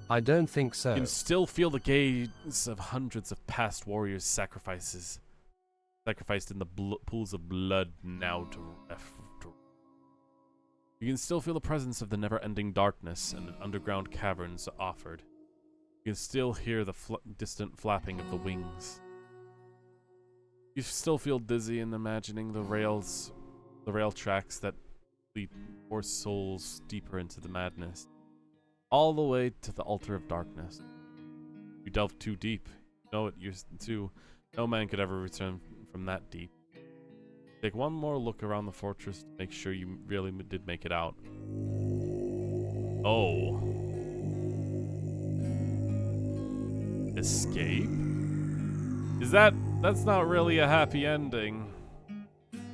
I don't think so. You can still feel the gaze of hundreds of past warriors' sacrificed in the pools of blood now to ref. You can still feel the presence of the never-ending darkness and underground caverns offered. You can still hear the distant flapping of the wings. You still feel dizzy in imagining the rail tracks that lead poor souls deeper into the madness, all the way to the altar of darkness. You delve too deep. You know it too. No man could ever return from that deep. Take one more look around the fortress to make sure you really did make it out. Oh. Escape? That's not really a happy ending.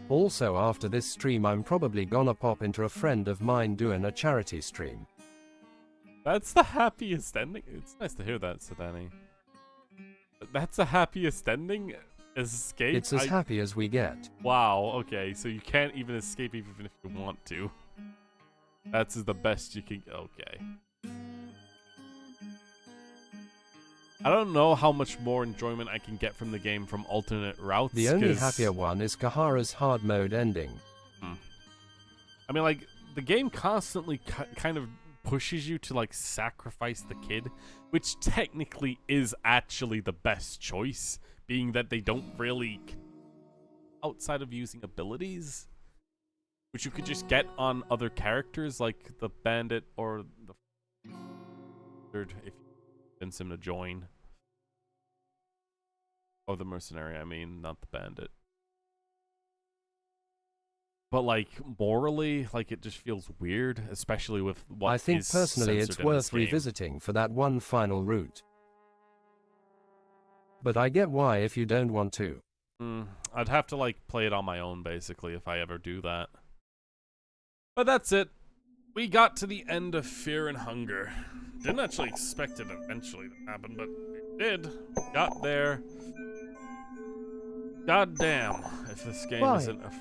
Also, after this stream, I'm probably gonna pop into a friend of mine doing a charity stream. That's the happiest ending? It's nice to hear that, Sedani. That's the happiest ending? Escape? It's as happy as we get. Wow, okay, so you can't even escape even if you want to. That's the best you can... Okay. I don't know how much more enjoyment I can get from the game from alternate routes. The only happier one is Kahara's hard mode ending. I mean, like, the game constantly kind of pushes you to, like, sacrifice the kid, which technically is actually the best choice, being that they don't really... outside of using abilities, which you could just get on other characters, like the bandit or the third, if you convince him to join. Or the mercenary, I mean, not the bandit. But like morally, like it just feels weird, especially with what I think is personally it's censored in this worth game. revisiting for that one final route. But I get why if you don't want to. I'd have to like play it on my own basically if I ever do that. But that's it. We got to the end of Fear and Hunger. Didn't actually expect it eventually to happen, but it did. Got there. God damn, if this game Why? isn't a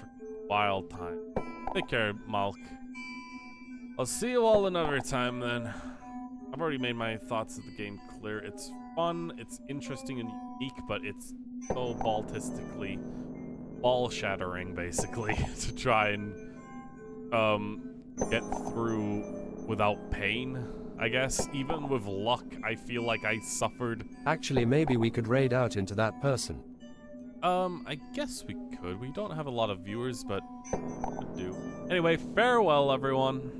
wild time. Take care, Malk. I'll see you all another time then. I've already made my thoughts of the game clear. It's fun, it's interesting and unique, but it's so ballistically ball-shattering, basically, to try and get through without pain, I guess. Even with luck, I feel like I suffered. Actually, maybe we could raid out into that person. I guess we could. We don't have a lot of viewers, but could do. Anyway, farewell, everyone.